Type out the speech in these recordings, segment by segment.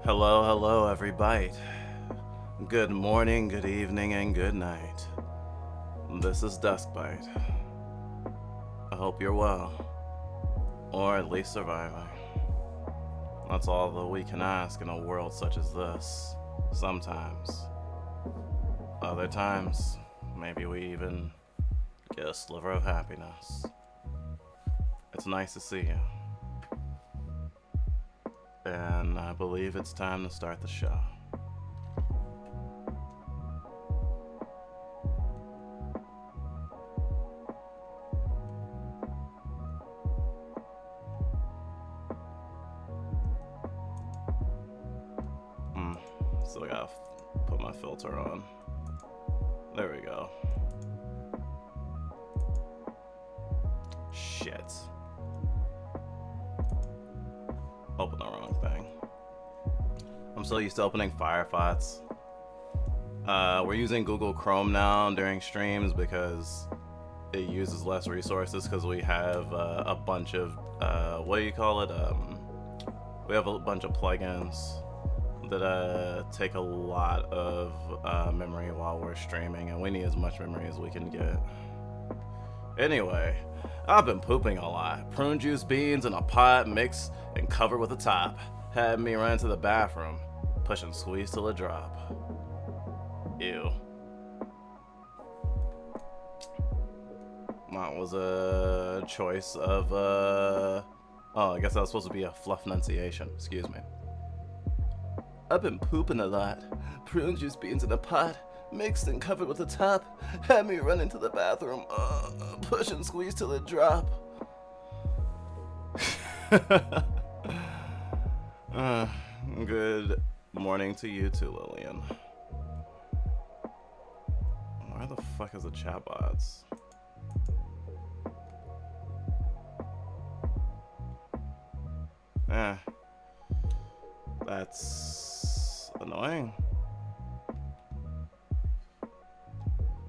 Hello, hello, everybody. Good morning, good evening, and good night. This is Duskbite. I hope you're well, or at least surviving. That's all that we can ask in a world such as this. Sometimes. Other times, maybe we even get a sliver of happiness. It's nice to see you. And I believe it's time to start the show. Still gotta put my filter on. There we go. Shit. Open the wrong thing. I'm so used to opening Firefox. We're using Google Chrome now during streams because it uses less resources because we have a bunch of, what do you call it? We have a bunch of plugins that take a lot of memory while we're streaming, and we need as much memory as we can get. Anyway, I've been pooping a lot. Prune juice beans in a pot, mixed and covered with a top. Had me run to the bathroom, push and squeeze till it drop. Ew. That was a choice of, oh, I guess that was supposed to be a fluff enunciation. Excuse me. I've been pooping a lot. Prune juice beans in a pot, mixed and covered with a top. Had me run into the bathroom, push and squeeze till it drop. Good morning to you too, Lillian. Where the fuck is the chatbots? That's annoying.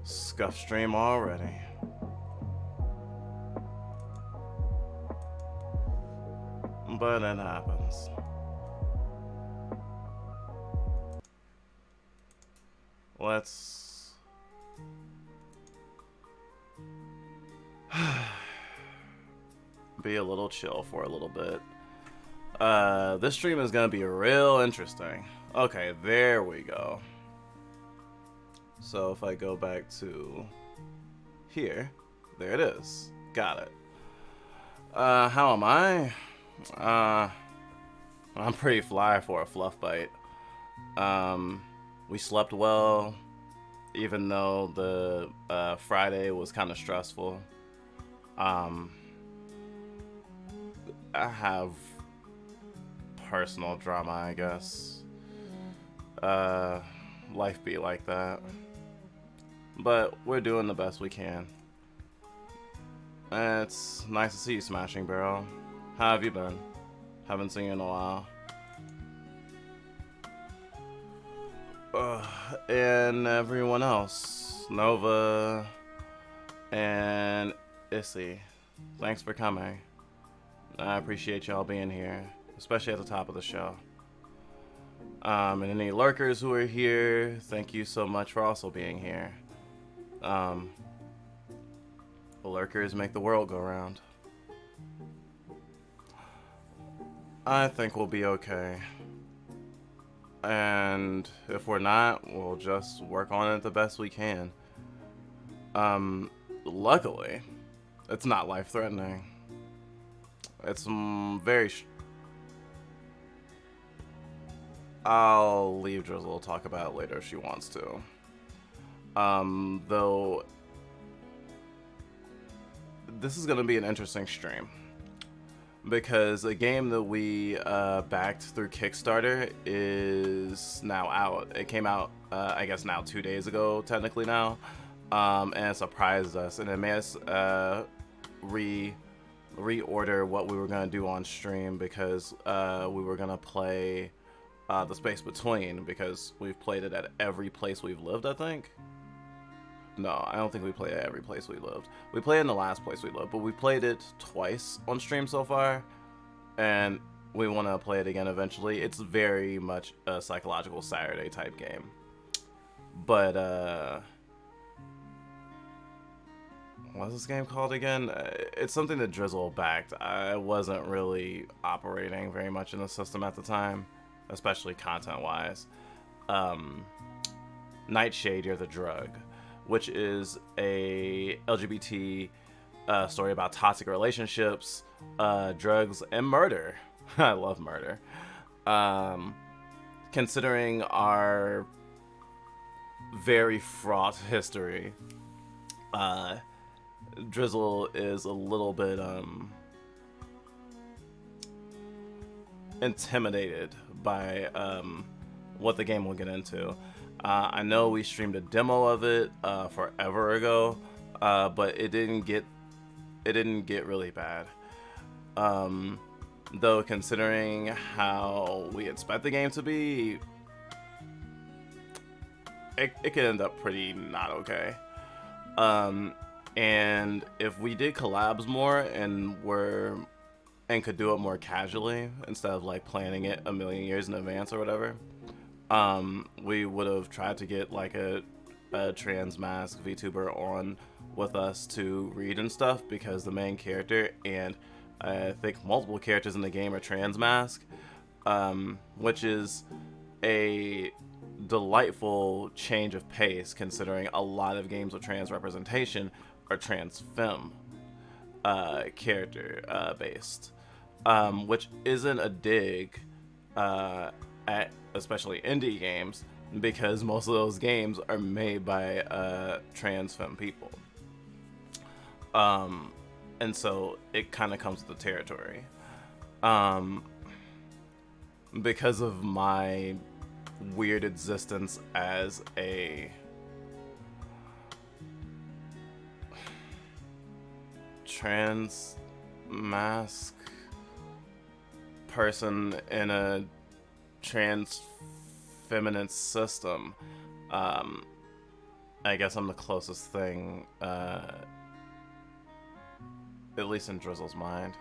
Scuff stream already. But it happens. Let's be a little chill for a little bit. This stream is gonna be real interesting. Okay, there we go. So if I go back to here, there it is. Got it. How am I? I'm pretty fly for a fluff bite. We slept well, even though the Friday was kind of stressful. I have personal drama, I guess. Life be like that. But we're doing the best we can. It's nice to see you, Smashing Barrel. How have you been? Haven't seen you in a while. And everyone else. Nova and Issy. Thanks for coming. I appreciate y'all being here, especially at the top of the show. And any lurkers who are here, thank you so much for also being here. The lurkers make the world go round. I think we'll be okay. And if we're not, we'll just work on it the best we can. Luckily, it's not life-threatening. It's very... I'll leave Drizzle to talk about it later if she wants to. Though... This is gonna be an interesting stream. Because a game that we backed through Kickstarter is now out. It came out, I guess now 2 days ago, technically now. And it surprised us. And it made us reorder what we were going to do on stream, because we were going to play The Space Between, because we've played it at every place we've lived, I think. No, I don't think we played at every place we lived. We played in the last place we lived, but we played it twice on stream so far, and we want to play it again eventually. It's very much a psychological Saturday type game. But what's this game called again? It's something that Drizzle backed. I wasn't really operating very much in the system at the time, especially content-wise. Nightshade, You're the Drug, which is a LGBT story about toxic relationships, drugs, and murder. I love murder. Considering our very fraught history, Drizzle is a little bit intimidated by what the game will get into. I know we streamed a demo of it forever ago, but it didn't get really bad. Though considering how we expect the game to be, it could end up pretty not okay. And if we did collabs more and could do it more casually instead of like planning it a million years in advance or whatever, we would have tried to get like a trans Masc VTuber on with us to read and stuff, because the main character and I think multiple characters in the game are trans Masc, which is a delightful change of pace considering a lot of games with trans representation are trans femme character based, which isn't a dig at especially indie games, because most of those games are made by trans femme people. And so it kind of comes with the territory. Because of my weird existence as a trans Masc person in a trans feminine system, I guess I'm the closest thing, at least in Drizzle's mind.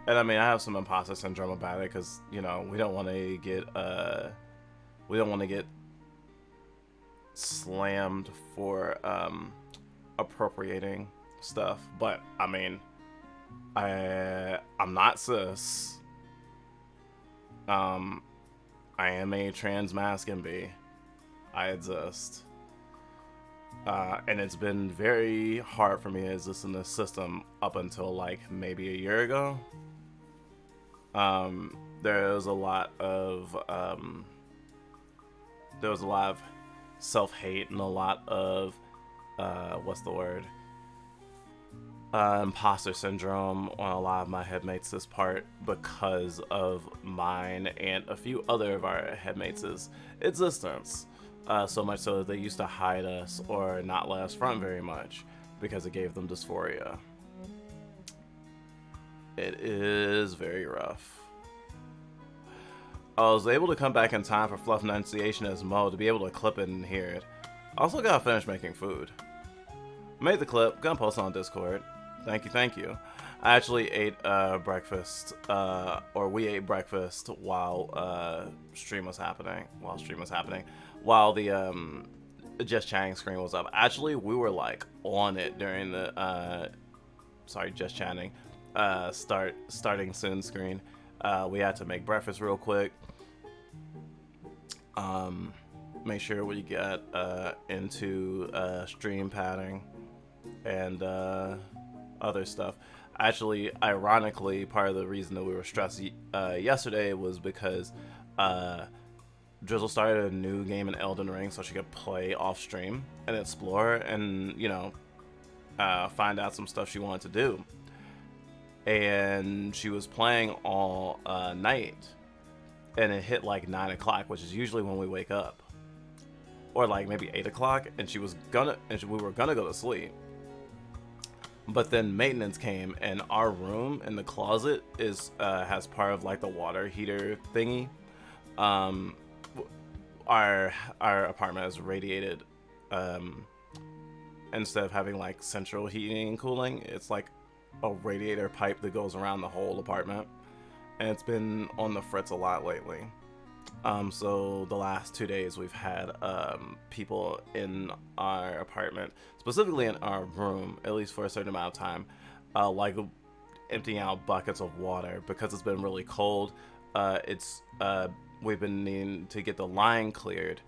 And I mean, I have some imposter syndrome about it, because, you know, we don't want to get slammed for appropriating stuff. But I mean, I'm not cis. I am a trans Masc MB. I exist. And it's been very hard for me to exist in this system up until like maybe a year ago. There was a lot of self-hate and a lot of imposter syndrome on a lot of my headmates' part, because of mine and a few other of our headmates' existence. So much so that they used to hide us or not let us front very much because it gave them dysphoria. It is very rough. I was able to come back in time for Fluff Enunciation as Mo to be able to clip it and hear it. Also gotta finish making food. Made the clip, gonna post it on Discord. Thank you. I actually ate breakfast, or we ate breakfast while stream was happening. While the just chatting screen was up. Actually, we were like on it during the just chatting starting soon screen. We had to make breakfast real quick. Make sure we get into stream padding and other stuff. Actually, ironically, part of the reason that we were stressed yesterday was because Drizzle started a new game in Elden Ring so she could play off stream and explore and, you know, find out some stuff she wanted to do. And she was playing all night, and it hit like 9 o'clock, which is usually when we wake up, or like maybe 8 o'clock, and we were gonna go to sleep. But then maintenance came, and our room in the closet has part of like the water heater thingy. Our apartment is radiated. Instead of having like central heating and cooling, it's like a radiator pipe that goes around the whole apartment. and it's been on the fritz a lot lately. So the last 2 days we've had people in our apartment, specifically in our room, at least for a certain amount of time, like emptying out buckets of water because it's been really cold. It's We've been needing to get the line cleared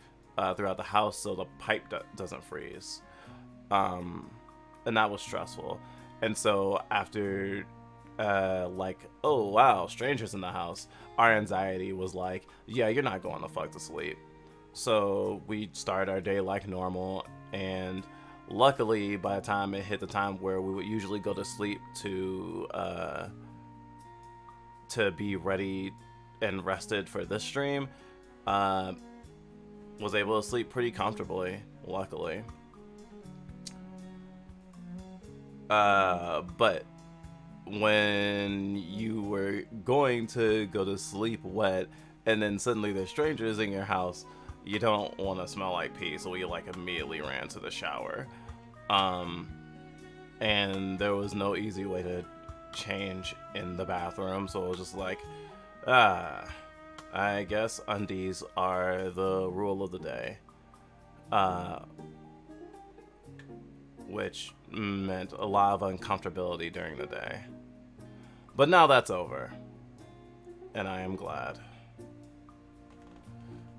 throughout the house so the pipe doesn't freeze, and that was stressful. And so after like, oh wow, strangers in the house, our anxiety was like, yeah, you're not going the fuck to sleep. So we started our day like normal, and luckily by the time it hit the time where we would usually go to sleep to be ready and rested for this stream, was able to sleep pretty comfortably, luckily. But when you were going to go to sleep wet and then suddenly there's strangers in your house, you don't want to smell like pee, so we like immediately ran to the shower. And there was no easy way to change in the bathroom, so it was just like, I guess undies are the rule of the day. Which meant a lot of uncomfortability during the day. But now that's over, and I am glad.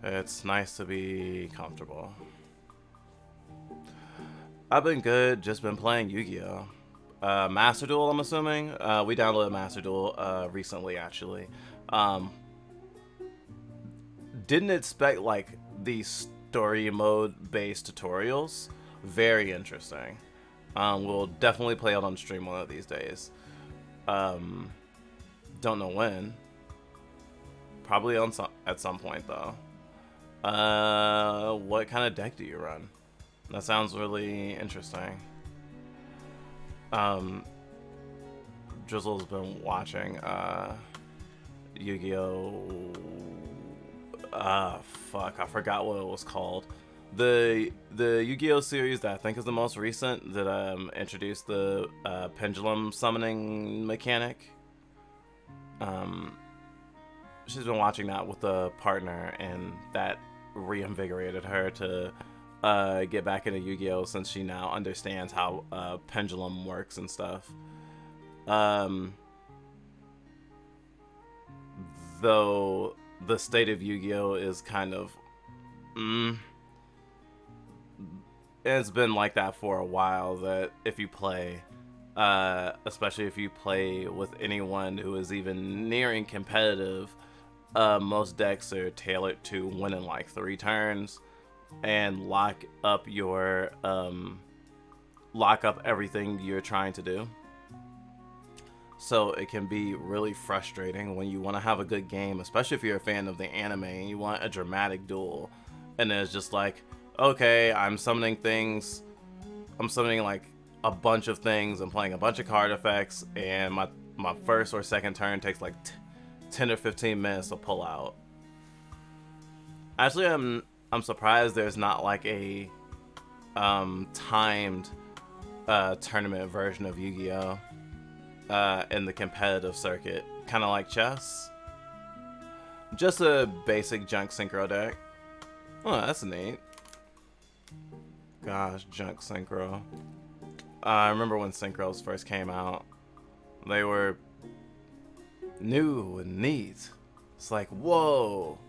It's nice to be comfortable. I've been good, just been playing Yu-Gi-Oh! Master Duel, I'm assuming. We downloaded Master Duel recently, actually. Didn't expect like the story mode based tutorials. Very interesting. We'll definitely play it on stream one of these days. Don't know when. Probably at some point though. What kind of deck do you run? That sounds really interesting. Drizzle's been watching Yu-Gi-Oh! Fuck, I forgot what it was called. The Yu-Gi-Oh! Series that I think is the most recent that introduced the pendulum summoning mechanic. She's been watching that with a partner, and that reinvigorated her to get back into Yu-Gi-Oh! Since she now understands how pendulum works and stuff. Though the state of Yu-Gi-Oh! Is kind of it's been like that for a while, that if you play, especially if you play with anyone who is even nearing competitive, most decks are tailored to win in like 3 turns and lock up everything you're trying to do. So it can be really frustrating when you want to have a good game, especially if you're a fan of the anime and you want a dramatic duel, and then it's just like, okay, I'm summoning like a bunch of things and playing a bunch of card effects, and my first or second turn takes like 10 or 15 minutes to pull out. Actually, I'm surprised there's not like a timed tournament version of Yu-Gi-Oh! In the competitive circuit, kind of like chess. Just a basic junk synchro deck. Oh, that's neat. Gosh, junk synchro. I remember when synchros first came out. They were new and neat. It's like, whoa.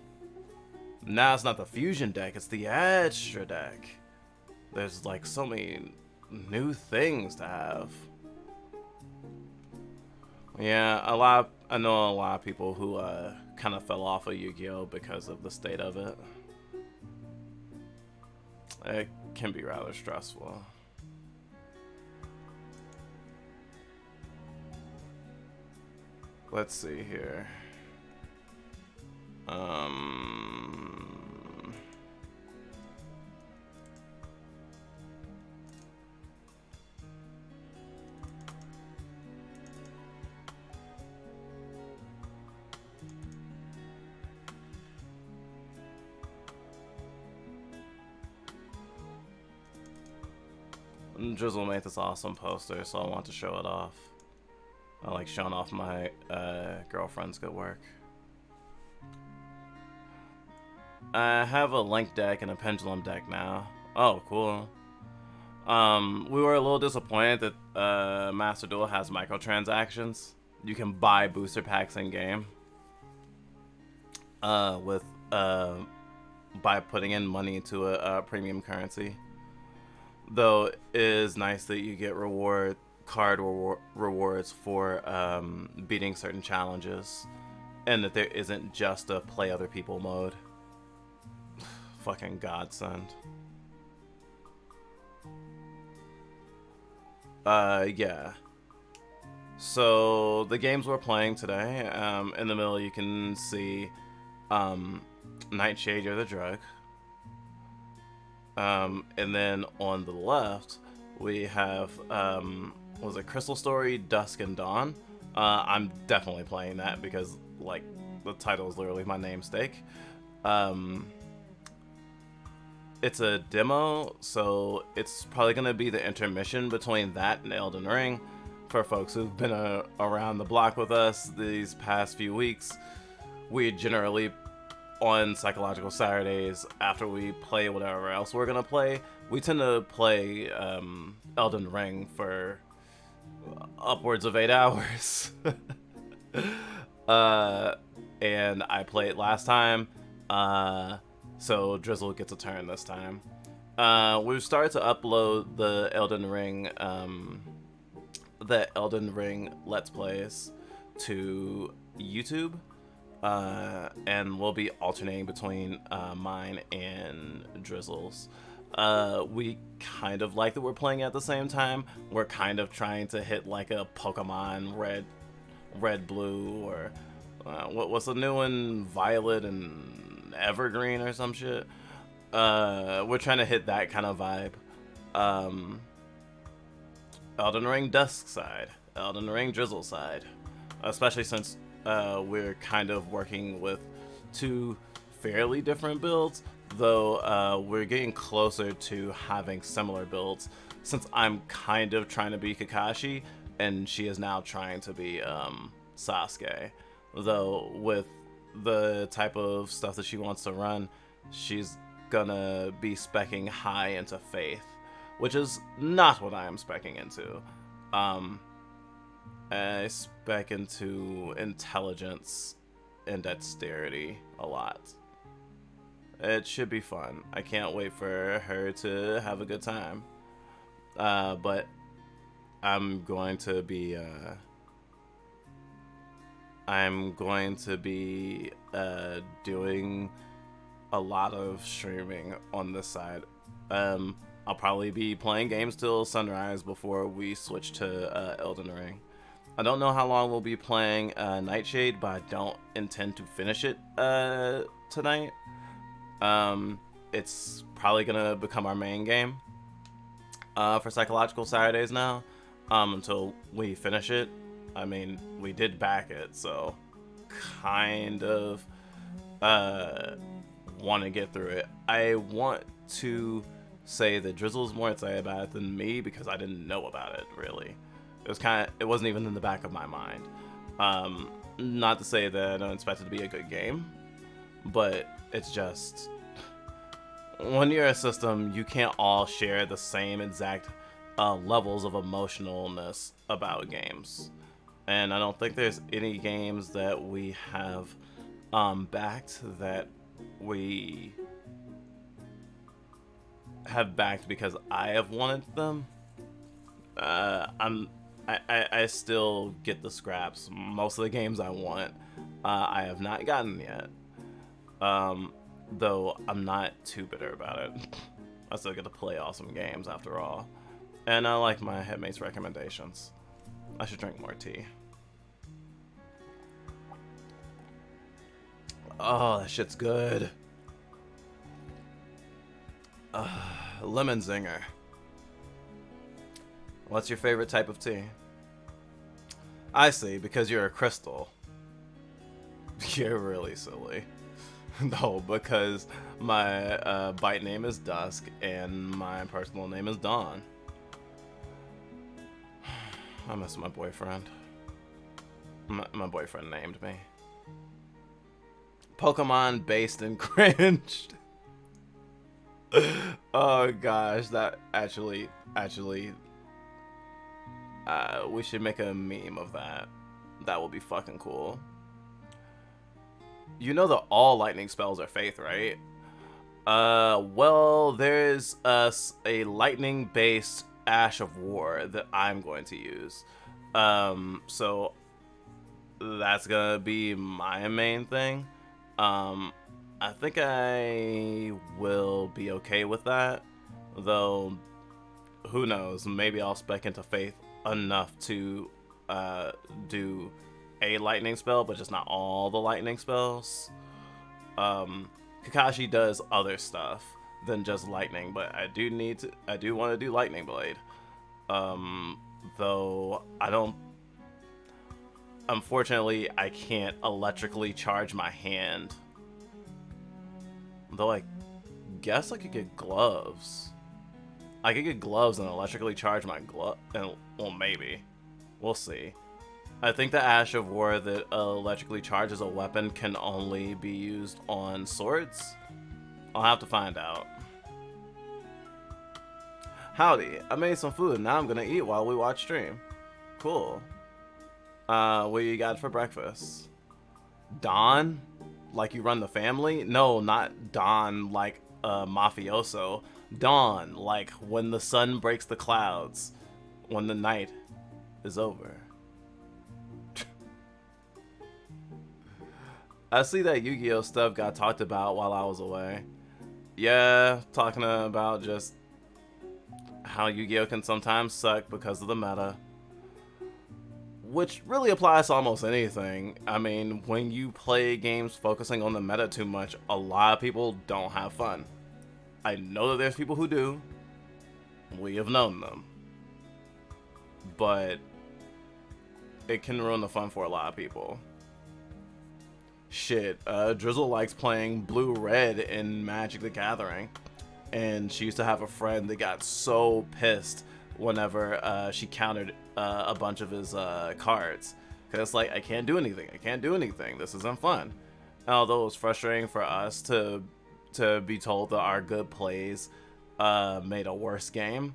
Now it's not the fusion deck, it's the extra deck. There's like so many new things to have. Yeah, I know a lot of people who kind of fell off of Yu-Gi-Oh! Because of the state of it. It can be rather stressful. Let's see here. Drizzle made this awesome poster, so I want to show it off. I like showing off my girlfriend's good work. I have a link deck and a pendulum deck now. Oh, cool. We were a little disappointed that Master Duel has microtransactions. You can buy booster packs in game. With by putting in money into a premium currency. Though it is nice that you get rewards for beating certain challenges, and that there isn't just a play other people mode. Fucking godsend. Yeah. So the games we're playing today, in the middle you can see Nightshade, You're the Drug. And then on the left we have was it Crystal Story, Dusk and Dawn. I'm definitely playing that because like the title is literally my namesake. It's a demo, so it's probably gonna be the intermission between that and Elden Ring. For folks who've been around the block with us these past few weeks, we generally on Psychological Saturdays, after we play whatever else we're gonna play, we tend to play Elden Ring for upwards of 8 hours. And I played last time, so Drizzle gets a turn this time. We've started to upload the Elden Ring Let's Plays to YouTube. And we'll be alternating between mine and Drizzle's. We kind of like that we're playing at the same time. We're kind of trying to hit like a Pokemon Red Blue, or what's the new one, Violet and Evergreen or some shit. We're trying to hit that kind of vibe. Elden Ring Dusk side, Elden Ring Drizzle side, especially since we're kind of working with two fairly different builds, though we're getting closer to having similar builds, since I'm kind of trying to be Kakashi and she is now trying to be Sasuke. Though with the type of stuff that she wants to run, she's gonna be speccing high into Faith, which is not what I am speccing into. I spec into Intelligence and Dexterity a lot. It should be fun. I can't wait for her to have a good time. But I'm going to be doing a lot of streaming on this side. I'll probably be playing games till sunrise before we switch to Elden Ring. I don't know how long we'll be playing Nightshade, but I don't intend to finish it tonight. It's probably gonna become our main game for Psychological Saturdays now, until we finish it. I mean, we did back it, so kind of want to get through it. I want to say that Drizzle's more excited about it than me because I didn't know about it, really. It wasn't even in the back of my mind. Not to say that I don't expect it to be a good game, but it's just, when you're a system, you can't all share the same exact levels of emotionalness about games. And I don't think there's any games that we have backed that we have backed because I have wanted them. I still get the scraps. Most of the games I want, I have not gotten yet. Though I'm not too bitter about it. I still get to play awesome games after all. And I like my headmate's recommendations. I should drink more tea. Oh, that shit's good. Lemon zinger. What's your favorite type of tea? I see, because you're a crystal. You're really silly. No, because my bite name is Dusk and my personal name is Dawn. I miss my boyfriend. My boyfriend named me. Pokemon based and cringed. Oh gosh, that actually, we should make a meme of that. That would be fucking cool. You know that all lightning spells are faith, right? Well, there's a lightning-based Ash of War that I'm going to use. So that's gonna be my main thing. I think I will be okay with that, though. Who knows? Maybe I'll spec into faith enough to do a lightning spell, but just not all the lightning spells. Kakashi does other stuff than just lightning, but I do want to do lightning blade. Though I don't, unfortunately, I can't electrically charge my hand. Though I guess I could get gloves. I could get gloves and electrically charge my glove, and well, maybe. We'll see. I think the Ash of War that electrically charges a weapon can only be used on swords. I'll have to find out. Howdy, I made some food and now I'm gonna eat while we watch stream. Cool. What you got for breakfast? Dawn? Like you run the family? No, not Dawn like a mafioso. Dawn, like when the sun breaks the clouds. When the night is over. I see that Yu-Gi-Oh stuff got talked about while I was away. Yeah, talking about just how Yu-Gi-Oh can sometimes suck because of the meta. Which really applies to almost anything. I mean, when you play games focusing on the meta too much, a lot of people don't have fun. I know that there's people who do. We have known them. But it can ruin the fun for a lot of people. Shit, Drizzle likes playing blue-red in Magic the Gathering. And she used to have a friend that got so pissed whenever she countered a bunch of his cards. Because it's like, I can't do anything. This isn't fun. And although it was frustrating for us to be told that our good plays made a worse game,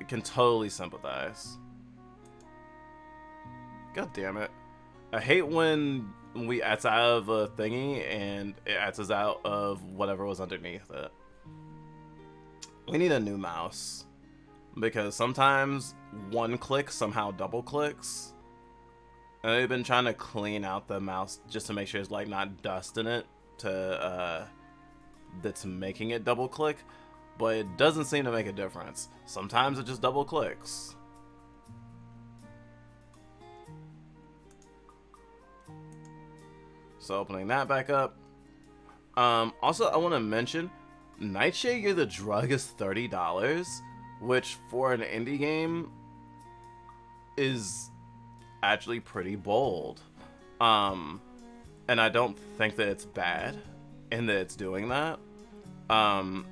I can totally sympathize. God damn it. I hate when we X out of a thingy and it X's out of whatever was underneath it. We need a new mouse. Because sometimes one click somehow double clicks. And they've been trying to clean out the mouse just to make sure there's like not dust in it that's making it double click. But it doesn't seem to make a difference. Sometimes it just double clicks. So opening that back up. Also, I want to mention, Nightshade You're the Drug is $30, which for an indie game is actually pretty bold. And I don't think that it's bad in that it's doing that.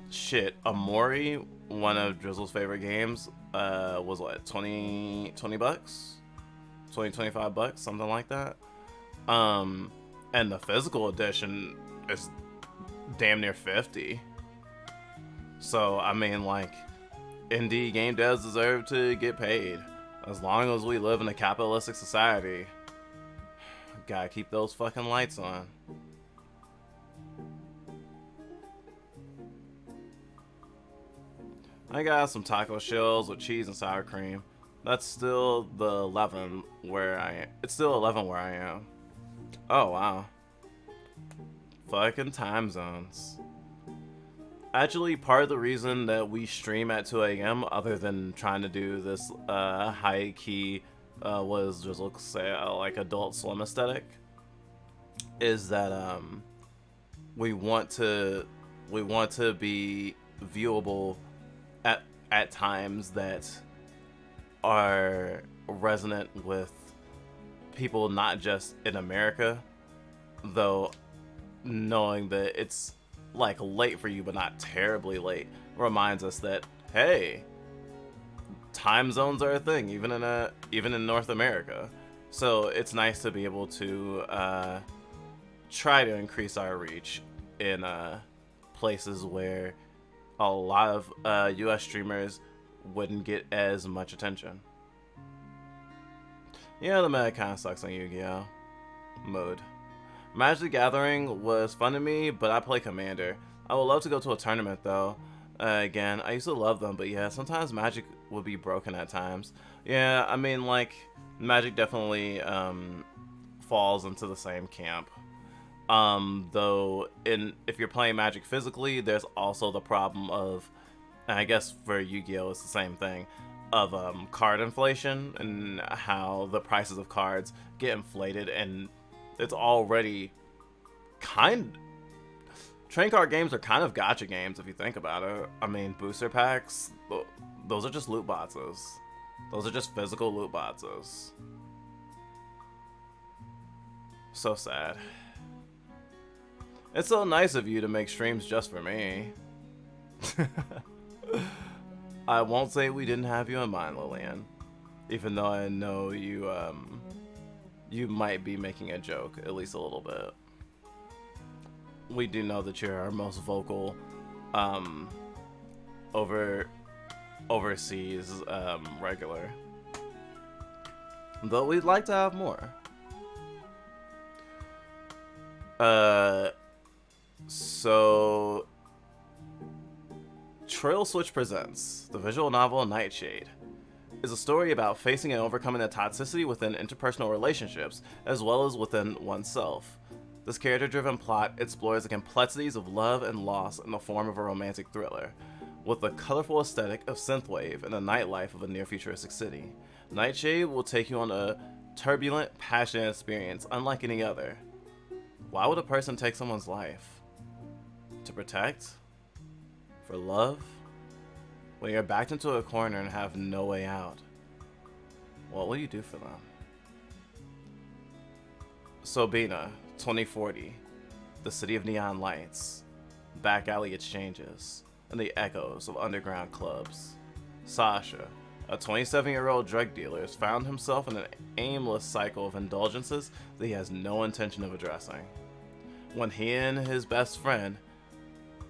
Shit, Amori, one of Drizzle's favorite games, was what, 20 bucks? 25 bucks, something like that. And the physical edition is damn near 50. So, I mean, like, indie game devs deserve to get paid. As long as we live in a capitalistic society. Gotta keep those fucking lights on. I got some taco shells with cheese and sour cream. That's still the 11 where I am. It's still 11 where I am. Oh, wow. Fucking time zones. Actually, part of the reason that we stream at 2 a.m., other than trying to do this high-key, was just looks say like Adult Swim aesthetic, is that we want to be viewable at times that are resonant with people not just in America, though knowing that it's like late for you but not terribly late reminds us that, hey, time zones are a thing even in North America. So it's nice to be able to try to increase our reach in places where a lot of US streamers wouldn't get as much attention. Yeah, the meta kind of sucks on Yu-Gi-Oh! Mode. Magic the Gathering was fun to me, but I play Commander. I would love to go to a tournament though. Again, I used to love them, but yeah, sometimes Magic would be broken at times. Yeah, I mean, like, Magic definitely falls into the same camp. Though, if you're playing Magic physically, there's also the problem of, and I guess for Yu-Gi-Oh! It's the same thing, of card inflation and how the prices of cards get inflated, and it's already trading card games are kind of gacha games if you think about it. I mean, booster packs, those are just loot boxes. Those are just physical loot boxes. So sad. It's so nice of you to make streams just for me. I won't say we didn't have you in mind, Lillian. Even though I know you might be making a joke, at least a little bit. We do know that you're our most vocal overseas regular. Though we'd like to have more. So Trail Switch presents the visual novel Nightshade. Is a story about facing and overcoming the toxicity within interpersonal relationships, as well as within oneself. This character-driven plot explores the complexities of love and loss in the form of a romantic thriller, with the colorful aesthetic of synthwave and the nightlife of a near-futuristic city. Nightshade will take you on a turbulent, passionate experience unlike any other. Why would a person take someone's life? To protect? For love? When you're backed into a corner and have no way out, what will you do for them? Sobina, 2040, the city of neon lights, back alley exchanges, and the echoes of underground clubs. Sasha, a 27-year-old drug dealer, has found himself in an aimless cycle of indulgences that he has no intention of addressing. When he and his best friend,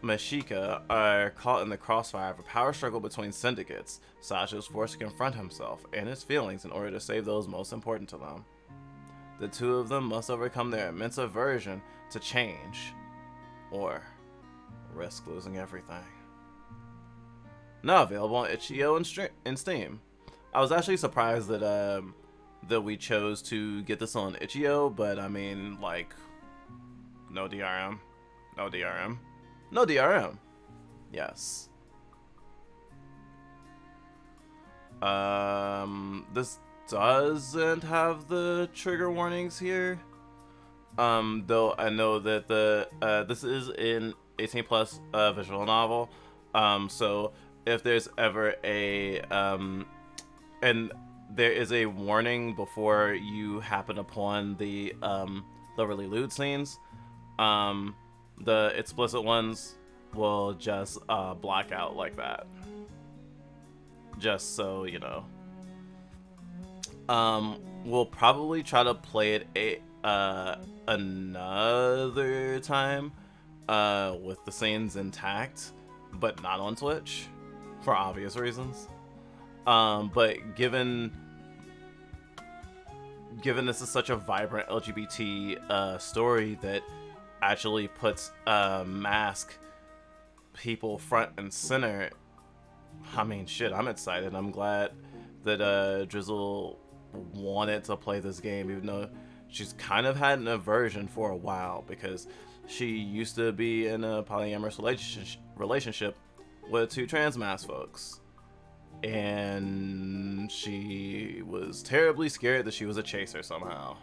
Mashika, are caught in the crossfire of a power struggle between syndicates, Sasha is forced to confront himself and his feelings in order to save those most important to them. The two of them must overcome their immense aversion to change, or risk losing everything. Now available on itch.io and Steam. I was actually surprised that that we chose to get this on itch.io, but I mean, like, no DRM. No DRM. No DRM. Yes. This doesn't have the trigger warnings here. Though I know that this is an 18 plus visual novel. So if there's ever a and there is a warning before you happen upon the really lewd scenes. The explicit ones will just block out like that. Just so you know. We'll probably try to play it another time with the scenes intact, but not on Twitch for obvious reasons. But given this is such a vibrant LGBT story that actually puts Masc people front and center, I mean, shit, I'm excited. I'm glad that Drizzle wanted to play this game, even though she's kind of had an aversion for a while, because she used to be in a polyamorous relationship with two trans Masc folks, and she was terribly scared that she was a chaser somehow.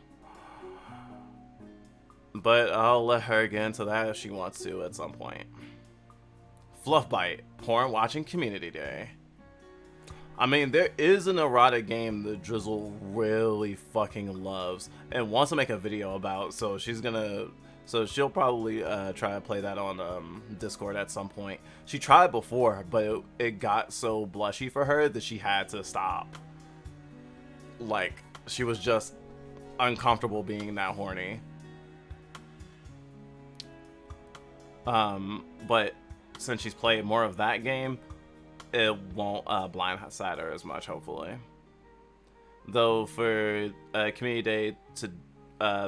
But I'll let her get into that if she wants to at some point. Fluffbite, porn watching community day. I mean, there is an erotic game that Drizzle really fucking loves and wants to make a video about, so she'll probably try to play that on Discord at some point. She tried before, but it got so blushy for her that she had to stop. Like, she was just uncomfortable being that horny. But since she's played more of that game, it won't blindside her as much, hopefully. Though for Community Day to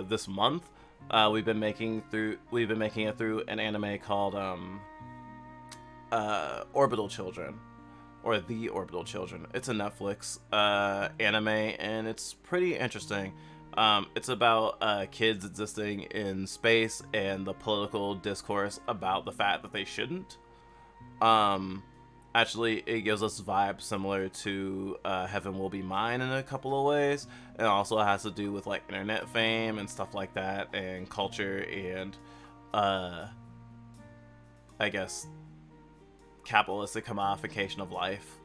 this month, we've been making it through an anime called Orbital Children, or The Orbital Children. It's a Netflix anime, and it's pretty interesting. It's about kids existing in space and the political discourse about the fact that they shouldn't. Actually, it gives us vibes similar to Heaven Will Be Mine in a couple of ways. It also has to do with like internet fame and stuff like that, and culture, and I guess capitalistic commodification of life.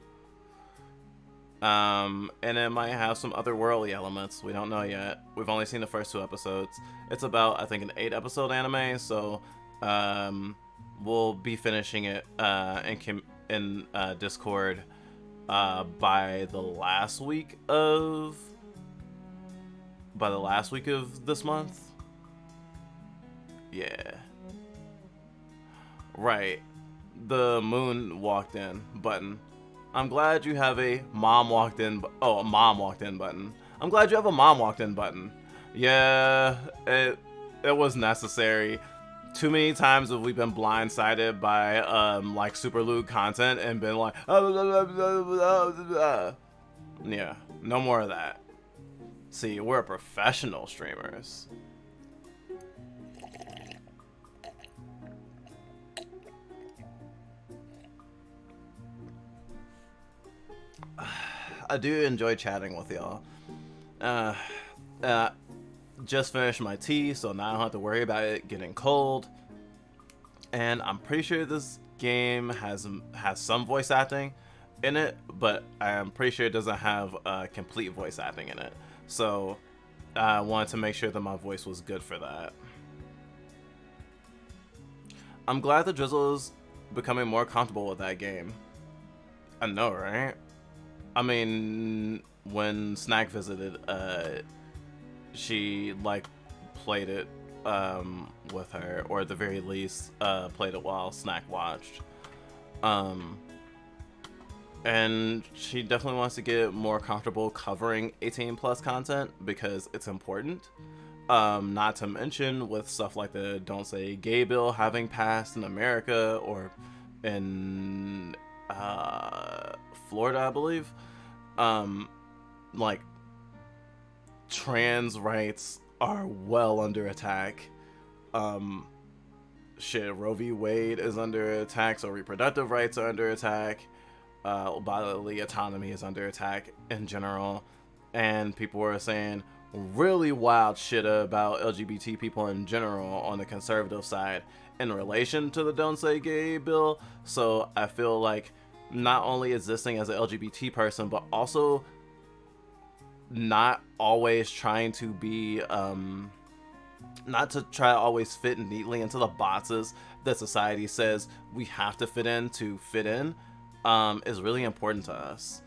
And it might have some otherworldly elements. We don't know yet. We've only seen the first 2 episodes. It's about, I think, an 8-episode anime, so we'll be finishing it in Discord by the last week of this month. Yeah. Right. The moon walked in button. I'm glad you have a mom walked in. A mom walked in button. I'm glad you have a mom walked in button. Yeah, it was necessary. Too many times have we been blindsided by like super lewd content and been like, yeah, no more of that. See, we're professional streamers. I do enjoy chatting with y'all. Just finished my tea, so now I don't have to worry about it getting cold. And I'm pretty sure this game has some voice acting in it, but I'm pretty sure it doesn't have complete voice acting in it. So I wanted to make sure that my voice was good for that. I'm glad the Drizzle is becoming more comfortable with that game. I know, right? I mean, when Snack visited, she like played it with her, or at the very least played it while Snack watched. And she definitely wants to get more comfortable covering 18 plus content because it's important. Not to mention with stuff like the Don't Say Gay bill having passed in America, or in Florida, I believe. Like, trans rights are well under attack. Roe v. Wade is under attack, so reproductive rights are under attack. Bodily autonomy is under attack in general. And people were saying really wild shit about LGBT people in general on the conservative side in relation to the Don't Say Gay bill. So I feel like not only existing as an LGBT person, but also not always trying to be not to try to always fit neatly into the boxes that society says we have to fit in is really important to us.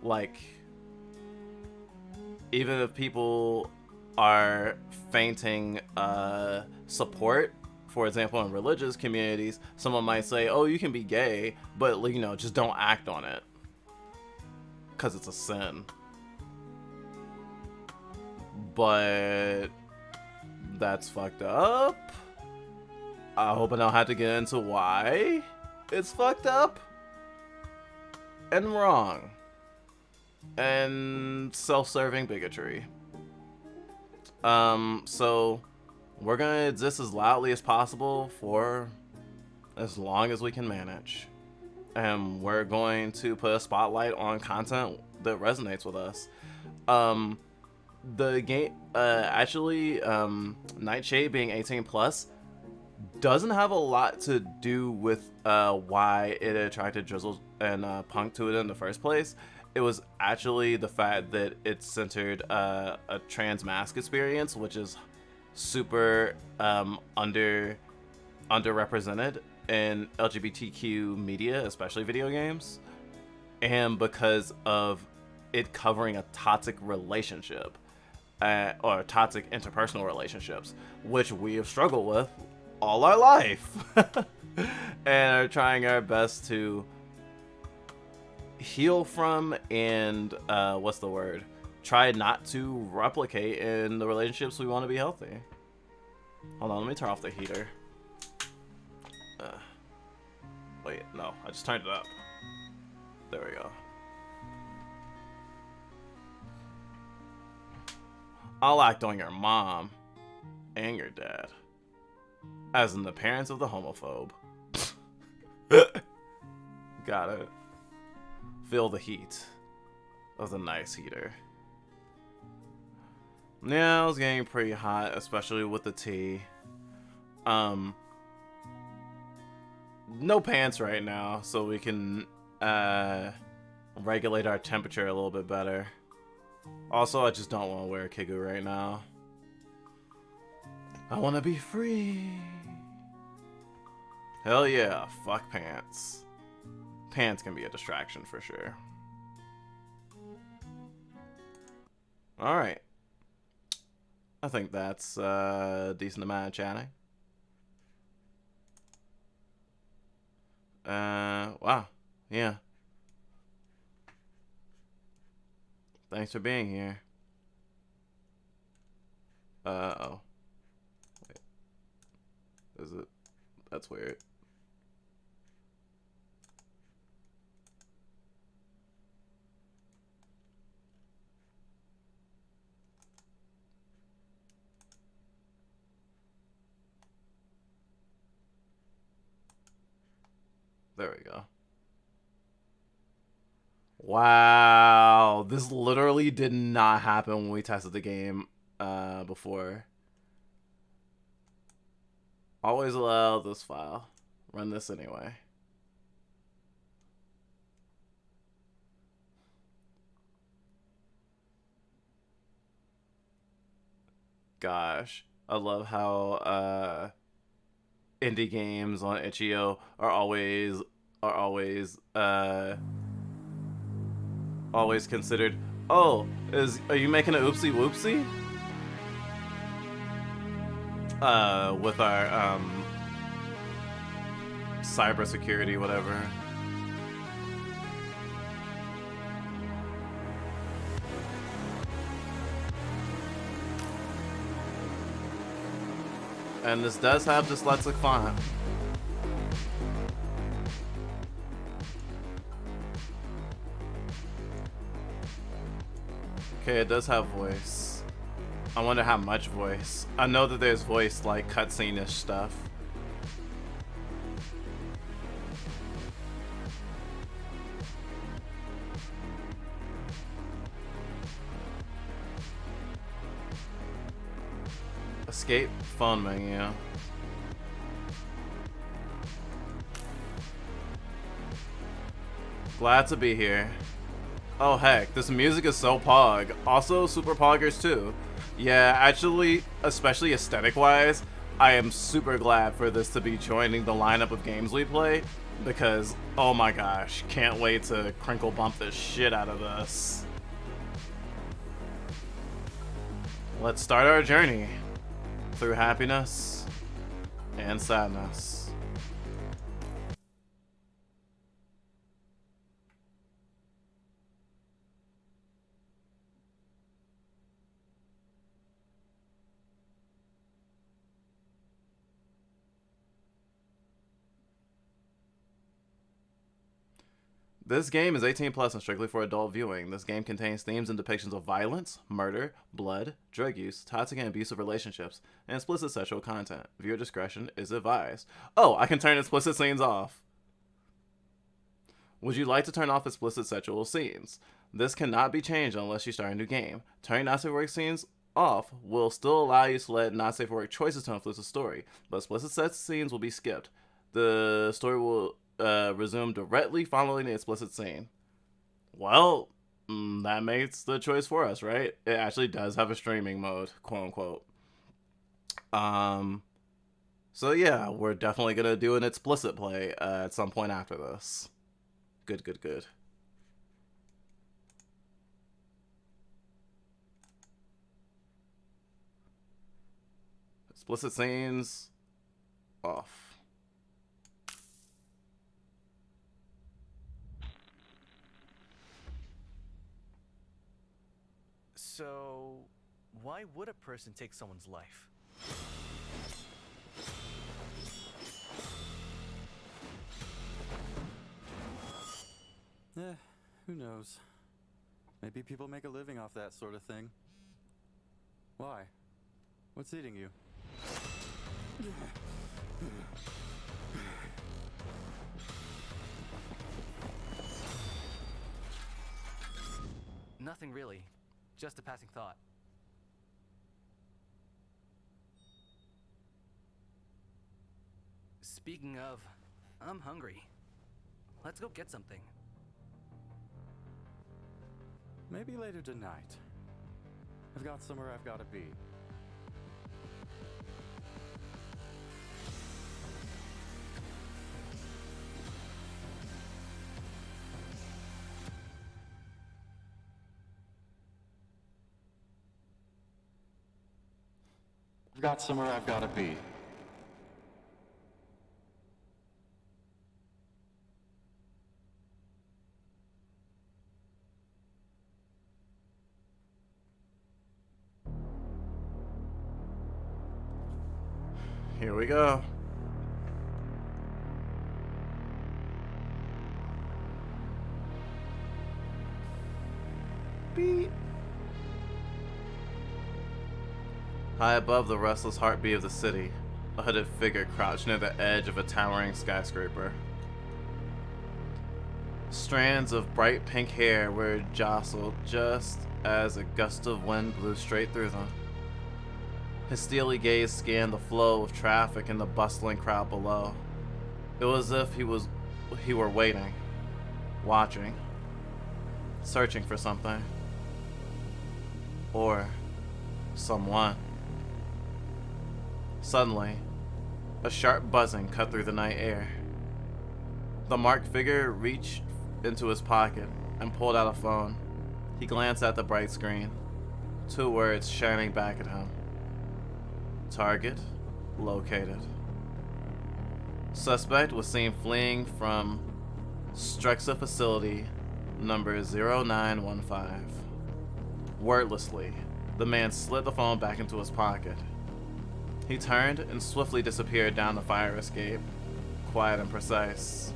Like, even if people are fainting support, for example, in religious communities, someone might say, oh, you can be gay, but, you know, just don't act on it because it's a sin. But that's fucked up. I hope I don't have to get into why it's fucked up and wrong and self-serving bigotry. So we're gonna exist as loudly as possible for as long as we can manage, and we're going to put a spotlight on content that resonates with us. The game actually Nightshade being 18 plus doesn't have a lot to do with why it attracted Drizzle and Punk to it in the first place. It was actually the fact that it centered a trans Masc experience, which is super underrepresented in LGBTQ media, especially video games, and because of it covering a toxic relationship. or toxic interpersonal relationships, which we have struggled with all our life, and are trying our best to heal from and what's the word? Try not to replicate in the relationships we want to be healthy. Hold on, let me turn off the heater. Wait, no, I just turned it up. There we go. I'll act on your mom and your dad, as in the parents of the homophobe. Gotta feel the heat of the nice heater. Yeah, it was getting pretty hot, especially with the tea. No pants right now, so we can regulate our temperature a little bit better. Also, I just don't want to wear a kigu right now. I want to be free. Hell yeah, fuck pants. Pants can be a distraction for sure. Alright. I think that's a decent amount of chatting. Wow. Yeah. Thanks for being here. Oh. Wait. Is it? That's weird. There we go. Wow, this literally did not happen when we tested the game before. Always allow this file. Run this anyway. Gosh, I love how indie games on itch.io are always considered. Oh, are you making an oopsie whoopsie? With our cybersecurity, whatever. And this does have dyslexic font. Okay, it does have voice. I wonder how much voice. I know that there's voice like cutscene-ish stuff. Escape phone menu. Glad to be here. Oh heck, this music is so pog. Also super poggers too. Yeah, actually, especially aesthetic-wise, I am super glad for this to be joining the lineup of games we play, because, oh my gosh, can't wait to crinkle bump the shit out of this. Let's start our journey through happiness and sadness. This game is 18 plus and strictly for adult viewing. This game contains themes and depictions of violence, murder, blood, drug use, toxic and abusive relationships, and explicit sexual content. Viewer discretion is advised. Oh, I can turn explicit scenes off. Would you like to turn off explicit sexual scenes? This cannot be changed unless you start a new game. Turning not safe for work scenes off will still allow you to let not safe for work choices to influence the story, but explicit sex scenes will be skipped. The story will resume directly following the explicit scene. Well, that makes the choice for us, right? It actually does have a streaming mode, quote unquote. So yeah, we're definitely gonna do an explicit play at some point after this. Good, good, good. Explicit scenes off. So, why would a person take someone's life? Who knows? Maybe people make a living off that sort of thing. Why? What's eating you? Nothing really. Just a passing thought. Speaking of, I'm hungry. Let's go get something. Maybe later tonight. I've got somewhere I've got to be. I've got somewhere I've got to be. Here we go. Beep. High above the restless heartbeat of the city, a hooded figure crouched near the edge of a towering skyscraper. Strands of bright pink hair were jostled just as a gust of wind blew straight through them. His steely gaze scanned the flow of traffic and the bustling crowd below. It was as if he were waiting, watching, searching for something. Or someone. Suddenly, a sharp buzzing cut through the night air. The marked figure reached into his pocket and pulled out a phone. He glanced at the bright screen. 2 words shining back at him. Target located. Suspect was seen fleeing from Strexa facility number 0915. Wordlessly, the man slid the phone back into his pocket. He turned and swiftly disappeared down the fire escape, quiet and precise.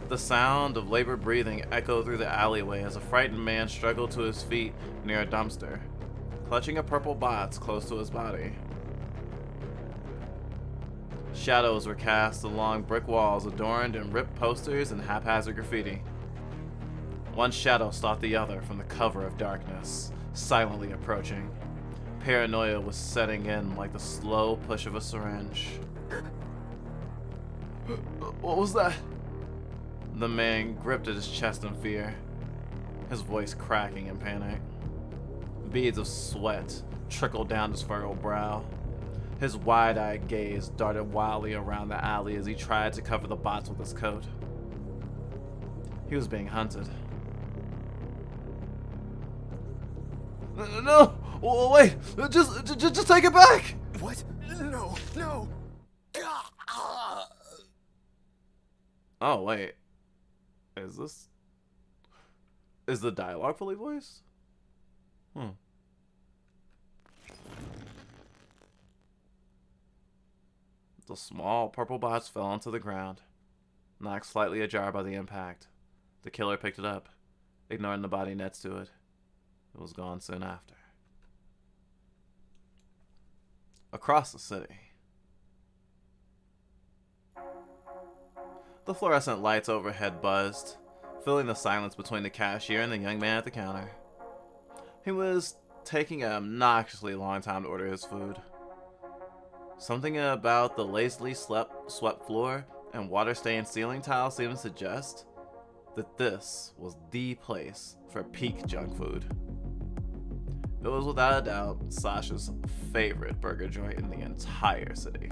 The sound of labored breathing echoed through the alleyway as a frightened man struggled to his feet near a dumpster, clutching a purple box close to his body. Shadows were cast along brick walls adorned in ripped posters and haphazard graffiti. One shadow stalked the other from the cover of darkness, silently approaching. Paranoia was setting in like the slow push of a syringe. What was that? The man gripped at his chest in fear, his voice cracking in panic. Beads of sweat trickled down his furrowed brow. His wide-eyed gaze darted wildly around the alley as he tried to cover the bots with his coat. He was being hunted. No! Wait! Just take it back! What? No! No! Oh, wait. Is the dialogue fully voiced? The small purple box fell onto the ground, knocked slightly ajar by the impact. The killer picked it up, ignoring the body next to it. It was gone soon after. Across the city, the fluorescent lights overhead buzzed, filling the silence between the cashier and the young man at the counter. He was taking an obnoxiously long time to order his food. Something about the lazily swept floor and water-stained ceiling tile seemed to suggest that this was the place for peak junk food. It was without a doubt Sasha's favorite burger joint in the entire city.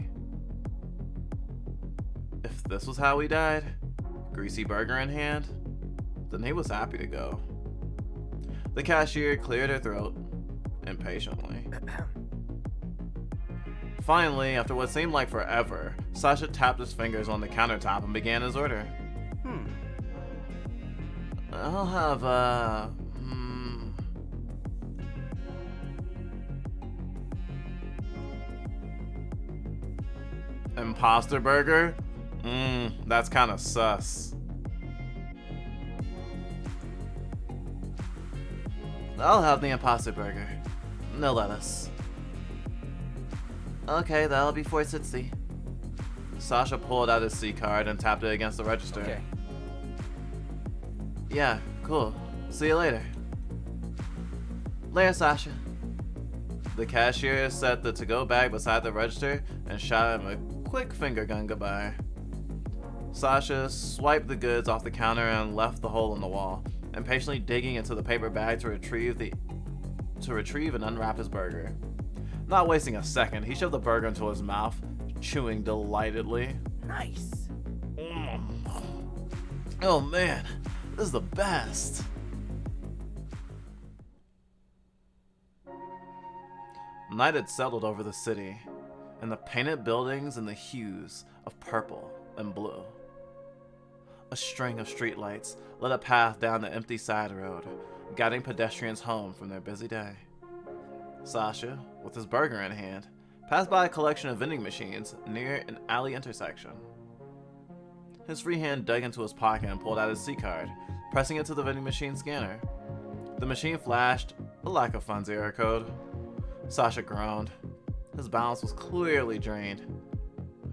If this was how he died, greasy burger in hand, then he was happy to go. The cashier cleared her throat impatiently. Finally, after what seemed like forever, Sasha tapped his fingers on the countertop and began his order. I'll have, Imposter burger? That's kinda sus. I'll have the imposter burger. No lettuce. Okay, that'll be $4.60. Sasha pulled out his C card and tapped it against the register. Okay. Yeah, cool. See you later. Later, Sasha. The cashier set the to-go bag beside the register and shot him a quick finger gun goodbye. Sasha swiped the goods off the counter and left the hole in the wall, impatiently digging into the paper bag to retrieve and unwrap his burger. Not wasting a second, he shoved the burger into his mouth, chewing delightedly. Nice. Oh man, this is the best. Night had settled over the city, and the painted buildings in the hues of purple and blue. A string of streetlights lit a path down the empty side road, guiding pedestrians home from their busy day. Sasha, with his burger in hand, passed by a collection of vending machines near an alley intersection. His free hand dug into his pocket and pulled out his C-card, pressing it to the vending machine scanner. The machine flashed a lack of funds error code. Sasha groaned. His balance was clearly drained.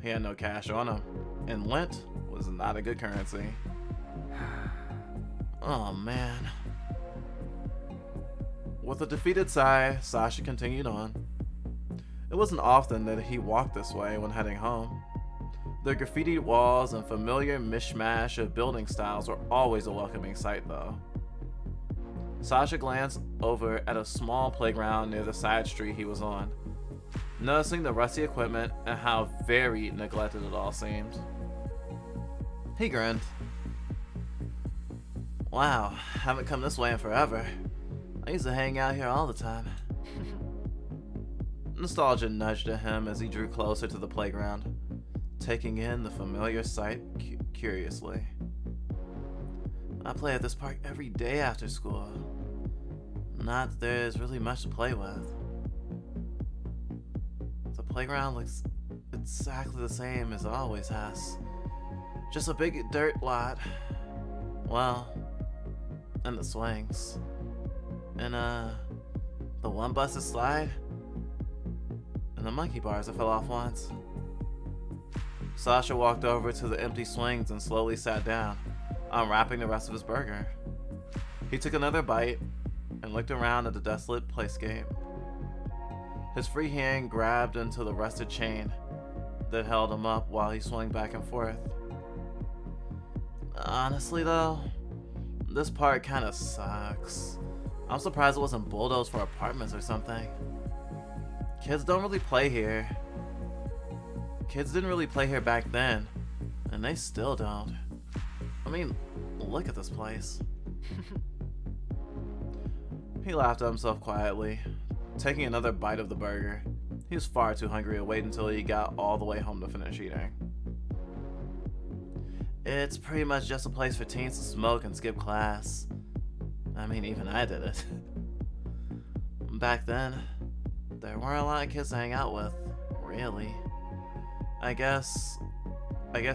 He had no cash on him, and lint was not a good currency. Oh man. With a defeated sigh, Sasha continued on. It wasn't often that he walked this way when heading home. The graffitied walls and familiar mishmash of building styles were always a welcoming sight, though. Sasha glanced over at a small playground near the side street he was on, noticing the rusty equipment and how very neglected it all seemed. He grinned. Wow, haven't come this way in forever. I used to hang out here all the time. Nostalgia nudged at him as he drew closer to the playground, taking in the familiar sight curiously. I play at this park every day after school. Not that there's really much to play with. The playground looks exactly the same as it always has. Just a big dirt lot. Well, and the swings. And the one busted slide. And the monkey bars that fell off once. Sasha walked over to the empty swings and slowly sat down, unwrapping the rest of his burger. He took another bite and looked around at the desolate playscape. His free hand grabbed into the rusted chain that held him up while he swung back and forth. Honestly though, this part kinda sucks. I'm surprised it wasn't bulldozed for apartments or something. Kids don't really play here. Kids didn't really play here back then, and they still don't. I mean, look at this place. He laughed at himself quietly, taking another bite of the burger. He was far too hungry to wait until he got all the way home to finish eating. It's pretty much just a place for teens to smoke and skip class. I mean, even I did it. Back then, there weren't a lot of kids to hang out with, really. I guess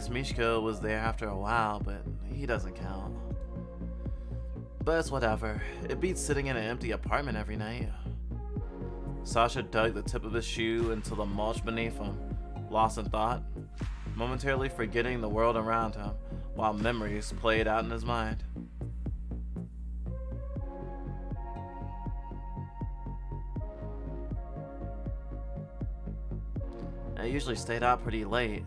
Mishka was there after a while, but he doesn't count. But it's whatever. It beats sitting in an empty apartment every night. Sasha dug the tip of his shoe into the mulch beneath him, lost in thought, momentarily forgetting the world around him while memories played out in his mind. I usually stayed out pretty late,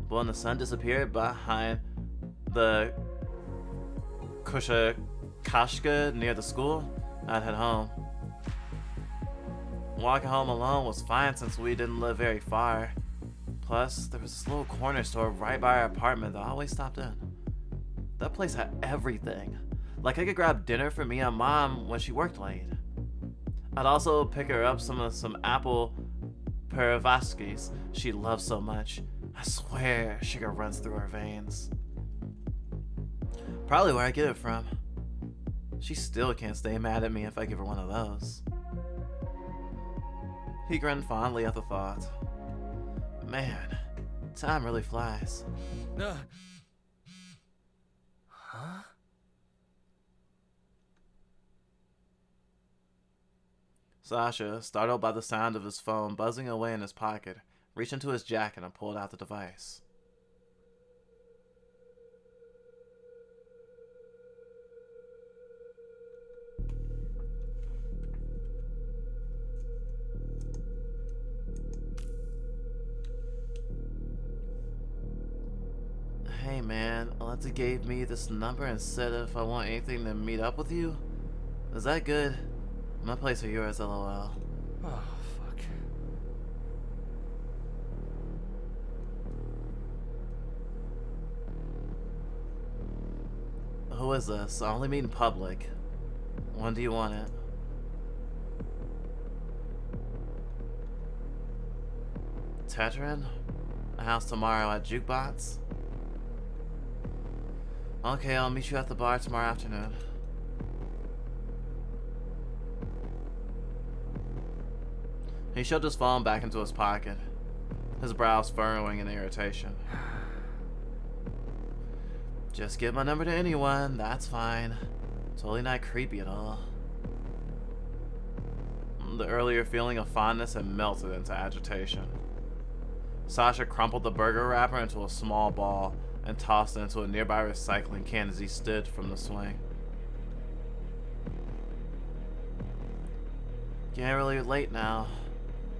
but when the sun disappeared behind the Kashka near the school, I'd head home. Walking home alone was fine since we didn't live very far. Plus, there was this little corner store right by our apartment that I always stopped in. That place had everything. Like I could grab dinner for me and Mom when she worked late. I'd also pick her up some apple Peravaskis she loves so much. I swear sugar runs through her veins. Probably where I get it from. She still can't stay mad at me if I give her one of those. He grinned fondly at the thought. Man, time really flies. Huh? Sasha, startled by the sound of his phone buzzing away in his pocket, reached into his jacket and pulled out the device. Hey man, Alenta gave me this number and said if I want anything to meet up with you. Is that good? My place or yours, lol. Oh, fuck. Who is this? I only meet in public. When do you want it? Tetrin? A house tomorrow at Jukebox? Okay, I'll meet you at the bar tomorrow afternoon. He shoved his phone back into his pocket, his brows furrowing in irritation. Just give my number to anyone, that's fine. Totally not creepy at all. The earlier feeling of fondness had melted into agitation. Sasha crumpled the burger wrapper into a small ball and tossed it into a nearby recycling can as he stood from the swing. Getting really late now.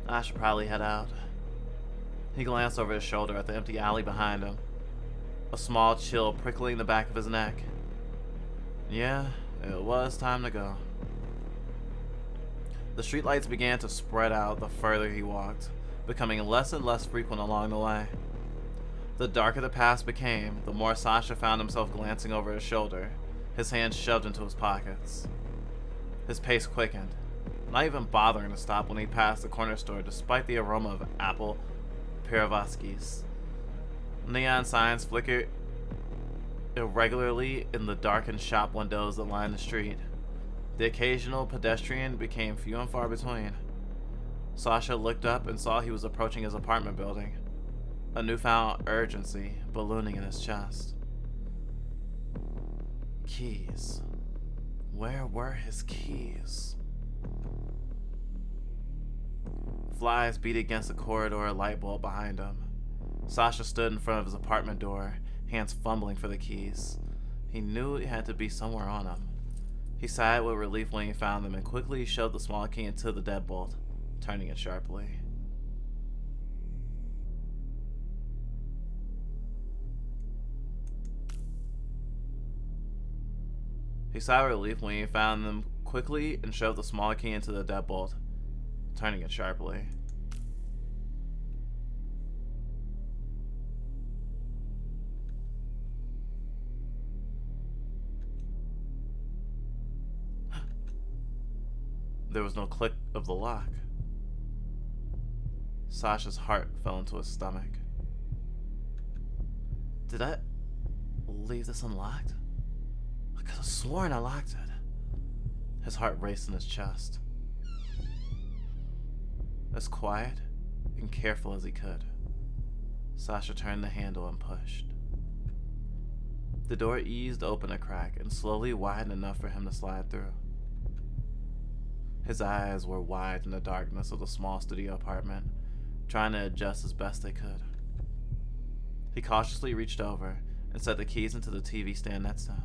I should probably head out. He glanced over his shoulder at the empty alley behind him, a small chill prickling the back of his neck. Yeah, it was time to go. The streetlights began to spread out the further he walked, becoming less and less frequent along the way. The darker the path became, the more Sasha found himself glancing over his shoulder, his hands shoved into his pockets. His pace quickened, not even bothering to stop when he passed the corner store despite the aroma of apple Peravaskis. Neon signs flickered irregularly in the darkened shop windows that lined the street. The occasional pedestrian became few and far between. Sasha looked up and saw he was approaching his apartment building, a newfound urgency ballooning in his chest. Keys. Where were his keys? Flies beat against the corridor light bulb behind him. Sasha stood in front of his apartment door, hands fumbling for the keys. He knew it had to be somewhere on him. He sighed with relief when he found them and quickly shoved the small key into the deadbolt, turning it sharply. He sighed with relief when he found them quickly and shoved the small key into the deadbolt, turning it sharply. There was no click of the lock. Sasha's heart fell into his stomach. Did I leave this unlocked? I could have sworn I locked it. His heart raced in his chest. As quiet and careful as he could, Sasha turned the handle and pushed. The door eased open a crack and slowly widened enough for him to slide through. His eyes were wide in the darkness of the small studio apartment, trying to adjust as best they could. He cautiously reached over and set the keys into the TV stand next to him.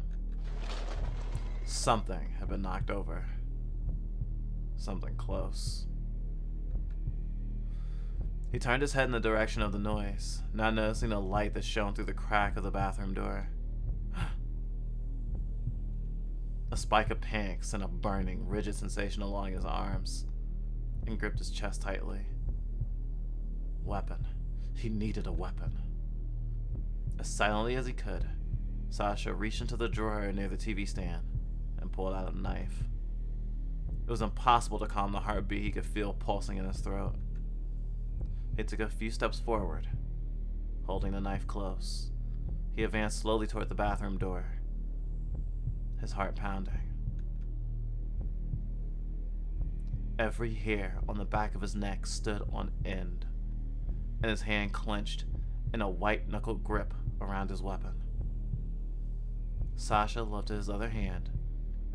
Something had been knocked over. Something close. He turned his head in the direction of the noise, now noticing the light that shone through the crack of the bathroom door. A spike of panic sent a burning, rigid sensation along his arms and gripped his chest tightly. Weapon. He needed a weapon. As silently as he could, Sasha reached into the drawer near the TV stand and pulled out a knife. It was impossible to calm the heartbeat he could feel pulsing in his throat. He took a few steps forward, holding the knife close. He advanced slowly toward the bathroom door, his heart pounding. Every hair on the back of his neck stood on end, and his hand clenched in a white-knuckled grip around his weapon. Sasha lifted his other hand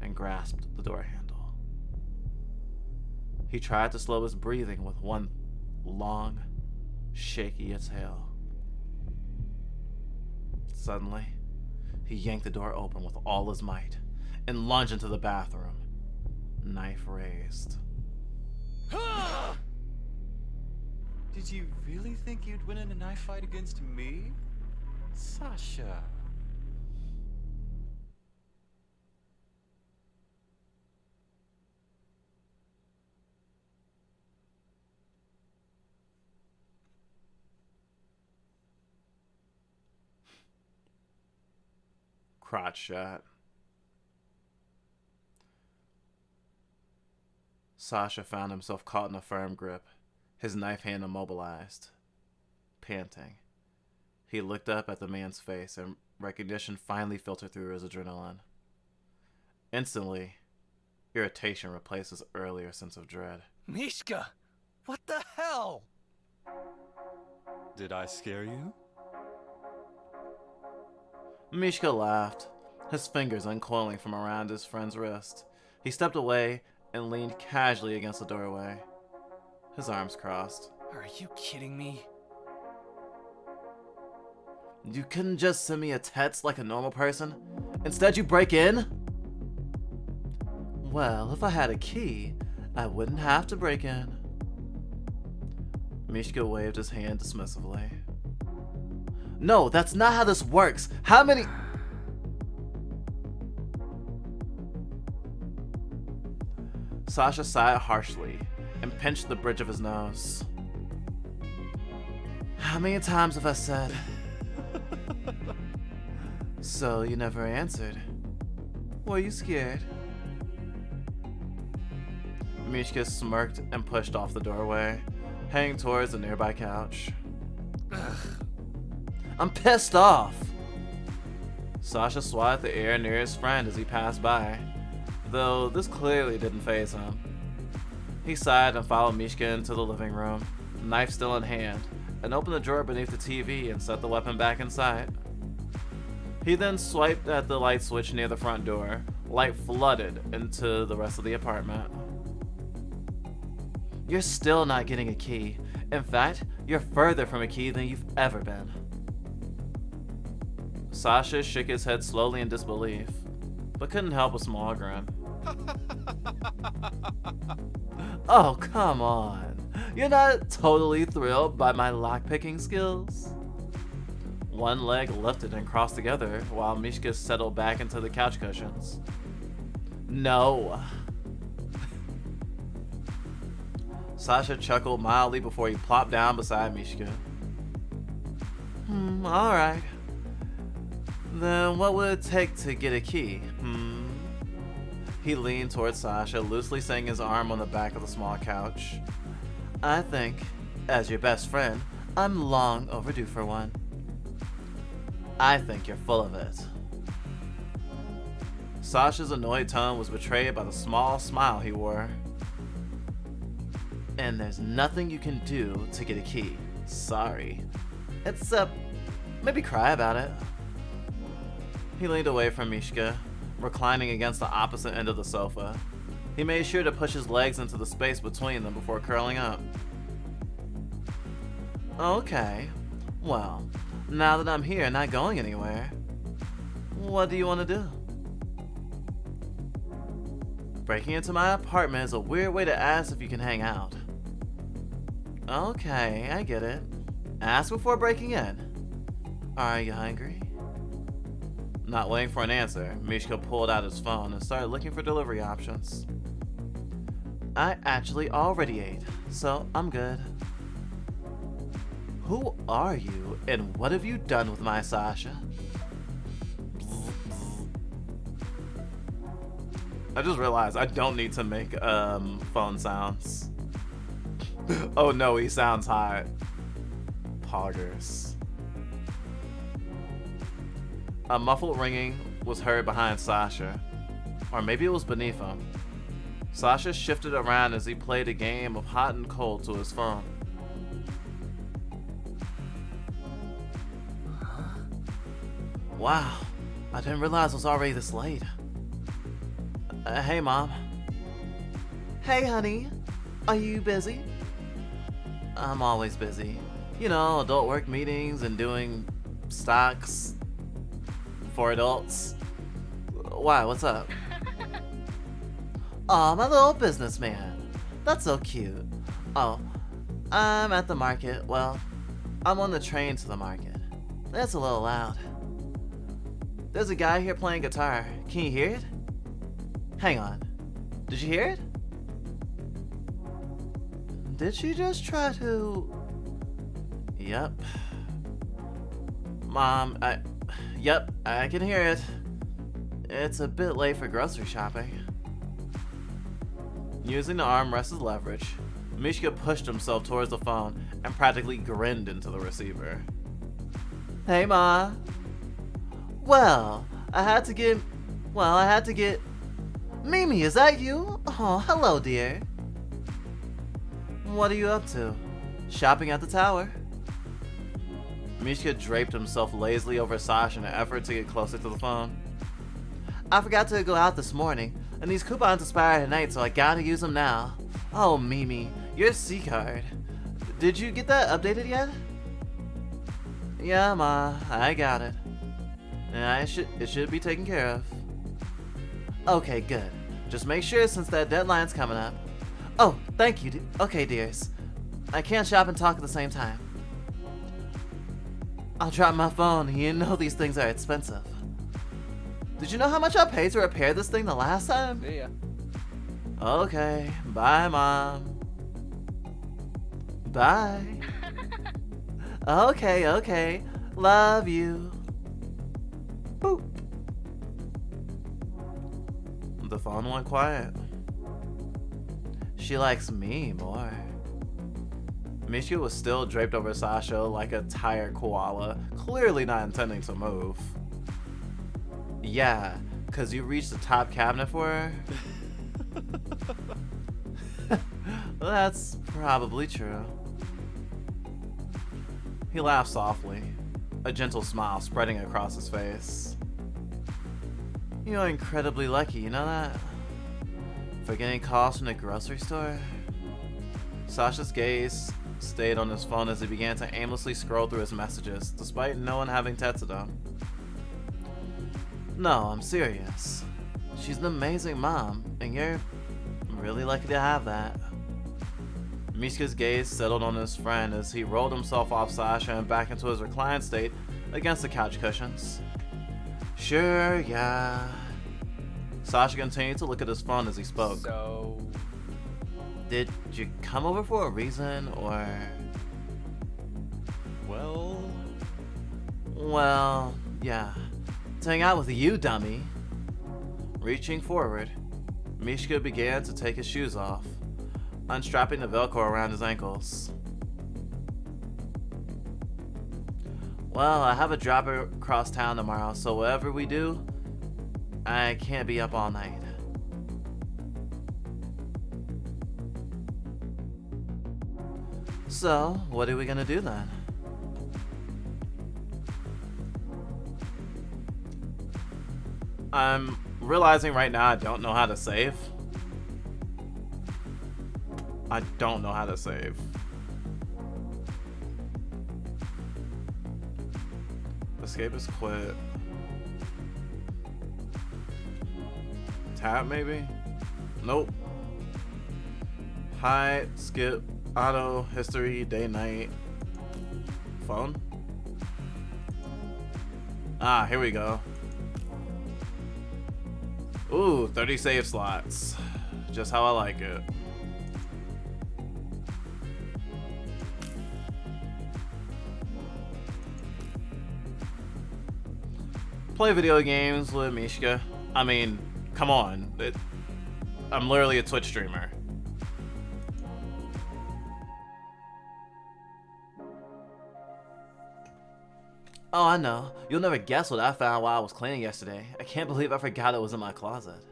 and grasped the door handle. He tried to slow his breathing with one long, shaky exhale. Suddenly, he yanked the door open with all his might and lunged into the bathroom, knife raised. Did you really think you'd win in a knife fight against me? Sasha. Crotch shot. Sasha found himself caught in a firm grip, his knife hand immobilized. Panting, he looked up at the man's face, and recognition finally filtered through his adrenaline. Instantly, irritation replaced his earlier sense of dread. Mishka! What the hell? Did I scare you? Mishka laughed, his fingers uncoiling from around his friend's wrist. He stepped away and leaned casually against the doorway, his arms crossed. Are you kidding me? You couldn't just send me a text like a normal person? Instead, you break in? Well, if I had a key, I wouldn't have to break in. Mishka waved his hand dismissively. No, that's not how this works. How many... Sasha sighed harshly and pinched the bridge of his nose. How many times have I said? So you never answered. Were you scared? Mishka smirked and pushed off the doorway, heading towards a nearby couch. I'm pissed off! Sasha swatted the air near his friend as he passed by, though this clearly didn't faze him. He sighed and followed Mishka into the living room, knife still in hand, and opened the drawer beneath the TV and set the weapon back inside. He then swiped at the light switch near the front door. Light flooded into the rest of the apartment. You're still not getting a key. In fact, you're further from a key than you've ever been. Sasha shook his head slowly in disbelief, but couldn't help a small grin. Oh, come on. You're not totally thrilled by my lockpicking skills? One leg lifted and crossed together while Mishka settled back into the couch cushions. No. Sasha chuckled mildly before he plopped down beside Mishka. Alright. Then what would it take to get a key? He leaned towards Sasha, loosely setting his arm on the back of the small couch. I think, as your best friend, I'm long overdue for one. I think you're full of it. Sasha's annoyed tone was betrayed by the small smile he wore. And there's nothing you can do to get a key. Sorry. Except, maybe cry about it. He leaned away from Mishka, reclining against the opposite end of the sofa. He made sure to push his legs into the space between them before curling up. Okay, well, now that I'm here, not going anywhere, what do you want to do? Breaking into my apartment is a weird way to ask if you can hang out. Okay, I get it. Ask before breaking in. Are you hungry? Not waiting for an answer, Mishka pulled out his phone and started looking for delivery options. I actually already ate, so I'm good. Who are you, and what have you done with my Sasha? I just realized I don't need to make phone sounds. Oh no, he sounds hot. poggers. A muffled ringing was heard behind Sasha, or maybe it was beneath him. Sasha shifted around as he played a game of hot and cold to his phone. Wow, I didn't realize it was already this late. Hey, Mom. Hey, honey. Are you busy? I'm always busy. You know, adult work meetings and doing stocks for adults. Why, what's up? Aw, my little businessman. That's so cute. Oh, I'm at the market. Well, I'm on the train to the market. That's a little loud. There's a guy here playing guitar. Can you hear it? Hang on. Did you hear it? Did she just try to... Yep. Mom, Yep, I can hear it. It's a bit late for grocery shopping. Using the armrest as leverage, Mishka pushed himself towards the phone and practically grinned into the receiver. Hey, Ma. Well, I had to get... Mimi, is that you? Oh, hello, dear. What are you up to? Shopping at the tower? Mishka draped himself lazily over Sasha in an effort to get closer to the phone. I forgot to go out this morning, and these coupons expire tonight, so I gotta use them now. Oh, Mimi, your C-card. Did you get that updated yet? Yeah, Ma, I got it. And it should be taken care of. Okay, good. Just make sure since that deadline's coming up. Oh, thank you. Okay, dears. I can't shop and talk at the same time. I'll drop my phone. You know these things are expensive. Did you know how much I paid to repair this thing the last time? Yeah. Okay. Bye, Mom. Bye. Okay. Love you. Boop. The phone went quiet. She likes me more. Mishka was still draped over Sasha like a tired koala, clearly not intending to move. Yeah, 'cause you reached the top cabinet for her? That's probably true. He laughed softly, a gentle smile spreading across his face. You're incredibly lucky, you know that? For getting calls from the grocery store? Sasha's gaze stayed on his phone as he began to aimlessly scroll through his messages, despite no one having texted him. No, I'm serious. She's an amazing mom, and you're really lucky to have that. Mishka's gaze settled on his friend as he rolled himself off Sasha and back into his reclined state against the couch cushions. Sure, yeah. Sasha continued to look at his phone as he spoke. So... Did you come over for a reason, or... Well, yeah. To hang out with you, dummy. Reaching forward, Mishka began to take his shoes off, unstrapping the Velcro around his ankles. Well, I have a drive across town tomorrow, so whatever we do, I can't be up all night. So, what are we gonna do then? I'm realizing right now I don't know how to save. Escape is quit. Tab maybe? Nope. Hide, skip, auto, history, day, night. Phone? Ah, here we go. Ooh, 30 save slots. Just how I like it. Play video games with Mishka. I mean, come on. I'm literally a Twitch streamer. Oh, I know. You'll never guess what I found while I was cleaning yesterday. I can't believe I forgot it was in my closet.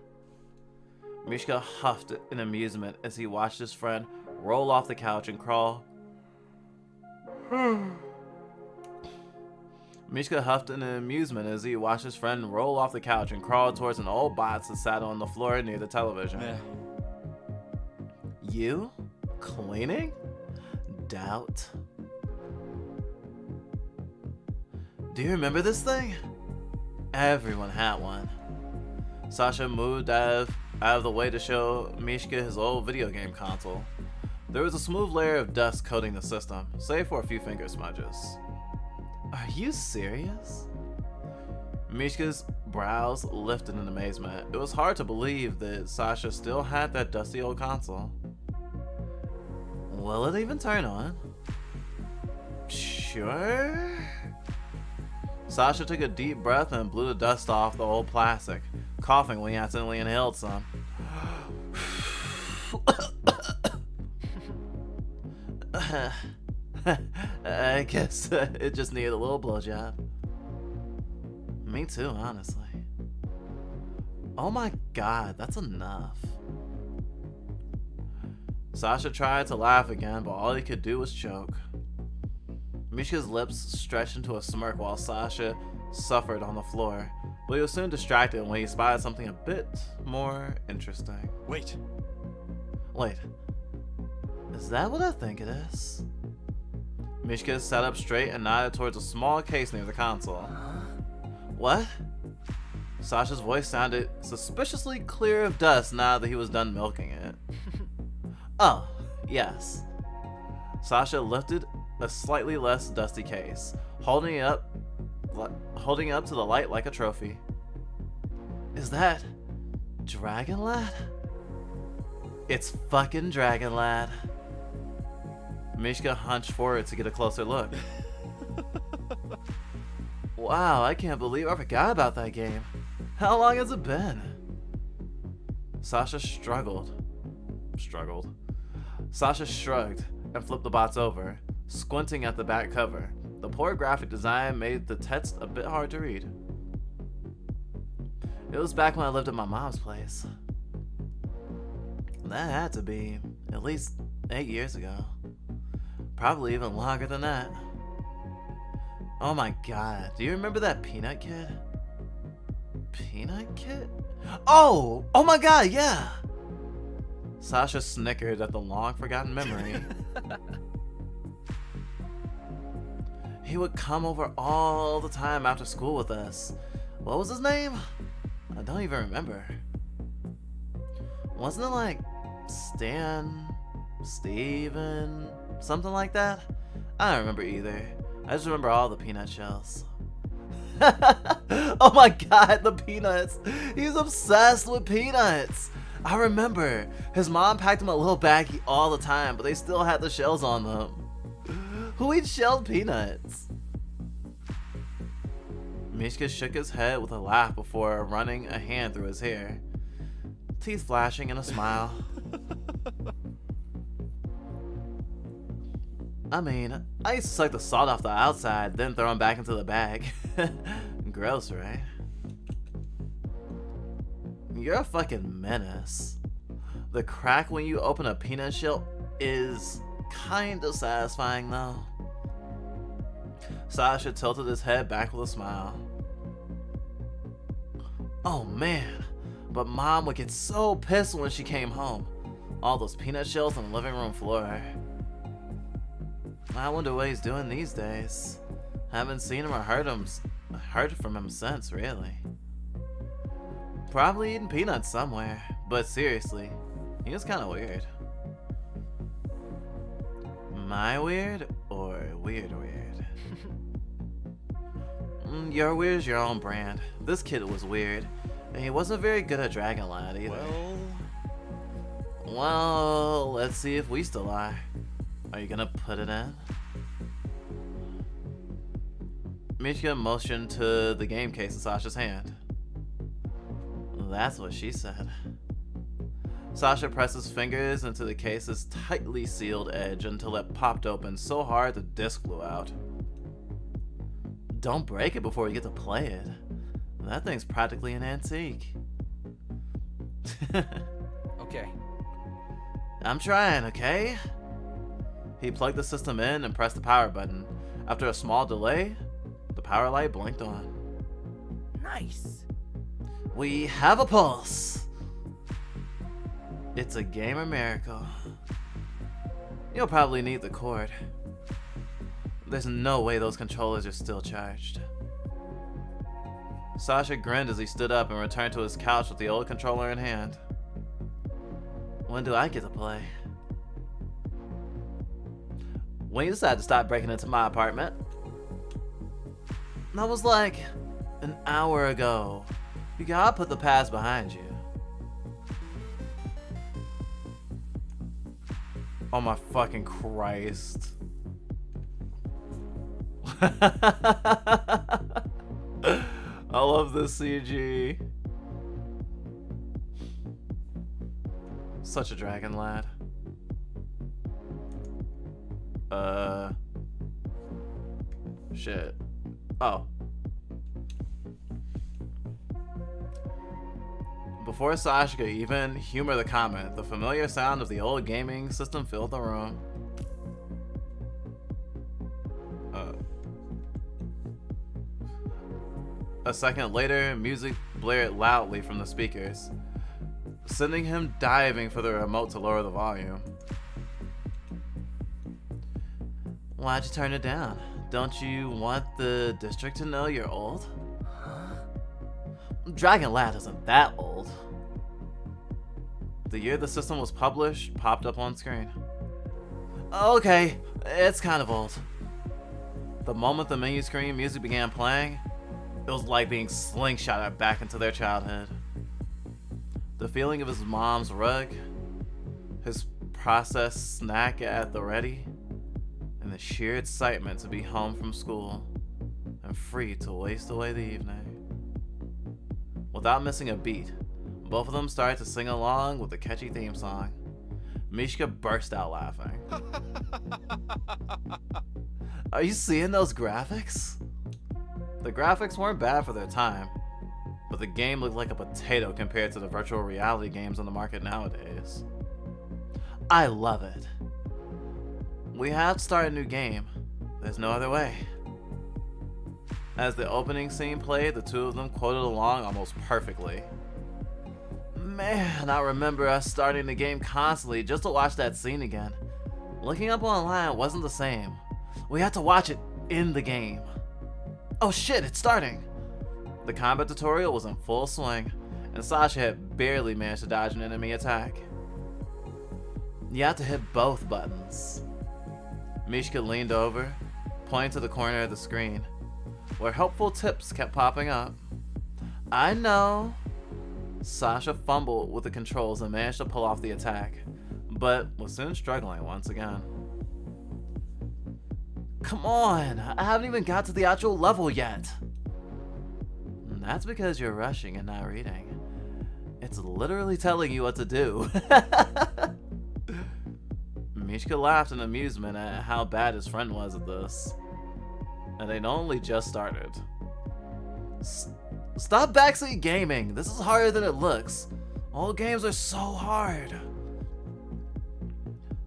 Mishka huffed in amusement as he watched his friend roll off the couch and crawl. Mishka huffed in amusement as he watched his friend roll off the couch and crawl towards an old box that sat on the floor near the television. Yeah. You? Cleaning? Doubt. Do you remember this thing? Everyone had one. Sasha moved out of the way to show Mishka his old video game console. There was a smooth layer of dust coating the system, save for a few finger smudges. Are you serious? Mishka's brows lifted in amazement. It was hard to believe that Sasha still had that dusty old console. Will it even turn on? Sure. Sasha took a deep breath and blew the dust off the old plastic, coughing when he accidentally inhaled some. I guess it just needed a little blowjob. Me too, honestly. Oh my god, that's enough. Sasha tried to laugh again, but all he could do was choke. Mishka's lips stretched into a smirk while Sasha suffered on the floor, but he was soon distracted when he spied something a bit more interesting. Wait. Wait, is that what I think it is? Mishka sat up straight and nodded towards a small case near the console. What? Sasha's voice sounded suspiciously clear of dust now that he was done milking it. Oh, yes. Sasha lifted a slightly less dusty case, holding it up to the light like a trophy. Is that Dragon Lad? It's fucking Dragon Lad. Mishka hunched forward to get a closer look. Wow, I can't believe I forgot about that game. How long has it been? Sasha Sasha shrugged and flipped the box over, squinting at the back cover. The poor graphic design made the text a bit hard to read. It was back when I lived at my mom's place. That had to be at least 8 years ago. Probably even longer than that. Oh my god, do you remember that Peanut Kid? Peanut Kid? Oh my god, yeah! Sasha snickered at the long-forgotten memory. He would come over all the time after school with us. What was his name? I don't even remember. Wasn't it like Stan, Steven, something like that? I don't remember either. I just remember all the peanut shells. Oh my god, the peanuts! He's obsessed with peanuts! I remember. His mom packed him a little baggie all the time, but they still had the shells on them. Who eats shelled peanuts? Mishka shook his head with a laugh before running a hand through his hair, teeth flashing in a smile. I mean, I used to suck the salt off the outside, then throw them back into the bag. Gross, right? You're a fucking menace. The crack when you open a peanut shell is kinda satisfying though. Sasha tilted his head back with a smile. Oh man, but mom would get so pissed when she came home. All those peanut shells on the living room floor. I wonder what he's doing these days. Haven't seen him or heard from him since, really. Probably eating peanuts somewhere, but seriously, he was kinda weird. My weird or weird? Your weird's your own brand. This kid was weird, and he wasn't very good at Dragon Lad either. Well, let's see if we still are. Are you gonna put it in? Mishka motioned to the game case in Sasha's hand. That's what she said. Sasha pressed his fingers into the case's tightly sealed edge until it popped open so hard the disc flew out. Don't break it before you get to play it. That thing's practically an antique. Okay. I'm trying, okay? He plugged the system in and pressed the power button. After a small delay, the power light blinked on. Nice. We have a pulse. It's a gamer miracle. You'll probably need the cord. There's no way those controllers are still charged. Sasha grinned as he stood up and returned to his couch with the old controller in hand. When do I get to play? When you decide to stop breaking into my apartment? That was like an hour ago. You gotta put the past behind you. Oh my fucking Christ. I love this CG. Such a dragon lad. Shit. Oh. Before Sasha could even humor the comment, the familiar sound of the old gaming system filled the room. A second later, music blared loudly from the speakers, sending him diving for the remote to lower the volume. Why'd you turn it down? Don't you want the district to know you're old? Dragon Lad isn't that old. The year the system was published popped up on screen. Okay, it's kind of old. The moment the menu screen music began playing, it was like being slingshotted back into their childhood. The feeling of his mom's rug, his processed snack at the ready, and the sheer excitement to be home from school and free to waste away the evening. Without missing a beat, both of them started to sing along with the catchy theme song. Mishka burst out laughing. Are you seeing those graphics? The graphics weren't bad for their time, but the game looked like a potato compared to the virtual reality games on the market nowadays. I love it. We have to start a new game. There's no other way. As the opening scene played, the two of them quoted along almost perfectly. Man, I remember us starting the game constantly just to watch that scene again. Looking up online wasn't the same. We had to watch it in the game. Oh shit, it's starting! The combat tutorial was in full swing, and Sasha had barely managed to dodge an enemy attack. You had to hit both buttons. Mishka leaned over, pointing to the corner of the screen, where helpful tips kept popping up. I know. Sasha fumbled with the controls and managed to pull off the attack, but was soon struggling once again. Come on, I haven't even got to the actual level yet. That's because you're rushing and not reading. It's literally telling you what to do. Mishka laughed in amusement at how bad his friend was at this. And they'd only just started. Stop backseat gaming. This is harder than it looks. All games are so hard.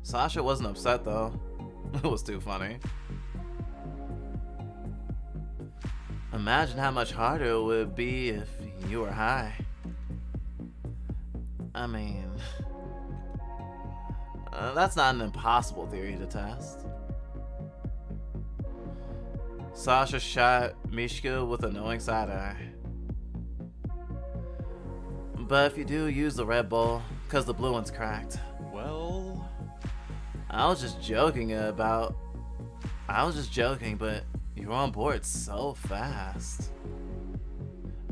Sasha wasn't upset though. It was too funny. Imagine how much harder it would be if you were high. I mean, that's not an impossible theory to test. Sasha shot Mishka with a knowing side eye. But if you do use the Red Bull, because the blue one's cracked. Well, I was just joking, but you were on board so fast.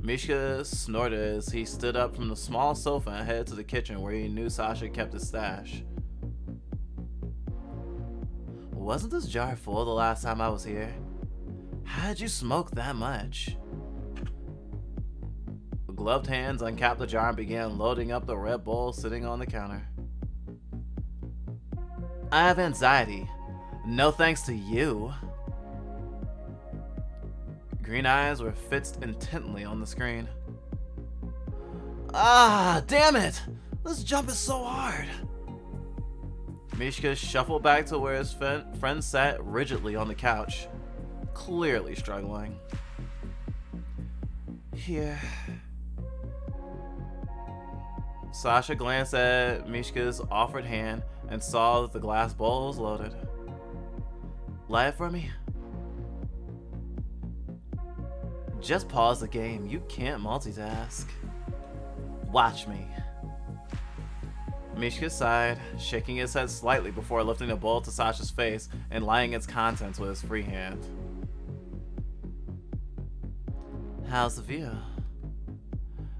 Mishka snorted as he stood up from the small sofa and headed to the kitchen where he knew Sasha kept his stash. Wasn't this jar full the last time I was here? How did you smoke that much? With gloved hands uncapped the jar and began loading up the Red Bull sitting on the counter. I have anxiety. No thanks to you. Green eyes were fixed intently on the screen. Ah, damn it! This jump is so hard! Mishka shuffled back to where his friend sat rigidly on the couch, clearly struggling. Here. Sasha glanced at Mishka's offered hand and saw that the glass bowl was loaded. Light it for me? Just pause the game. You can't multitask. Watch me. Mishka sighed, shaking his head slightly before lifting the bowl to Sasha's face and lighting its contents with his free hand. How's the view?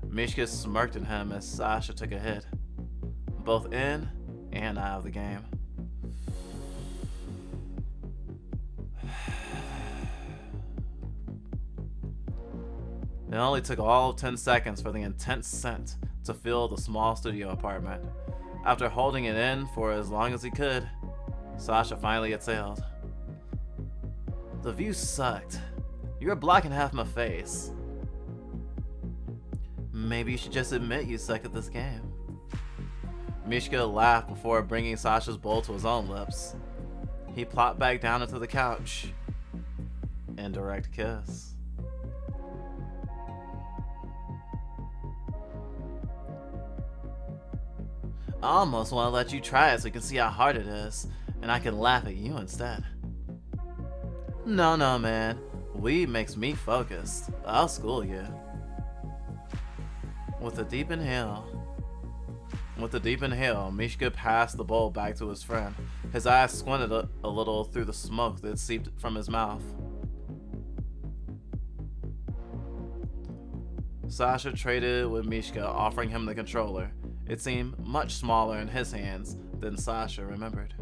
Mishka smirked at him as Sasha took a hit, both in and out of the game. It only took all of 10 seconds for the intense scent to fill the small studio apartment. After holding it in for as long as he could, Sasha finally exhaled. The view sucked. You were blocking half my face. Maybe you should just admit you suck at this game. Mishka laughed before bringing Sasha's bowl to his own lips. He plopped back down into the couch. Indirect kiss. I almost want to let you try it so you can see how hard it is, and I can laugh at you instead. No, man. Weed makes me focused. I'll school you. With a deep inhale, Mishka passed the bowl back to his friend. His eyes squinted a little through the smoke that seeped from his mouth. Sasha traded with Mishka, offering him the controller. It seemed much smaller in his hands than Sasha remembered.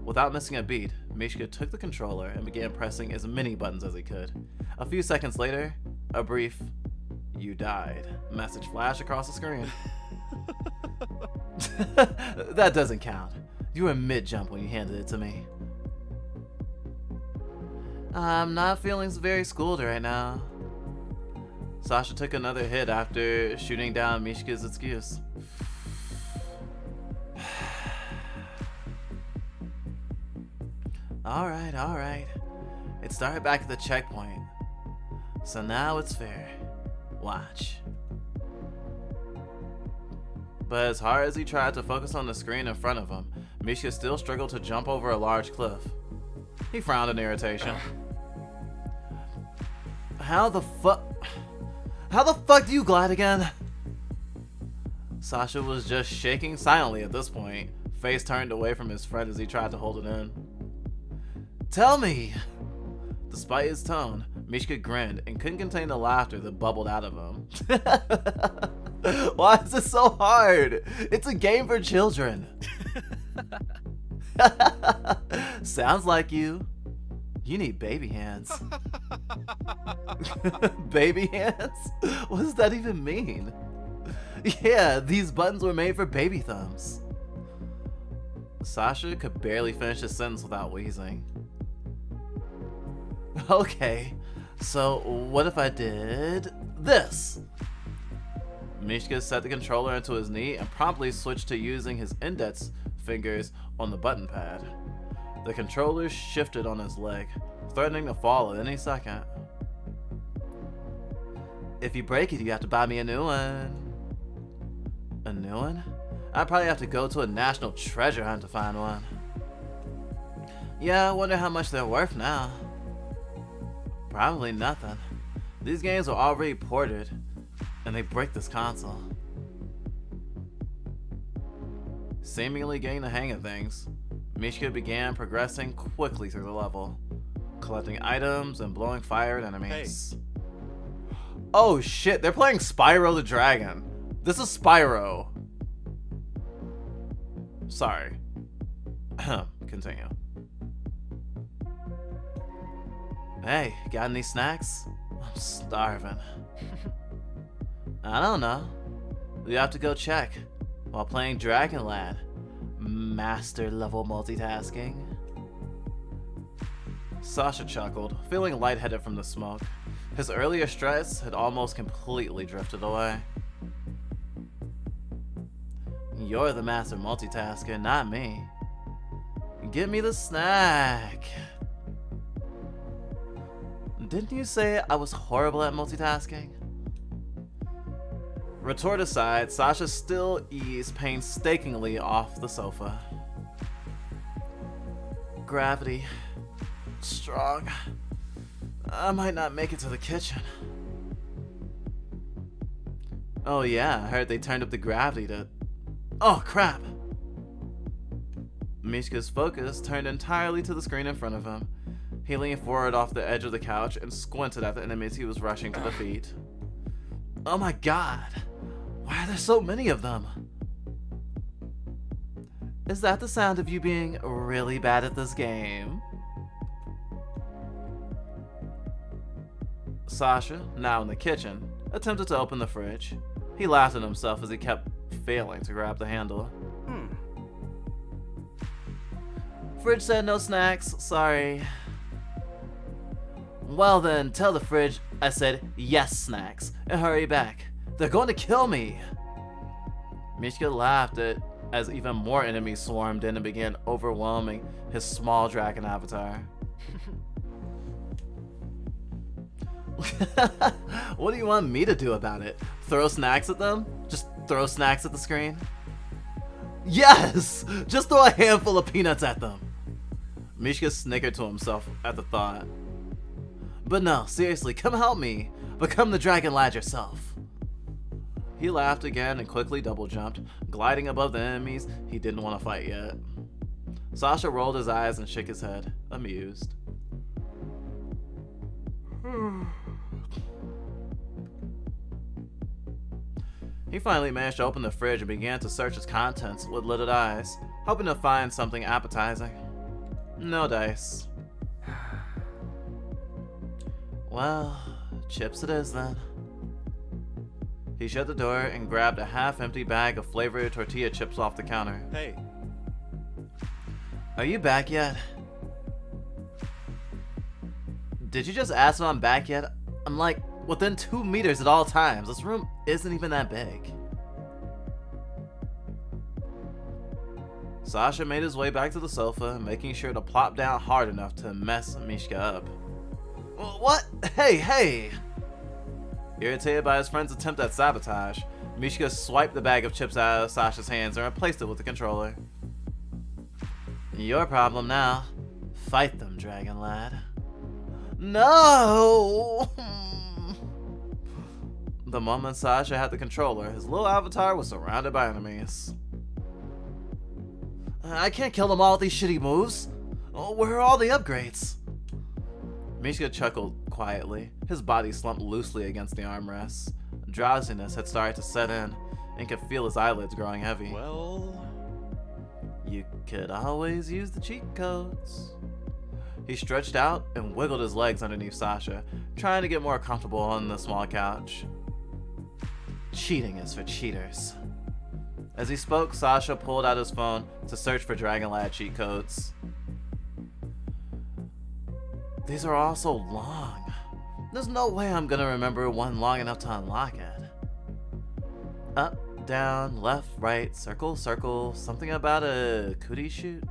Without missing a beat, Mishka took the controller and began pressing as many buttons as he could. A few seconds later, a brief "You died" message flashed across the screen. That doesn't count. You were mid-jump when you handed it to me. I'm not feeling very schooled right now. Sasha took another hit after shooting down Mishka's excuse. Alright. It started back at the checkpoint. So now it's fair. Watch. But as hard as he tried to focus on the screen in front of him, Mishka still struggled to jump over a large cliff. He frowned in irritation. How the fuck do you glide again? Sasha was just shaking silently at this point, face turned away from his friend as he tried to hold it in. Tell me! Despite his tone, Mishka grinned and couldn't contain the laughter that bubbled out of him. Why is this so hard? It's a game for children. Sounds like you. You need baby hands. Baby hands? What does that even mean? Yeah, these buttons were made for baby thumbs. Sasha could barely finish his sentence without wheezing. Okay, so what if I did this? Mishka set the controller into his knee and promptly switched to using his index fingers on the button pad. The controller shifted on his leg, threatening to fall at any second. If you break it, you have to buy me a new one. A new one? I'd probably have to go to a national treasure hunt to find one. Yeah, I wonder how much they're worth now. Probably nothing. These games are already ported, and they break this console. Seemingly getting the hang of things, Mishka began progressing quickly through the level, collecting items and blowing fire at enemies. Hey. Oh shit, they're playing Spyro the Dragon. This is Spyro. Sorry. Continue. Hey, got any snacks? I'm starving. I don't know. We have to go check while playing Dragon Lad. Master level multitasking. Sasha chuckled, feeling lightheaded from the smoke. His earlier stress had almost completely drifted away. You're the master multitasker, not me. Give me the snack. Didn't you say I was horrible at multitasking? Retort aside, Sasha still eased painstakingly off the sofa. Gravity. Strong. I might not make it to the kitchen. Oh yeah, I heard they turned up the gravity to... Oh crap! Mishka's focus turned entirely to the screen in front of him. He leaned forward off the edge of the couch and squinted at the enemies he was rushing to defeat. Oh my god! Why are there so many of them? Is that the sound of you being really bad at this game? Sasha, now in the kitchen, attempted to open the fridge. He laughed at himself as he kept failing to grab the handle. Fridge said no snacks, sorry. Well then, tell the fridge I said yes snacks, and hurry back. They're going to kill me! Mishka laughed as even more enemies swarmed in and began overwhelming his small dragon avatar. What do you want me to do about it? Throw snacks at them? Just throw snacks at the screen? Yes! Just throw a handful of peanuts at them! Mishka snickered to himself at the thought. But no, seriously, come help me. Become the dragon lad yourself. He laughed again and quickly double jumped, gliding above the enemies he didn't want to fight yet. Sasha rolled his eyes and shook his head, amused. He finally managed to open the fridge and began to search its contents with lidded eyes, hoping to find something appetizing. No dice. Well, chips it is then. He shut the door and grabbed a half-empty bag of flavored tortilla chips off the counter. Hey. Are you back yet? Did you just ask if I'm back yet? I'm like within 2 meters at all times. This room isn't even that big. Sasha made his way back to the sofa, making sure to plop down hard enough to mess Mishka up. What? Hey! Irritated by his friend's attempt at sabotage, Mishka swiped the bag of chips out of Sasha's hands and replaced it with the controller. Your problem now. Fight them, dragon lad. No! The moment Sasha had the controller, his little avatar was surrounded by enemies. I can't kill them all with these shitty moves. Where are all the upgrades? Mishka chuckled quietly. His body slumped loosely against the armrests. Drowsiness had started to set in, and could feel his eyelids growing heavy. Well... You could always use the cheat codes. He stretched out and wiggled his legs underneath Sasha, trying to get more comfortable on the small couch. Cheating is for cheaters. As he spoke, Sasha pulled out his phone to search for Dragon Lad cheat codes. These are all so long. There's no way I'm gonna remember one long enough to unlock it. Up, down, left, right, circle, circle, something about a cootie shoot.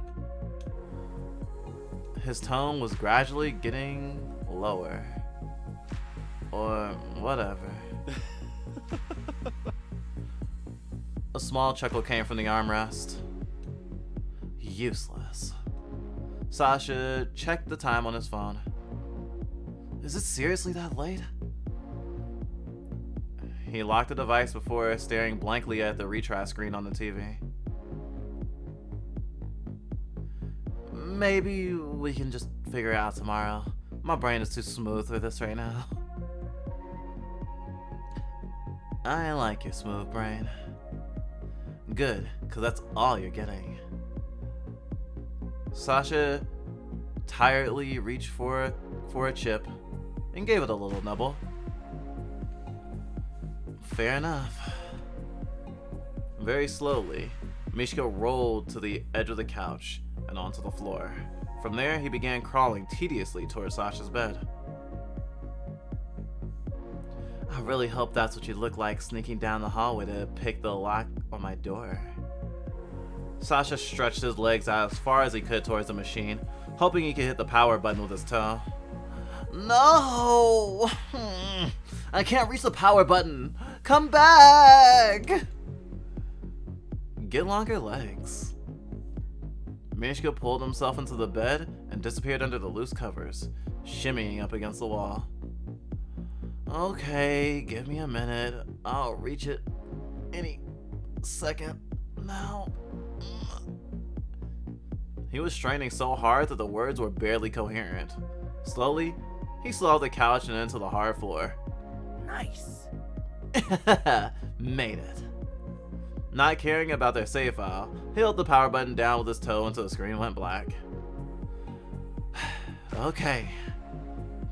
His tone was gradually getting lower. Or whatever. A small chuckle came from the armrest. Useless. Sasha checked the time on his phone. Is it seriously that late? He locked the device before staring blankly at the retry screen on the TV. Maybe we can just figure it out tomorrow. My brain is too smooth for this right now. I like your smooth brain. Good, because that's all you're getting. Sasha tiredly reached for a chip and gave it a little nibble. Fair enough. Very slowly, Mishka rolled to the edge of the couch and onto the floor, From there, he began crawling tediously towards Sasha's bed. I really hope that's what you look like sneaking down the hallway to pick the lock on my door. Sasha stretched his legs out as far as he could towards the machine, hoping he could hit the power button with his toe. No! I can't reach the power button! Come back! Get longer legs. Mishka pulled himself into the bed and disappeared under the loose covers, shimmying up against the wall. Okay, give me a minute. I'll reach it any second now. He was straining so hard that the words were barely coherent. Slowly, he slid off the couch and into the hard floor. Nice. Made it. Not caring about their save file, he held the power button down with his toe until the screen went black. Okay.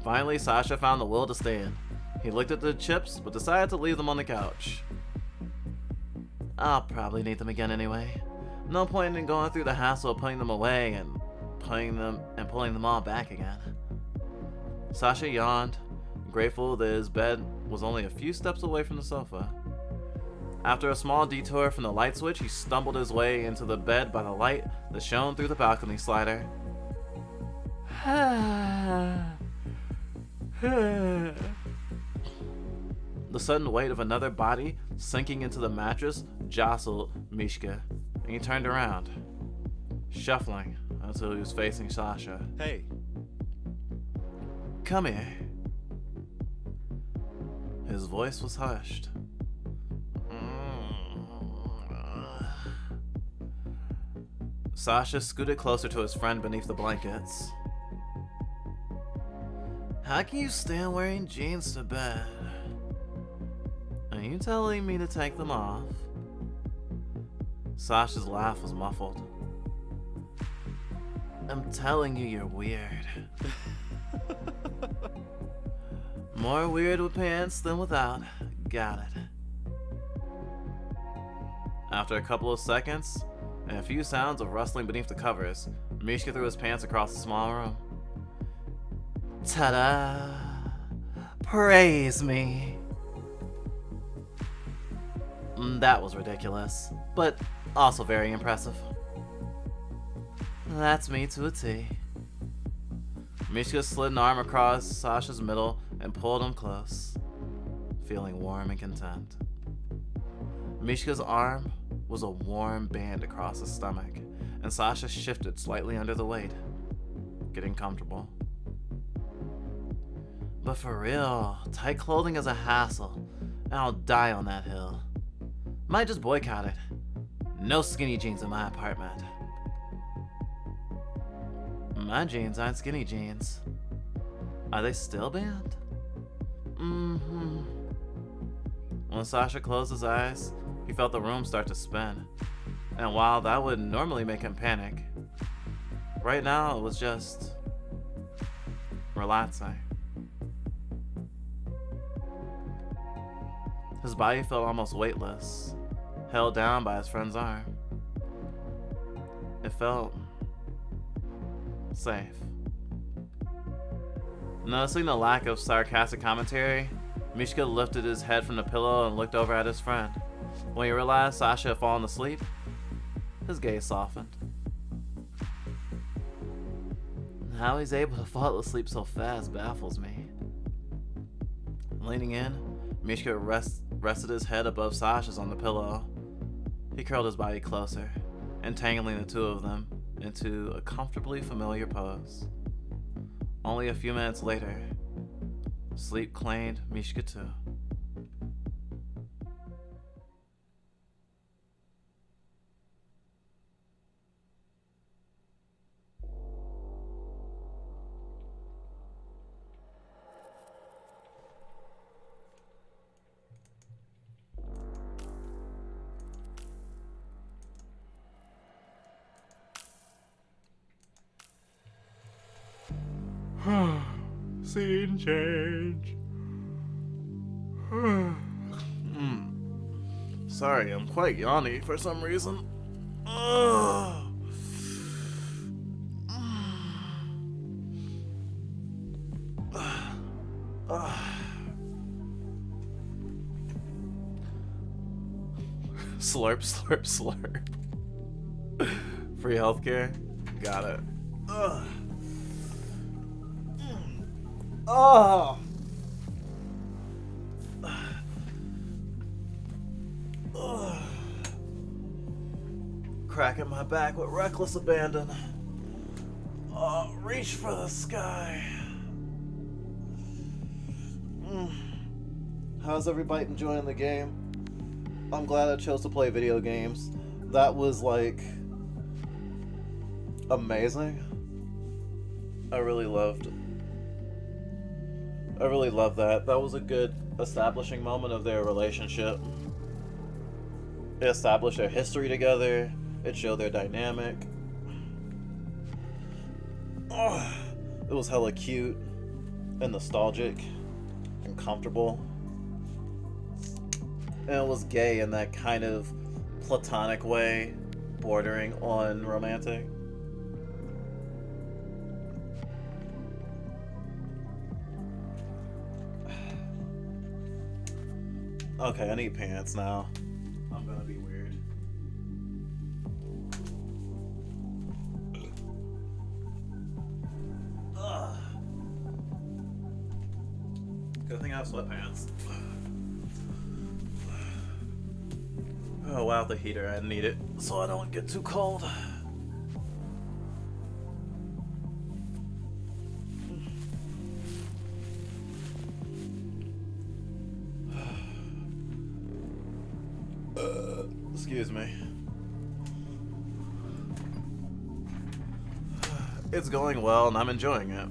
Finally, Sasha found the will to stand. He looked at the chips, but decided to leave them on the couch. I'll probably need them again anyway. No point in going through the hassle of putting them away and pulling them all back again. Sasha yawned, grateful that his bed was only a few steps away from the sofa. After a small detour from the light switch, he stumbled his way into the bed by the light that shone through the balcony slider. The sudden weight of another body sinking into the mattress jostled Mishka, and he turned around, shuffling until he was facing Sasha. Hey, Come here. His voice was hushed. Sasha scooted closer to his friend beneath the blankets. How can you stand wearing jeans to bed? Are you telling me to take them off? Sasha's laugh was muffled. I'm telling you, you're weird. More weird with pants than without. Got it. After a couple of seconds, and a few sounds of rustling beneath the covers, Mishka threw his pants across the small room. Ta-da! Praise me! That was ridiculous, but also very impressive. That's me to a T. Mishka slid an arm across Sasha's middle and pulled him close, feeling warm and content. Mishka's arm was a warm band across his stomach, and Sasha shifted slightly under the weight, getting comfortable. But for real, tight clothing is a hassle, and I'll die on that hill. Might just boycott it. No skinny jeans in my apartment. My jeans aren't skinny jeans. Are they still banned? When Sasha closed his eyes, he felt the room start to spin. And while that would normally make him panic, right now it was just relaxing. His body felt almost weightless, held down by his friend's arm. It felt safe. Noticing the lack of sarcastic commentary, Mishka lifted his head from the pillow and looked over at his friend. When he realized Sasha had fallen asleep, his gaze softened. How he's able to fall asleep so fast baffles me. Leaning in, Mishka rested his head above Sasha's on the pillow. He curled his body closer, entangling the two of them into a comfortably familiar pose. Only a few minutes later, sleep claimed Mishka too. Scene change. Sorry, I'm quite yawny for some reason. Slurp, slurp, slurp. Free healthcare? Got it. Ugh. Oh! Cracking my back with reckless abandon. Reach for the sky. How's everybody enjoying the game? I'm glad I chose to play video games. That was like amazing. I really loved that. That was a good establishing moment of their relationship. It established their history together. It showed their dynamic. It was hella cute and nostalgic and comfortable. And it was gay in that kind of platonic way, bordering on romantic. Okay, I need pants now. I'm gonna be weird. Ugh. Good thing I have sweatpants. Oh wow, the heater, I need it so I don't get too cold. Excuse me. It's going well and I'm enjoying it.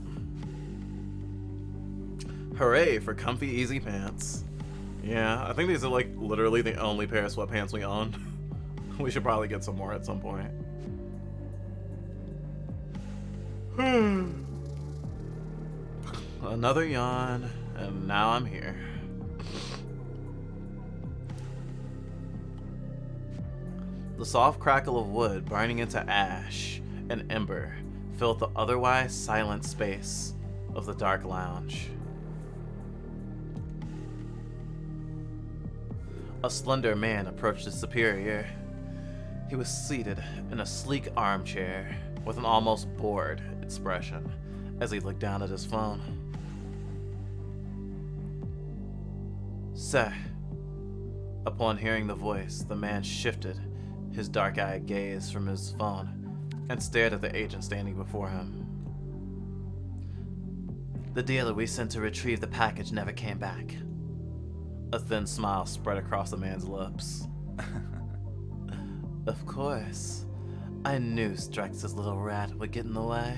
Hooray for comfy, easy pants. Yeah, I think these are like literally the only pair of sweatpants we own. We should probably get some more at some point. Another yawn, and now I'm here. The soft crackle of wood burning into ash and ember filled the otherwise silent space of the dark lounge. A slender man approached his superior. He was seated in a sleek armchair with an almost bored expression as he looked down at his phone. Sir. Upon hearing the voice, the man shifted his dark-eyed gaze from his phone and stared at the agent standing before him. The dealer we sent to retrieve the package never came back. A thin smile spread across the man's lips. Of course. I knew Strex's little rat would get in the way.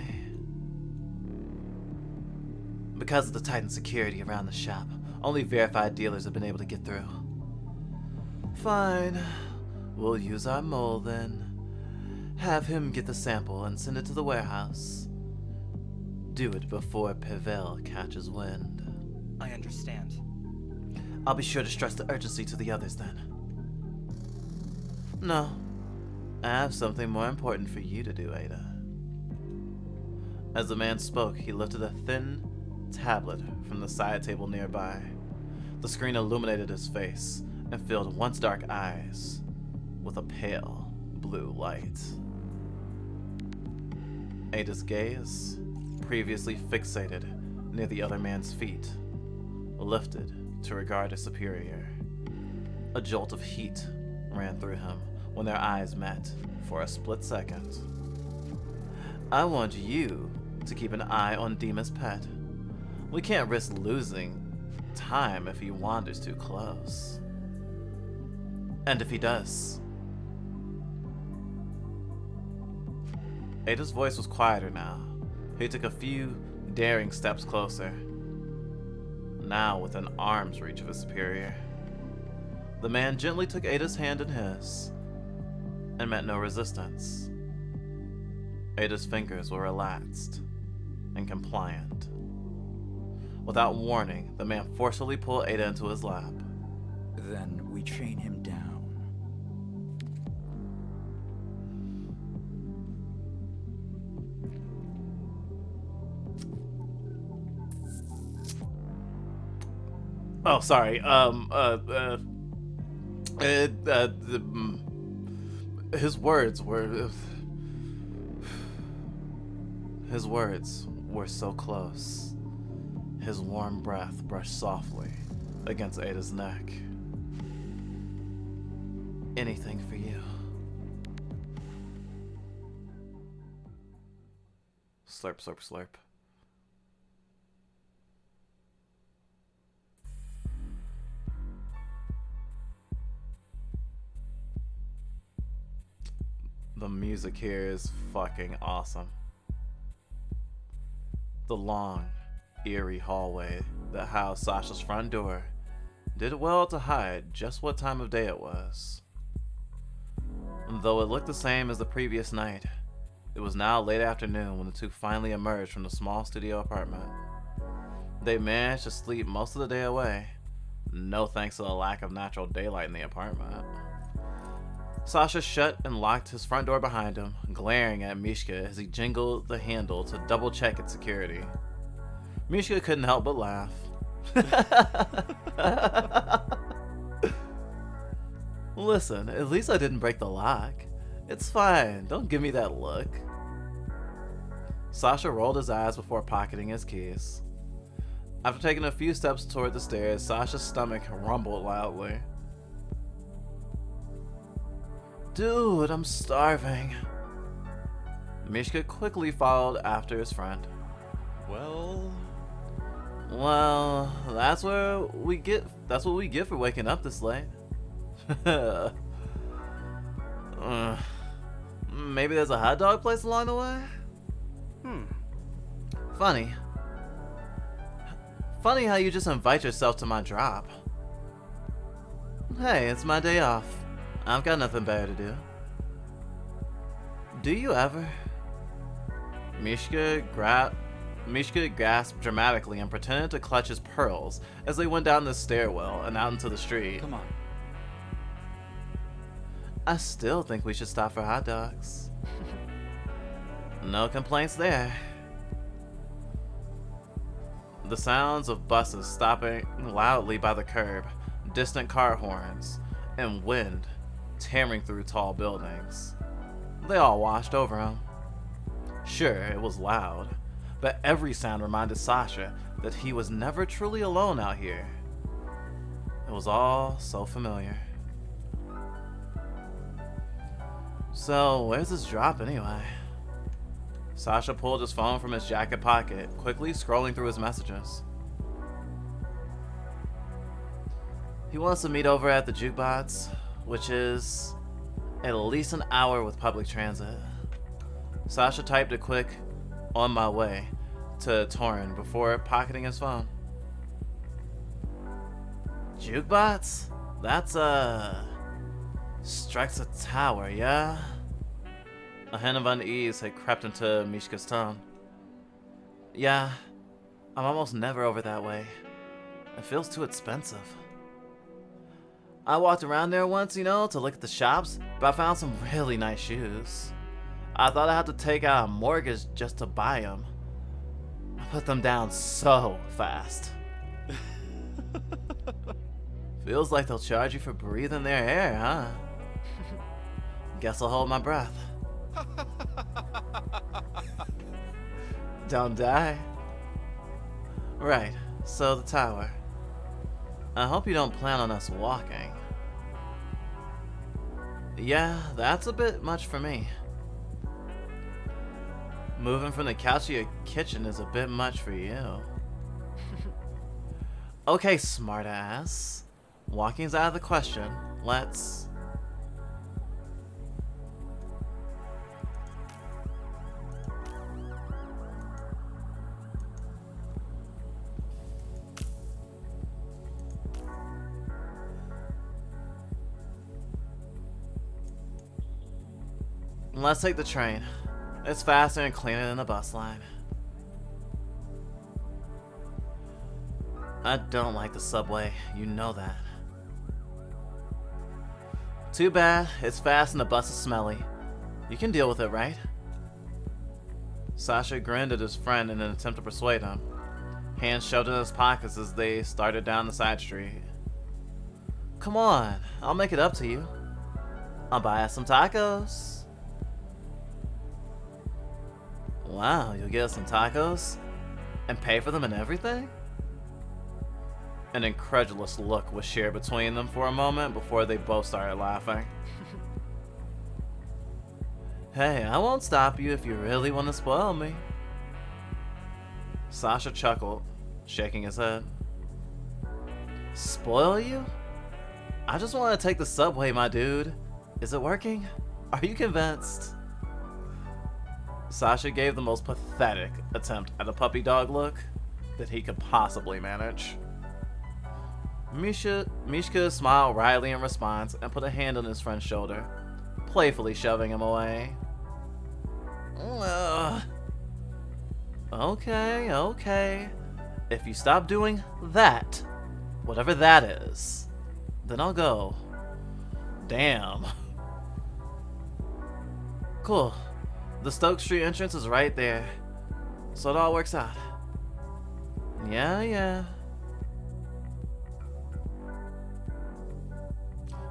Because of the tightened security around the shop, only verified dealers have been able to get through. Fine. We'll use our mole then. Have him get the sample and send it to the warehouse. Do it before Pavel catches wind. I understand. I'll be sure to stress the urgency to the others then. No. I have something more important for you to do, Ada. As the man spoke, he lifted a thin tablet from the side table nearby. The screen illuminated his face and filled once dark eyes with a pale blue light. Ada's gaze, previously fixated near the other man's feet, lifted to regard his superior. A jolt of heat ran through him when their eyes met for a split second. I want you to keep an eye on Dima's pet. We can't risk losing time if he wanders too close. And if he does. Ada's voice was quieter now. He took a few daring steps closer, now within arm's reach of his superior. The man gently took Ada's hand in his and met no resistance. Ada's fingers were relaxed and compliant. Without warning, the man forcefully pulled Ada into his lap. Then we chain him down. Oh, sorry. His words were. His words were so close. His warm breath brushed softly against Ada's neck. Anything for you. Slurp, slurp, slurp. The music here is fucking awesome. The long, eerie hallway that housed Sasha's front door did well to hide just what time of day it was. Though it looked the same as the previous night, it was now late afternoon when the two finally emerged from the small studio apartment. They managed to sleep most of the day away, no thanks to the lack of natural daylight in the apartment. Sasha shut and locked his front door behind him, glaring at Mishka as he jingled the handle to double-check its security. Mishka couldn't help but laugh. Listen, at least I didn't break the lock. It's fine, don't give me that look. Sasha rolled his eyes before pocketing his keys. After taking a few steps toward the stairs, Sasha's stomach rumbled loudly. Dude, I'm starving. Mishka quickly followed after his friend. Well, that's what we get for waking up this late. Maybe there's a hot dog place along the way? Funny how you just invite yourself to my drop. Hey, it's my day off. I've got nothing better to do. Do you ever? Mishka gasped dramatically and pretended to clutch his pearls as they went down the stairwell and out into the street. come on. I still think we should stop for hot dogs. No complaints there. The sounds of buses stopping loudly by the curb, distant car horns, and wind tearing through tall buildings. They all washed over him. Sure, it was loud, but every sound reminded Sasha that he was never truly alone out here. It was all so familiar. So, where's this drop anyway? Sasha pulled his phone from his jacket pocket, quickly scrolling through his messages. He wants to meet over at the jukebox, which is at least an hour with public transit. Sasha typed a quick "on my way" to Torin before pocketing his phone. Jukebox? That's strikes a tower, yeah? A hint of unease had crept into Mishka's tone. Yeah, I'm almost never over that way. It feels too expensive. I walked around there once, to look at the shops, but I found some really nice shoes. I thought I had to take out a mortgage just to buy them. I put them down so fast. Feels like they'll charge you for breathing their air, huh? Guess I'll hold my breath. Don't die. Right, so the tower. I hope you don't plan on us walking. Yeah, that's a bit much for me. Moving from the couch to your kitchen is a bit much for you. Okay, smartass. Walking's out of the question. Let's... Let's take the train. It's faster and cleaner than the bus line. I don't like the subway, you know that. Too bad, it's fast and the bus is smelly. You can deal with it, right? Sasha grinned at his friend in an attempt to persuade him. hands shoved in his pockets as they started down the side street. Come on, I'll make it up to you. I'll buy us some tacos. Wow, you'll get us some tacos? And pay for them and everything? An incredulous look was shared between them for a moment before they both started laughing. Hey, I won't stop you if you really want to spoil me. Sasha chuckled, shaking his head. Spoil you? I just want to take the subway, my dude. Is it working? Are you convinced? Sasha gave the most pathetic attempt at a puppy dog look that he could possibly manage. Mishka smiled wryly in response and put a hand on his friend's shoulder, playfully shoving him away. Okay. If you stop doing that, whatever that is, then I'll go. Damn. Cool. The Stoke Street entrance is right there, so it all works out. Yeah.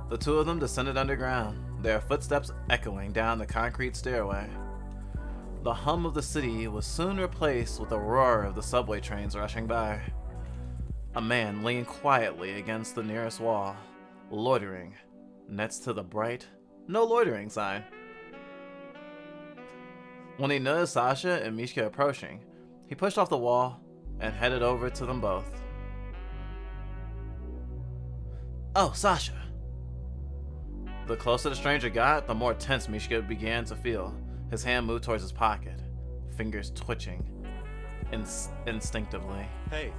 The two of them descended underground, their footsteps echoing down the concrete stairway. The hum of the city was soon replaced with a roar of the subway trains rushing by. A man leaned quietly against the nearest wall, loitering next to the bright "No Loitering" sign. When he noticed Sasha and Mishka approaching, he pushed off the wall and headed over to them both. Oh, Sasha. The closer the stranger got, the more tense Mishka began to feel. His hand moved towards his pocket, fingers twitching instinctively. Hey.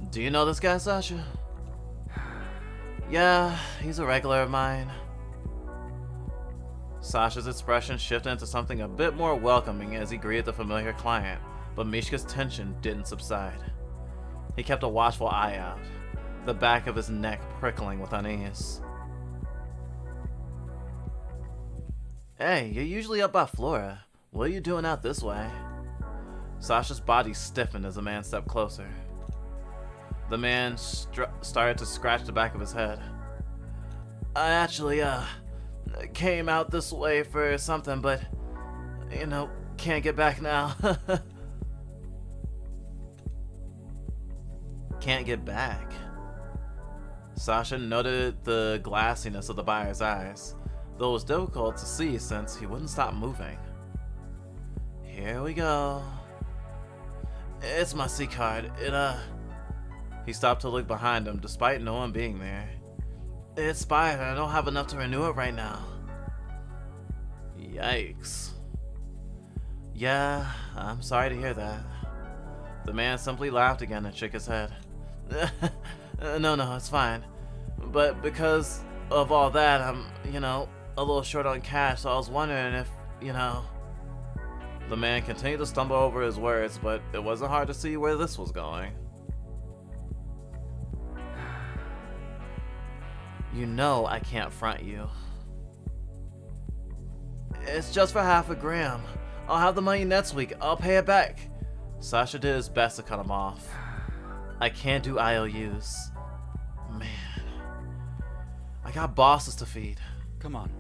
Do you know this guy, Sasha? Yeah, he's a regular of mine. Sasha's expression shifted into something a bit more welcoming as he greeted the familiar client, but Mishka's tension didn't subside. He kept a watchful eye out, the back of his neck prickling with unease. Hey, you're usually up by Flora. What are you doing out this way? Sasha's body stiffened as the man stepped closer. The man started to scratch the back of his head. I actually, came out this way for something, but, can't get back now. Can't get back? Sasha noted the glassiness of the buyer's eyes, though it was difficult to see since he wouldn't stop moving. Here we go. It's my C-card. He stopped to look behind him despite no one being there. It expired and I don't have enough to renew it right now. Yikes. Yeah, I'm sorry to hear that. The man simply laughed again and shook his head. No, it's fine. But because of all that, I'm, a little short on cash, so I was wondering if, The man continued to stumble over his words, but it wasn't hard to see where this was going. You know I can't front you. It's just for half a gram. I'll have the money next week. I'll pay it back. Sasha did his best to cut him off. I can't do IOUs. Man. I got bosses to feed. Come on.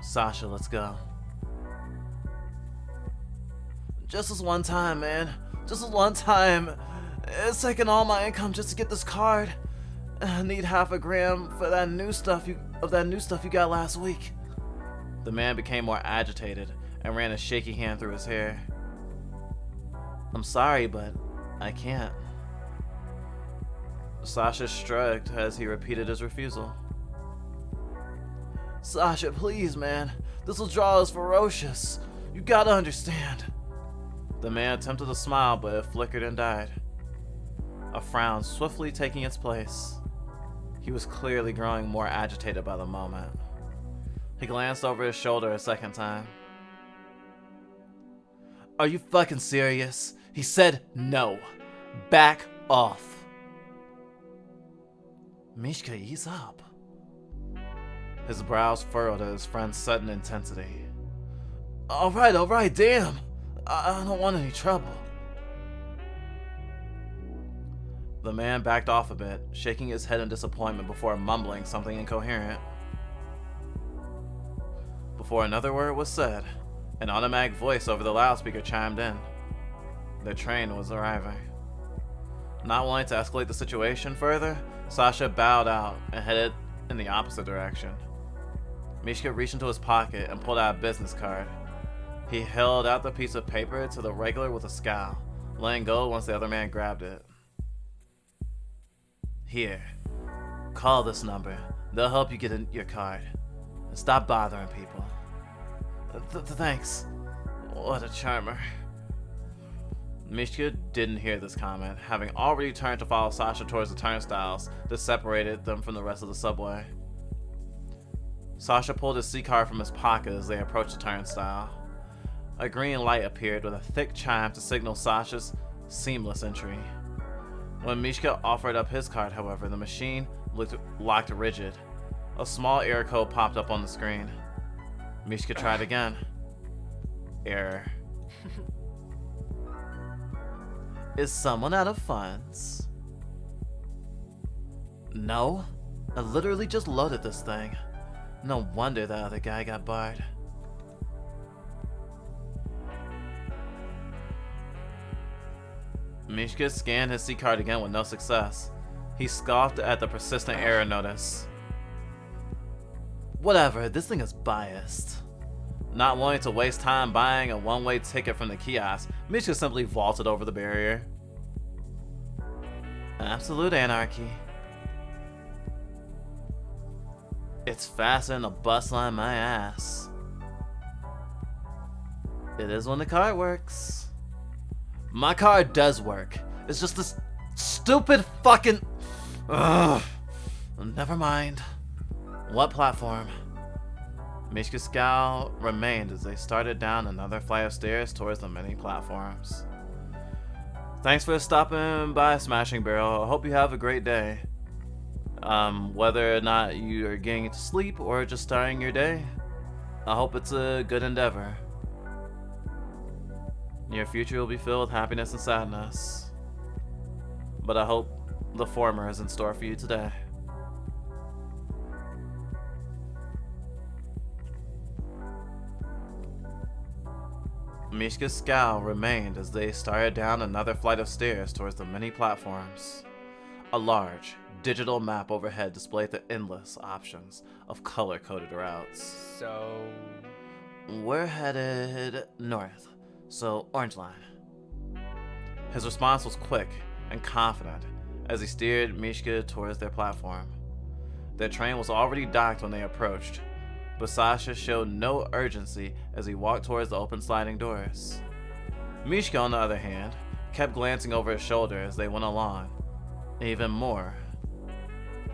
Sasha, let's go. Just this one time, man. Just this one time. It's taking all my income just to get this card. I need half a gram for that new stuff you got last week. The man became more agitated and ran a shaky hand through his hair. I'm sorry, but I can't. Sasha shrugged as he repeated his refusal. Sasha, please, man. This withdrawal is ferocious. You gotta understand. The man attempted to smile, but it flickered and died, a frown swiftly taking its place. He was clearly growing more agitated by the moment. He glanced over his shoulder a second time. Are you fucking serious? He said no. Back off. Mishka, ease up. His brows furrowed at his friend's sudden intensity. Alright, damn. I don't want any trouble. The man backed off a bit, shaking his head in disappointment before mumbling something incoherent. Before another word was said, an automatic voice over the loudspeaker chimed in. The train was arriving. Not wanting to escalate the situation further, Sasha bowed out and headed in the opposite direction. Mishka reached into his pocket and pulled out a business card. He held out the piece of paper to the regular with a scowl, letting go once the other man grabbed it. Here, call this number. They'll help you get your card. Stop bothering people. Thanks. What a charmer. Mishka didn't hear this comment, having already turned to follow Sasha towards the turnstiles that separated them from the rest of the subway. Sasha pulled his C-card from his pocket as they approached the turnstile. A green light appeared with a thick chime to signal Sasha's seamless entry. When Mishka offered up his card, however, the machine locked rigid. A small error code popped up on the screen. Mishka tried again. Error. Is someone out of funds? No. I literally just loaded this thing. No wonder the other guy got barred. Mishka scanned his C-card again with no success. He scoffed at the persistent error notice. Whatever, this thing is biased. Not wanting to waste time buying a one-way ticket from the kiosk, Mishka simply vaulted over the barrier. Absolute anarchy. It's faster than a bus line my ass. It is when the card works. My card does work. It's just this stupid fucking... Ugh. Never mind. What platform? Mishka's scowl remained as they started down another flight of stairs towards the many platforms. Thanks for stopping by, Smashing Barrel. I hope you have a great day. Whether or not you are getting to sleep or just starting your day, I hope it's a good endeavor. Your future will be filled with happiness and sadness, but I hope the former is in store for you today. Mishka's scowl remained as they started down another flight of stairs towards the many platforms. A large, digital map overhead displayed the endless options of color-coded routes. So... We're headed north, so orange line. His response was quick and confident as he steered Mishka towards their platform. Their train was already docked when they approached, but Sasha showed no urgency as he walked towards the open sliding doors. Mishka, on the other hand, kept glancing over his shoulder as they went along, even more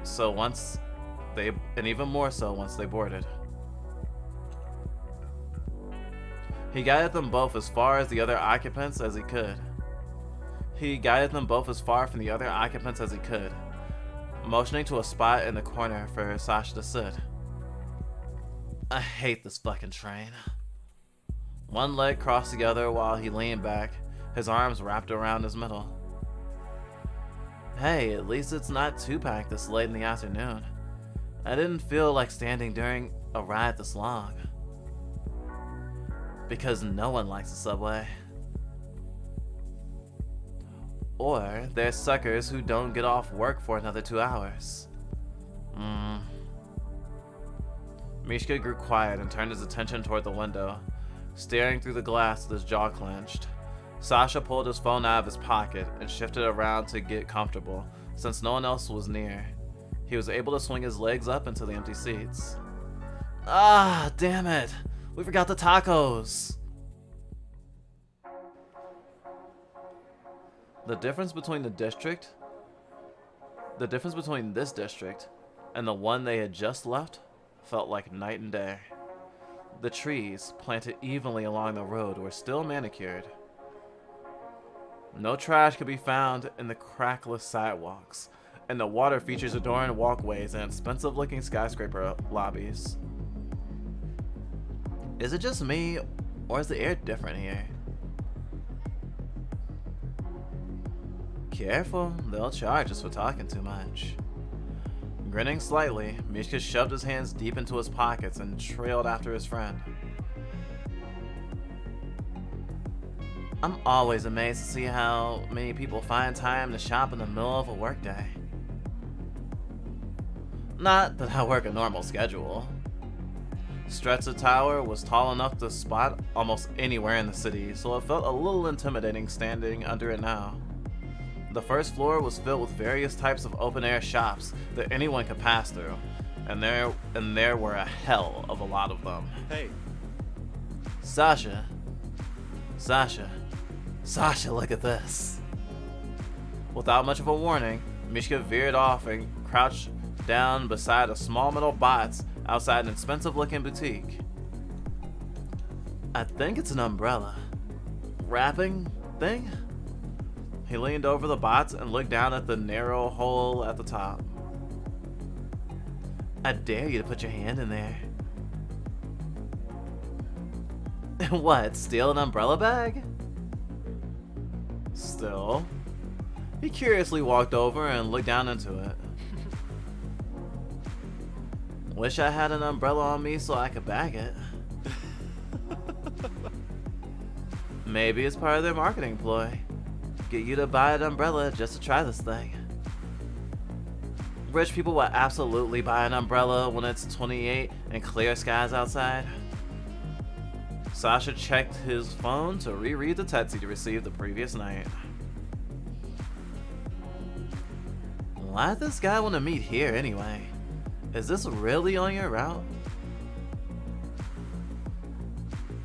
so once they boarded. He guided them both as far as the other occupants as he could. Motioning to a spot in the corner for Sasha to sit. I hate this fucking train. One leg crossed the other while he leaned back, his arms wrapped around his middle. Hey, at least it's not too packed this late in the afternoon. I didn't feel like standing during a ride this long. Because no one likes the subway. Or there's suckers who don't get off work for another 2 hours. Mishka grew quiet and turned his attention toward the window, staring through the glass with his jaw clenched. Sasha pulled his phone out of his pocket and shifted around to get comfortable, since no one else was near. He was able to swing his legs up into the empty seats. Ah, damn it! We forgot the tacos! The difference between this district and the one they had just left felt like night and day. The trees, planted evenly along the road, were still manicured. No trash could be found in the crackless sidewalks, and the water features adorned walkways and expensive-looking skyscraper lobbies. Is it just me, or is the air different here? Careful, they'll charge us for talking too much. Grinning slightly, Mishka shoved his hands deep into his pockets and trailed after his friend. I'm always amazed to see how many people find time to shop in the middle of a workday. Not that I work a normal schedule. Stretzer Tower was tall enough to spot almost anywhere in the city, so it felt a little intimidating standing under it now. The first floor was filled with various types of open-air shops that anyone could pass through, and there were a hell of a lot of them. Hey, Sasha, look at this. Without much of a warning, Mishka veered off and crouched down beside a small metal box outside an expensive-looking boutique. I think it's an umbrella. Wrapping thing? He leaned over the box and looked down at the narrow hole at the top. I dare you to put your hand in there. What, steal an umbrella bag? Still, he curiously walked over and looked down into it. Wish I had an umbrella on me so I could bag it. Maybe it's part of their marketing ploy. Get you to buy an umbrella just to try this thing. Rich people will absolutely buy an umbrella when it's 28 and clear skies outside. Sasha checked his phone to reread the text he received the previous night. Why does this guy want to meet here anyway? Is this really on your route?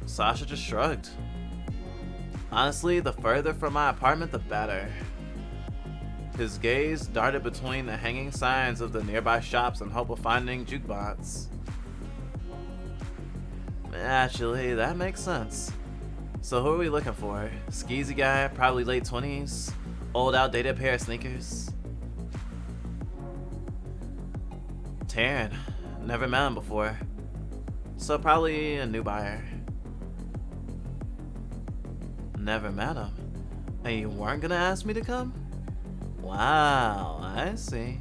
Sasha just shrugged. Honestly, the further from my apartment, the better. His gaze darted between the hanging signs of the nearby shops in hope of finding jukebox. Actually, that makes sense. So who are we looking for? Skeezy guy, probably late 20s, old outdated pair of sneakers. Taryn, never met him before. So probably a new buyer. Never met him. And you weren't gonna ask me to come? Wow, I see.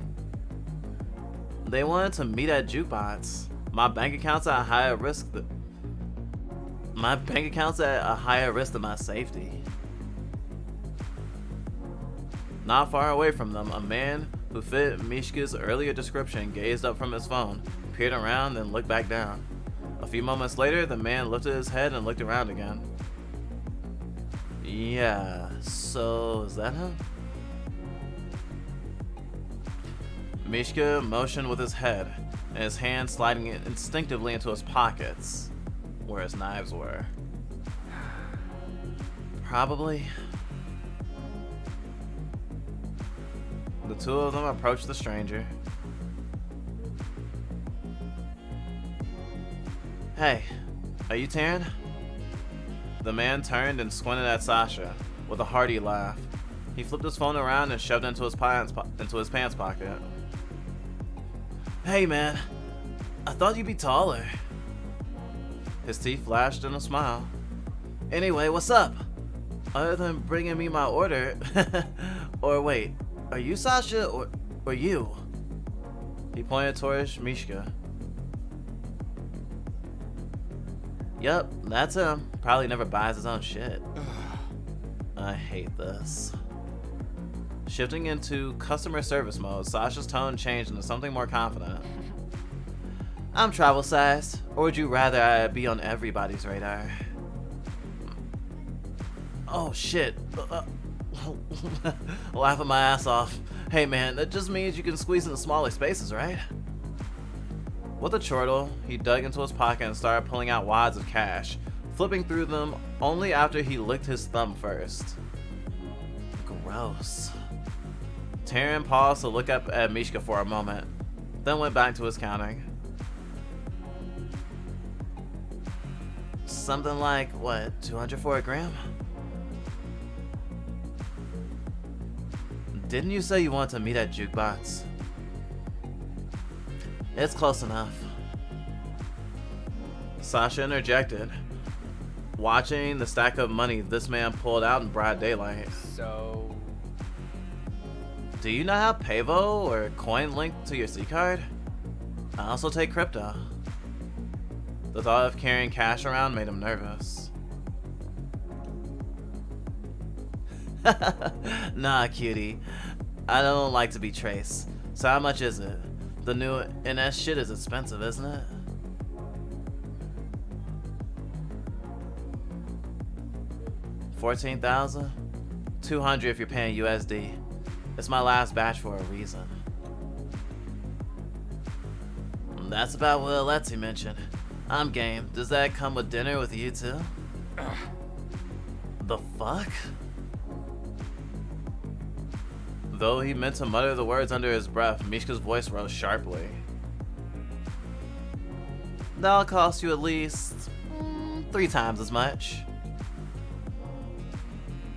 They wanted to meet at jukebox. My bank account's at a higher risk than my safety. Not far away from them, a man who fit Mishka's earlier description gazed up from his phone, peered around, and looked back down. A few moments later, the man lifted his head and looked around again. Yeah, so is that him? Mishka motioned with his head, and his hand sliding instinctively into his pockets, where his knives were. Probably. The two of them approached the stranger. Hey, are you Taryn? The man turned and squinted at Sasha with a hearty laugh. He flipped his phone around and shoved it into his pants pocket. Hey man, I thought you'd be taller. His teeth flashed in a smile. Anyway, what's up? Other than bringing me my order, or wait, are you Sasha or you? He pointed towards Mishka. Yep, that's him. Probably never buys his own shit. I hate this. Shifting into customer service mode, Sasha's tone changed into something more confident. I'm travel sized, or would you rather I be on everybody's radar? Oh shit. Laughing my ass off. Hey man, that just means you can squeeze into smaller spaces, right? With a chortle, he dug into his pocket and started pulling out wads of cash, flipping through them only after he licked his thumb first. Gross. Taryn paused to look up at Mishka for a moment, then went back to his counting. Something like, what, 200 for a gram? Didn't you say you wanted to meet at jukebox? It's close enough. Sasha interjected, watching the stack of money this man pulled out in broad daylight. So, Do you not have Pavo or coin linked to your C card? I also take crypto. The thought of carrying cash around made him nervous. Nah, cutie. I don't like to be traced. So how much is it? The new NS shit is expensive, isn't it? $14,000? $200 if you're paying USD. It's my last batch for a reason. That's about what Alexi mentioned. I'm game. Does that come with dinner with you too? The fuck? Though he meant to mutter the words under his breath, Mishka's voice rose sharply. That'll cost you at least 3 times as much.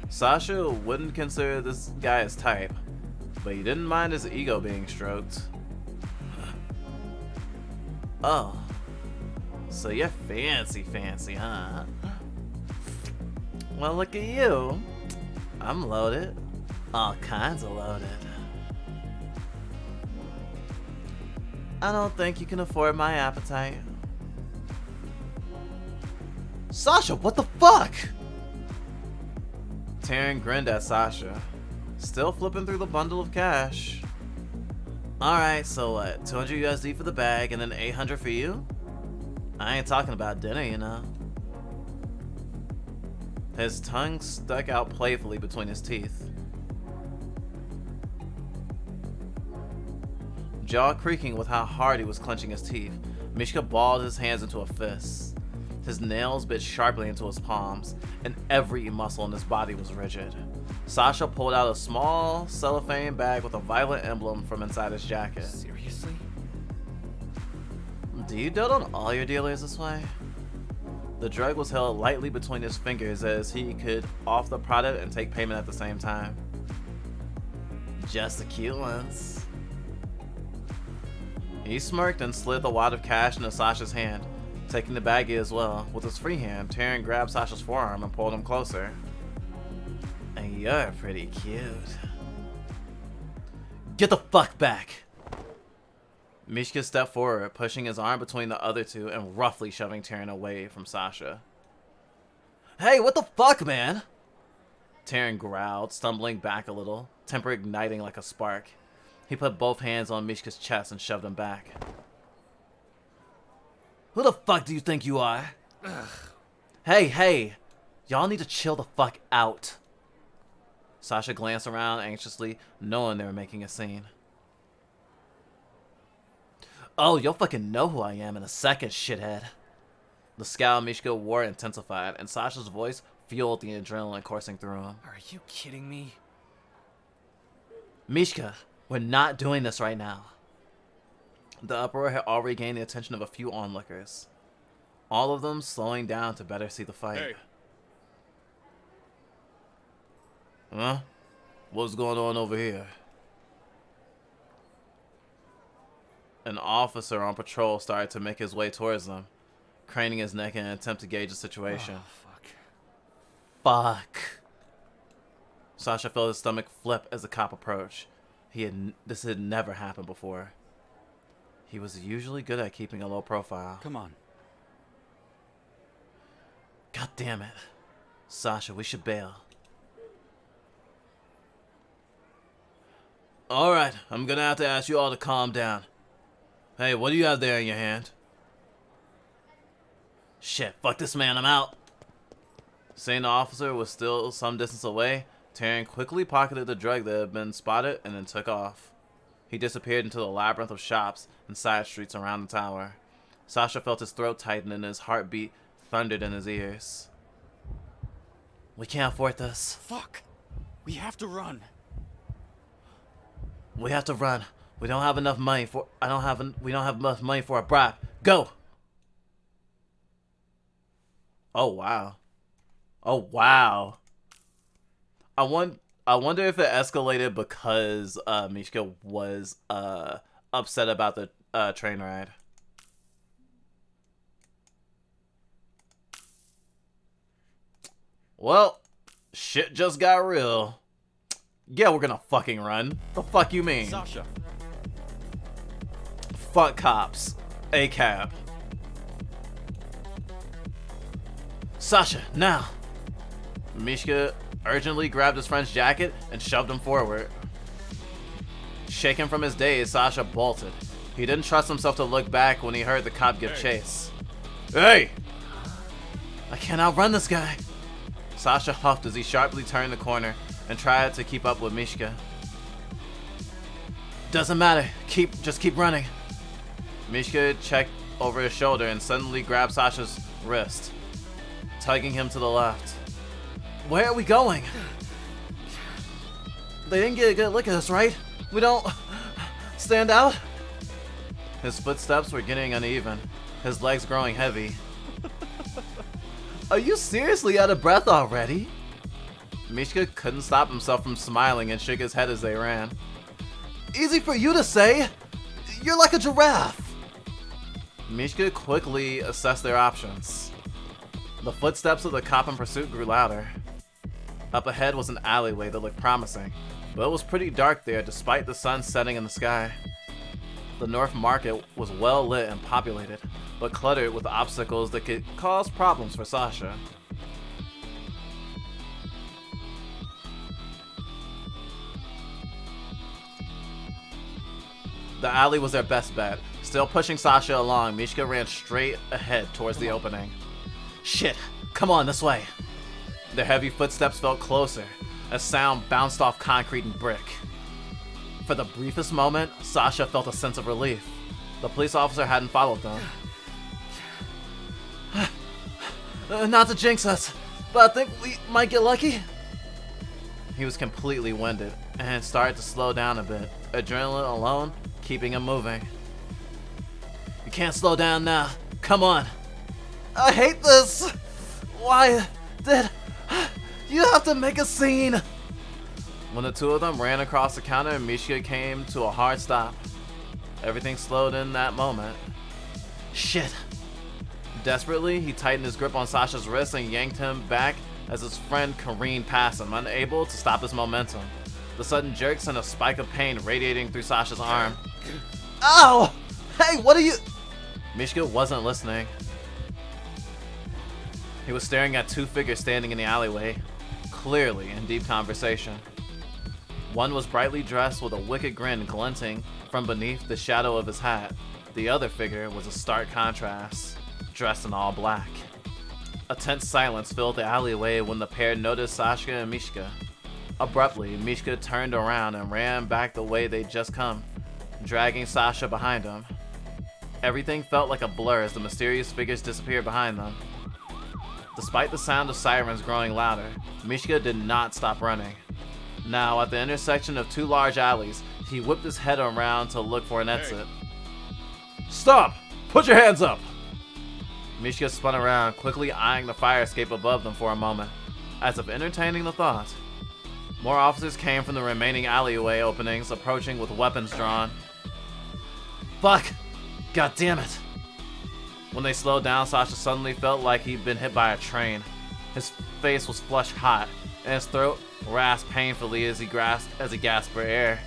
Sasha wouldn't consider this guy his type, but he didn't mind his ego being stroked. Oh, so you're fancy, huh? Well, look at you. I'm loaded. All kinds of loaded. I don't think you can afford my appetite. Sasha, what the fuck? Taryn grinned at Sasha, still flipping through the bundle of cash. Alright, so what? 200 USD for the bag and then 800 for you? I ain't talking about dinner, you know. His tongue stuck out playfully between his teeth. Jaw creaking with how hard he was clenching his teeth, Mishka balled his hands into a fist. His nails bit sharply into his palms, and every muscle in his body was rigid. Sasha pulled out a small cellophane bag with a violet emblem from inside his jacket. Seriously? Do you dote on all your dealers this way? The drug was held lightly between his fingers as he could off the product and take payment at the same time. Just the cute ones. He smirked and slid the wad of cash into Sasha's hand, taking the baggie as well. With his free hand, Taryn grabbed Sasha's forearm and pulled him closer. And you're pretty cute. Get the fuck back! Mishka stepped forward, pushing his arm between the other two and roughly shoving Taryn away from Sasha. Hey, what the fuck, man? Taryn growled, stumbling back a little, temper igniting like a spark. He put both hands on Mishka's chest and shoved him back. Who the fuck do you think you are? Ugh. Hey, y'all need to chill the fuck out. Sasha glanced around anxiously, knowing they were making a scene. Oh, you'll fucking know who I am in a second, shithead. The scowl Mishka wore intensified, and Sasha's voice fueled the adrenaline coursing through him. Are you kidding me? Mishka, we're not doing this right now. The uproar had already gained the attention of a few onlookers, all of them slowing down to better see the fight. Hey. Huh? What's going on over here? An officer on patrol started to make his way towards them, craning his neck in an attempt to gauge the situation. Oh, Fuck. Sasha felt his stomach flip as the cop approached. This had never happened before. He was usually good at keeping a low profile. Come on. God damn it. Sasha, we should bail. Alright, I'm gonna have to ask you all to calm down. Hey, what do you have there in your hand? Shit, fuck this man, I'm out. Seeing the officer was still some distance away, Taryn quickly pocketed the drug that had been spotted and then took off. He disappeared into the labyrinth of shops and side streets around the tower. Sasha felt his throat tighten and his heartbeat thundered in his ears. We can't afford this. Fuck! We have to run. We have to run. We don't have enough money for. We don't have enough money for a bribe. Go. Oh wow. Oh wow. I wonder if it escalated because Mishka was upset about the train ride. Well, shit just got real. Yeah, we're gonna fucking run. The fuck you mean? Sasha. Fuck cops. A cab. Sasha, now! Mishka urgently grabbed his friend's jacket and shoved him forward. Shaken from his daze, Sasha bolted. He didn't trust himself to look back when he heard the cop give chase. Hey! I can't outrun this guy! Sasha huffed as he sharply turned the corner and tried to keep up with Mishka. Doesn't matter. Just keep running. Mishka checked over his shoulder and suddenly grabbed Sasha's wrist, tugging him to the left. Where are we going? They didn't get a good look at us, right? We don't stand out? His footsteps were getting uneven, his legs growing heavy. Are you seriously out of breath already? Mishka couldn't stop himself from smiling and shook his head as they ran. Easy for you to say! You're like a giraffe! Mishka quickly assessed their options. The footsteps of the cop in pursuit grew louder. Up ahead was an alleyway that looked promising, but it was pretty dark there despite the sun setting in the sky. The North Market was well lit and populated, but cluttered with obstacles that could cause problems for Sasha. The alley was their best bet. Still pushing Sasha along, Mishka ran straight ahead towards the opening. Shit, come on, this way. Their heavy footsteps felt closer, as sound bounced off concrete and brick. For the briefest moment, Sasha felt a sense of relief. The police officer hadn't followed them. Not to jinx us, but I think we might get lucky. He was completely winded and started to slow down a bit, adrenaline alone keeping him moving. You can't slow down now. Come on. I hate this. Why did you have to make a scene? When the two of them ran across the counter, Mishka came to a hard stop. Everything slowed in that moment. Shit. Desperately, he tightened his grip on Sasha's wrist and yanked him back as his friend careened past him, unable to stop his momentum. The sudden jerk sent a spike of pain radiating through Sasha's arm. Ow! Hey, what are you... Mishka wasn't listening. He was staring at two figures standing in the alleyway, clearly in deep conversation. One was brightly dressed with a wicked grin glinting from beneath the shadow of his hat. The other figure was a stark contrast, dressed in all black. A tense silence filled the alleyway when the pair noticed Sasha and Mishka. Abruptly, Mishka turned around and ran back the way they'd just come, dragging Sasha behind him. Everything felt like a blur as the mysterious figures disappeared behind them. Despite the sound of sirens growing louder, Mishka did not stop running. Now, at the intersection of two large alleys, he whipped his head around to look for an exit. Stop! Put your hands up! Mishka spun around, quickly eyeing the fire escape above them for a moment, as if entertaining the thought. More officers came from the remaining alleyway openings, approaching with weapons drawn. Fuck! God damn it! When they slowed down, Sasha suddenly felt like he'd been hit by a train. His face was flush hot, and his throat rasped painfully as he gasped for air.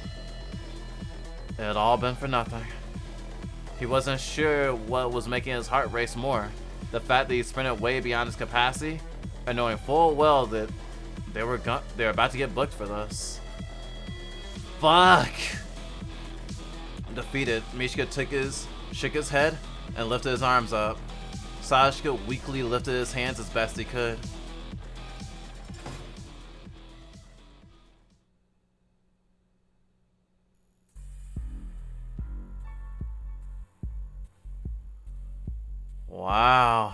It had all been for nothing. He wasn't sure what was making his heart race more, the fact that he sprinted way beyond his capacity, or knowing full well that they were about to get booked for this. Fuck! Defeated, Mishka shook his head and lifted his arms up. Sasha weakly lifted his hands as best he could. Wow.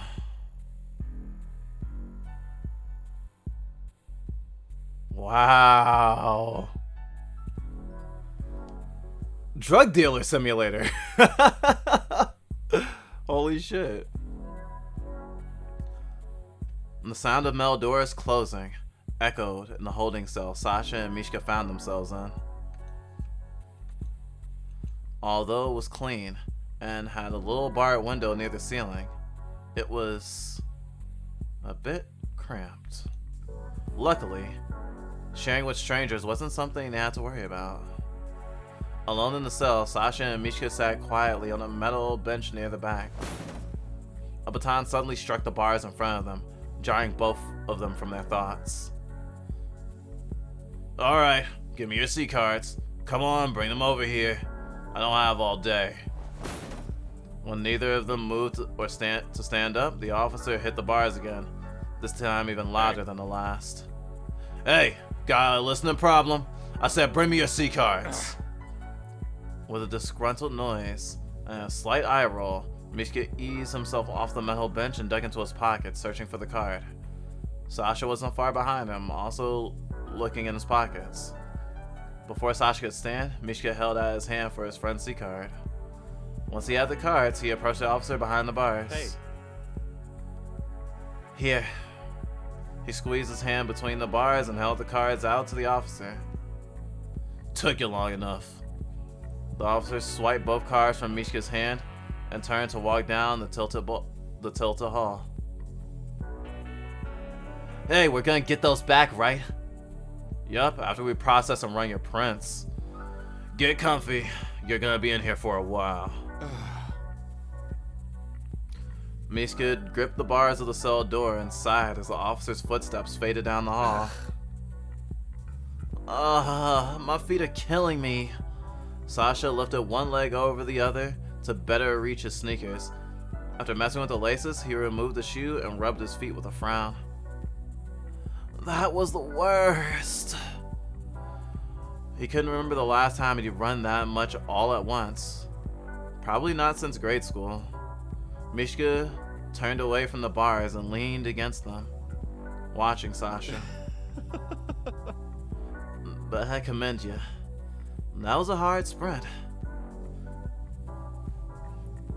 Wow. Drug dealer simulator. Holy shit. And the sound of metal doors closing echoed in the holding cell Sasha and Mishka found themselves in. Although it was clean and had a little barred window near the ceiling, it was a bit cramped. Luckily, Sharing with strangers wasn't something they had to worry about. Alone in the cell, Sasha and Mishka sat quietly on a metal bench near the back. A baton suddenly struck the bars in front of them, jarring both of them from their thoughts. Alright, give me your C-cards. Come on, bring them over here. I don't have all day. When neither of them moved or stand up, the officer hit the bars again, this time even louder than the last. Hey, got a listening problem? I said bring me your C-cards. With a disgruntled noise and a slight eye roll, Mishka eased himself off the metal bench and dug into his pocket, searching for the card. Sasha wasn't far behind him, also looking in his pockets. Before Sasha could stand, Mishka held out his hand for his friend's C-card. Once he had the cards, he approached the officer behind the bars. Hey. Here. He squeezed his hand between the bars and held the cards out to the officer. Took you long enough. The officer swiped both cards from Mishka's hand and turned to walk down the tilted hall. Hey, we're gonna get those back, right? Yup, after we process and run your prints. Get comfy. You're gonna be in here for a while. Mishka gripped the bars of the cell door and sighed as the officer's footsteps faded down the hall. My feet are killing me. Sasha lifted one leg over the other to better reach his sneakers. After messing with the laces, he removed the shoe and rubbed his feet with a frown. That was the worst. He couldn't remember the last time he'd run that much all at once. Probably not since grade school. Mishka turned away from the bars and leaned against them, watching Sasha. But I commend you. That was a hard sprint.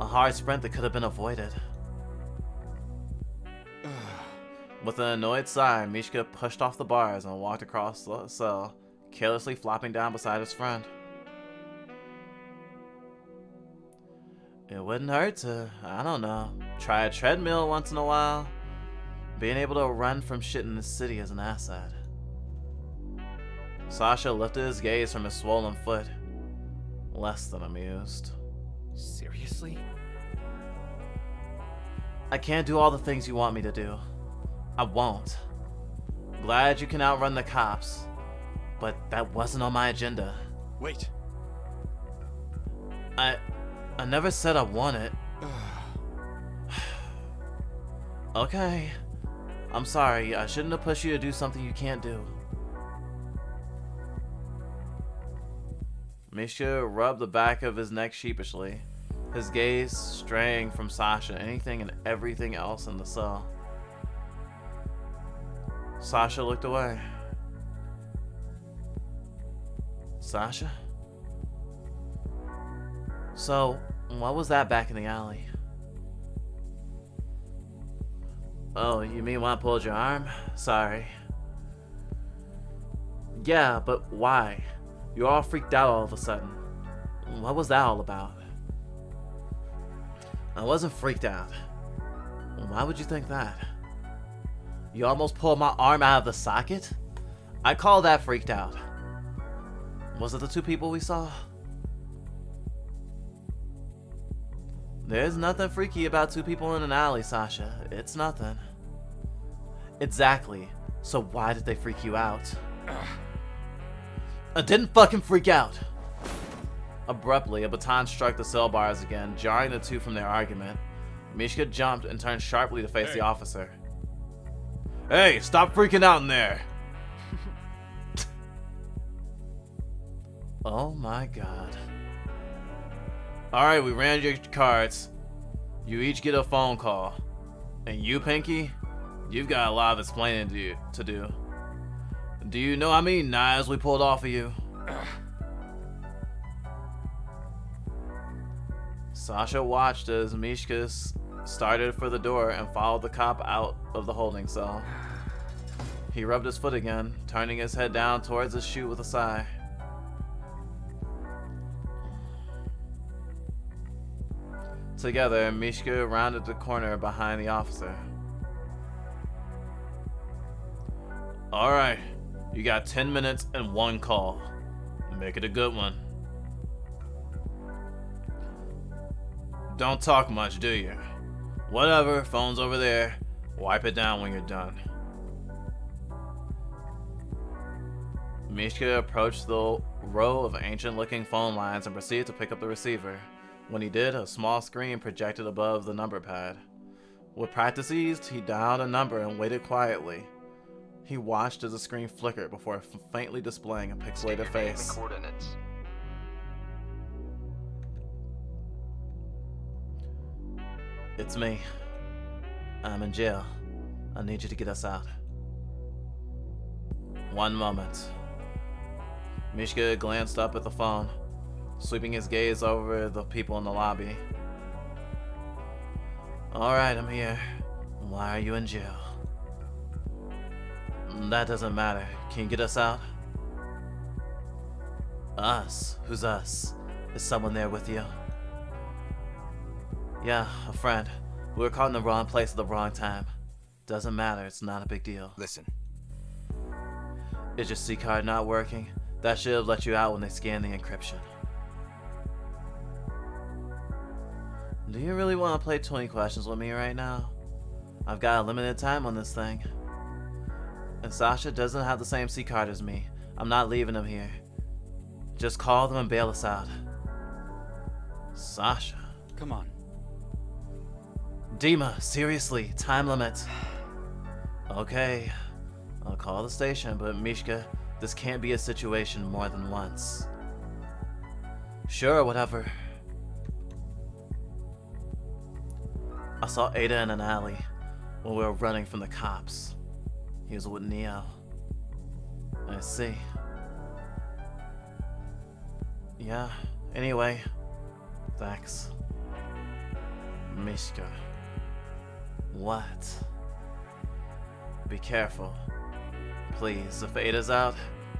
A hard sprint that could have been avoided. With an annoyed sigh, Mishka pushed off the bars and walked across the cell, carelessly flopping down beside his friend. It wouldn't hurt to, I don't know, try a treadmill once in a while. Being able to run from shit in the city is an asset. Sasha lifted his gaze from his swollen foot, less than amused. Seriously? I can't do all the things you want me to do. I won't. Glad you can outrun the cops, but that wasn't on my agenda. Wait. I never said I want it. Okay. I'm sorry, I shouldn't have pushed you to do something you can't do. Mishka rubbed the back of his neck sheepishly, his gaze straying from Sasha, anything and everything else in the cell. Sasha looked away. Sasha? So, what was that back in the alley? Oh, you mean when I pulled your arm? Sorry. Yeah, but why? You're all freaked out all of a sudden. What was that all about? I wasn't freaked out. Why would you think that? You almost pulled my arm out of the socket? I call that freaked out. Was it the two people we saw? There's nothing freaky about two people in an alley, Sasha. It's nothing. Exactly. So why did they freak you out? I didn't fucking freak out. Abruptly, a baton struck the cell bars again, jarring the two from their argument. Mishka jumped and turned sharply to face the officer. Hey, stop freaking out in there! Oh my god. Alright, we ran your cards. You each get a phone call. And you, Pinky, you've got a lot of explaining to do. Do you know how many knives we pulled off of you? Sasha watched as Mishka started for the door and followed the cop out of the holding cell. He rubbed his foot again, turning his head down towards his shoe with a sigh. Together, Mishka rounded the corner behind the officer. Alright, You got 10 minutes and 1 call. Make it a good one. Don't talk much, do you? Whatever, phone's over there. Wipe it down when you're done. Mishka approached the row of ancient-looking phone lines and proceeded to pick up the receiver. When he did, a small screen projected above the number pad. With practice ease, he dialed a number and waited quietly. He watched as the screen flickered before faintly displaying a pixelated face. Coordinates. It's me. I'm in jail. I need you to get us out. One moment. Mishka glanced up at the phone, sweeping his gaze over the people in the lobby. Alright, I'm here. Why are you in jail? That doesn't matter. Can you get us out? Us? Who's us? Is someone there with you? Yeah, a friend. We were caught in the wrong place at the wrong time. Doesn't matter, it's not a big deal. Listen. Is your C card not working? That should have let you out when they scanned the encryption. Do you really want to play 20 questions with me right now? I've got a limited time on this thing. And Sasha doesn't have the same C card as me. I'm not leaving him here. Just call them and bail us out. Sasha. Come on. Dima, seriously, time limit. Okay, I'll call the station, but Mishka, this can't be a situation more than once. Sure, whatever. I saw Ada in an alley when we were running from the cops. He was with Neo. I see. Yeah, anyway, thanks. Mishka. What? Be careful. Please, if Ada's out,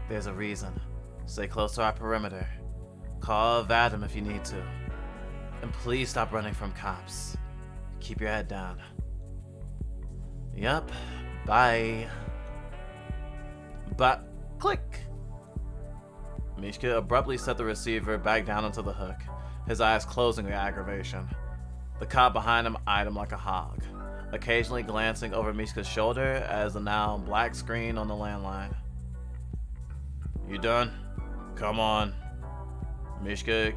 there's a reason. Stay close to our perimeter. Call Vadim if you need to. And please stop running from cops. Keep your head down. Yup. Bye. But click. Mishka abruptly set the receiver back down onto the hook, his eyes closing with aggravation. The cop behind him eyed him like a hog, occasionally glancing over Mishka's shoulder as the now black screen on the landline. You done? Come on. Mishka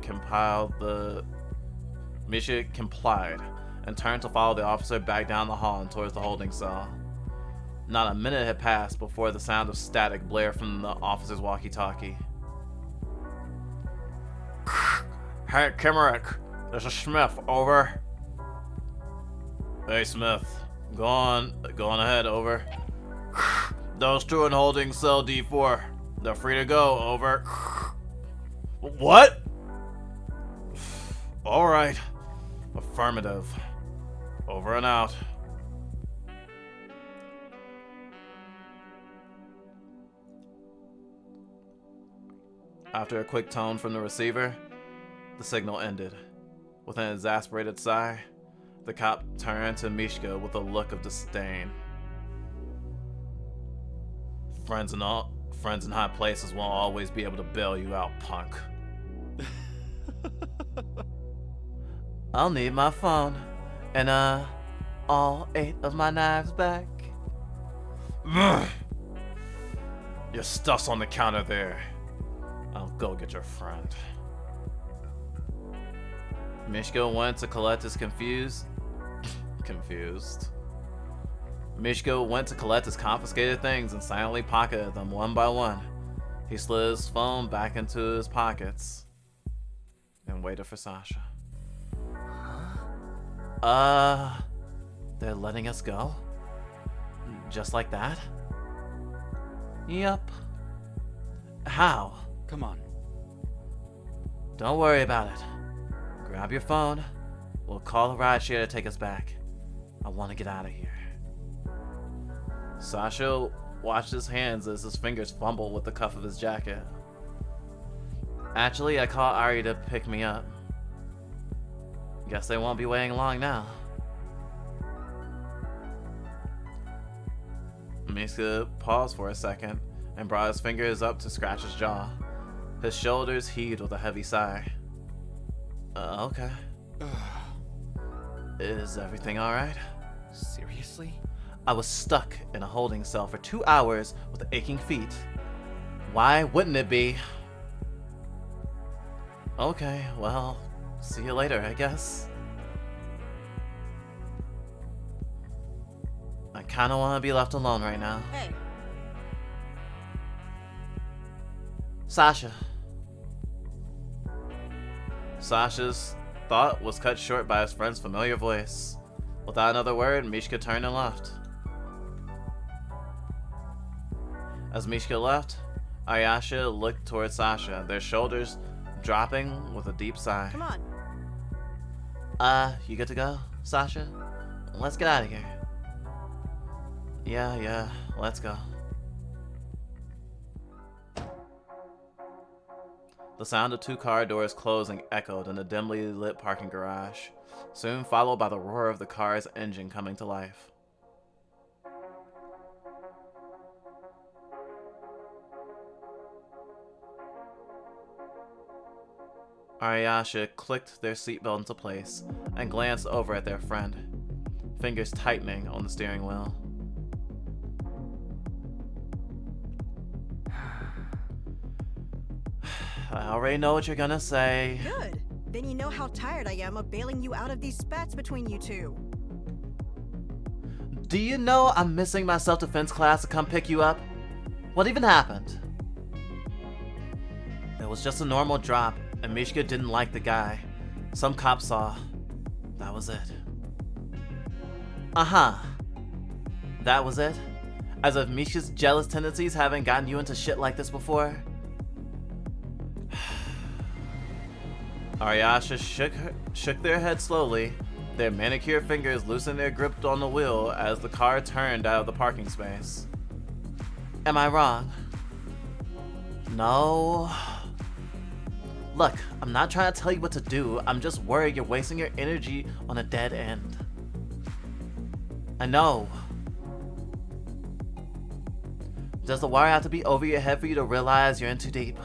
complied and turned to follow the officer back down the hall and towards the holding cell. Not a minute had passed before the sound of static blared from the officer's walkie-talkie. Hey, Kimmerick, this is Smith, over. Hey, Smith, go on ahead, over. Those two in holding cell D4, they're free to go, over. What? All right, affirmative. Over and out. After a quick tone from the receiver, the signal ended. With an exasperated sigh, the cop turned to Mishka with a look of disdain. Friends in high places won't always be able to bail you out, punk. I'll need my phone and all 8 of my knives back. Your stuff's on the counter there. I'll go get your friend. Mishka went to collect his Mishka went to collect his confiscated things and silently pocketed them one by one. He slid his phone back into his pockets and waited for Sasha. They're letting us go? Just like that? Yup. How? Come on. Don't worry about it. Grab your phone. We'll call the rideshare to take us back. I want to get out of here. Sasha watched his hands as his fingers fumbled with the cuff of his jacket. Actually, I called Ari to pick me up. Guess they won't be waiting long now. Mishka paused for a second, and brought his fingers up to scratch his jaw. His shoulders heaved with a heavy sigh. Okay. Is everything alright? Seriously? I was stuck in a holding cell for 2 hours with aching feet. Why wouldn't it be? Okay, well, see you later, I guess. I kinda wanna be left alone right now. Hey, Sasha. Sasha's thought was cut short by his friend's familiar voice. Without another word, Mishka turned and left. As Mishka left, Ayasha looked towards Sasha, their shoulders dropping with a deep sigh. come on. You good to go, Sasha? Let's get out of here. Yeah, let's go. The sound of 2 car doors closing echoed in the dimly lit parking garage, soon followed by the roar of the car's engine coming to life. Ayasha clicked their seatbelt into place and glanced over at their friend, fingers tightening on the steering wheel. I already know what you're gonna say. Good. Then you know how tired I am of bailing you out of these spats between you two. Do you know I'm missing my self-defense class to come pick you up? What even happened? It was just a normal drop, and Mishka didn't like the guy. Some cop saw. That was it. That was it? As if Mishka's jealous tendencies haven't gotten you into shit like this before? Aryasha shook their head slowly. Their manicured fingers loosened their grip on the wheel as the car turned out of the parking space. Am I wrong? No. Look, I'm not trying to tell you what to do. I'm just worried you're wasting your energy on a dead end. I know. Does the wire have to be over your head for you to realize you're in too deep?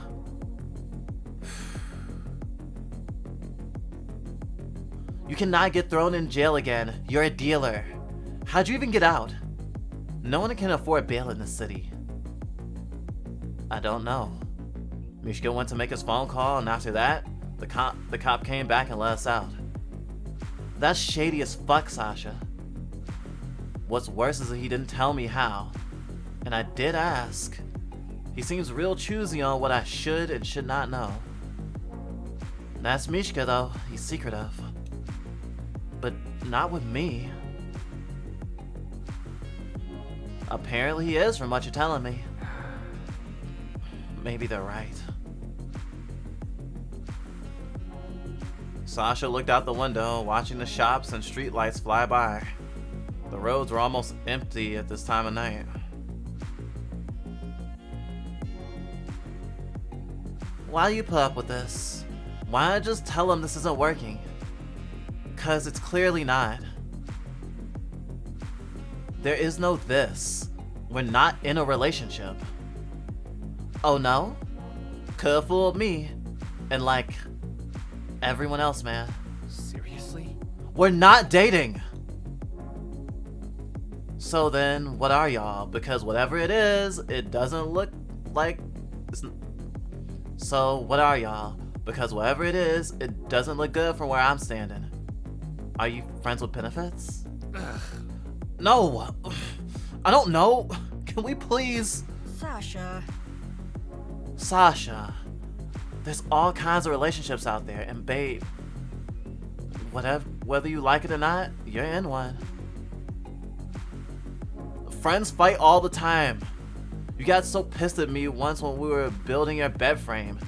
You cannot get thrown in jail again. You're a dealer. How'd you even get out? No one can afford bail in this city. I don't know. Mishka went to make his phone call, and after that, the cop came back and let us out. That's shady as fuck, Sasha. What's worse is that he didn't tell me how. And I did ask. He seems real choosy on what I should and should not know. That's Mishka though, he's secretive. But not with me. Apparently he is, from what you're telling me. Maybe they're right. Sasha looked out the window, watching the shops and streetlights fly by. The roads were almost empty at this time of night. Why do you put up with this? Why not just tell him this isn't working? 'Cause it's clearly not. There is no this. We're not in a relationship. Oh no? Could've fooled me. And like everyone else, man. Seriously? We're not dating! So then, what are y'all? Because whatever it is, it doesn't look like... So, what are y'all? Because whatever it is, it doesn't look good from where I'm standing. Are you friends with benefits? Ugh. No! I don't know! Can we please... Sasha. Sasha, there's all kinds of relationships out there, and babe, whether you like it or not, you're in one. Friends fight all the time. You got so pissed at me once when we were building your bed frame.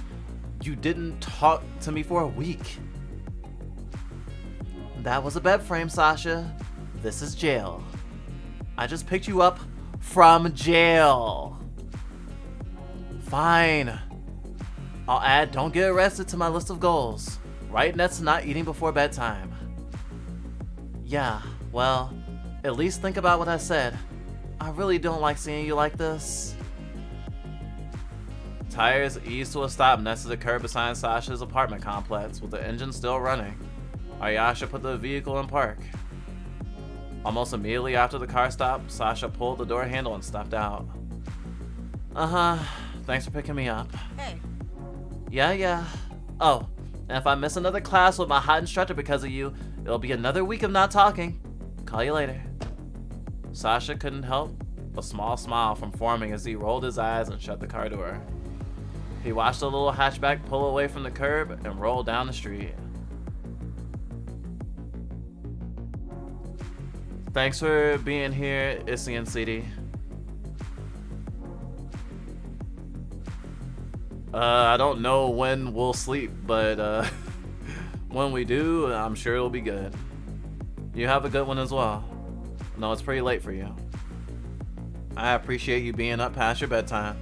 You didn't talk to me for a week. That was a bed frame, Sasha. This is jail. I just picked you up from jail. Fine. I'll add don't get arrested to my list of goals. Right next to not eating before bedtime. Yeah, well, at least think about what I said. I really don't like seeing you like this. Tires eased to a stop next to the curb beside Sasha's apartment complex, with the engine still running. Ayasha put the vehicle in park. Almost immediately after the car stopped, Sasha pulled the door handle and stepped out. Thanks for picking me up. Hey, Yeah. Oh, and if I miss another class with my hot instructor because of you, it'll be another week of not talking. Call you later. Sasha couldn't help a small smile from forming as he rolled his eyes and shut the car door. He watched the little hatchback pull away from the curb and roll down the street. Thanks for being here, Issy and CD. I don't know when we'll sleep, but when we do, I'm sure it'll be good. You have a good one as well. No, it's pretty late for you. I appreciate you being up past your bedtime.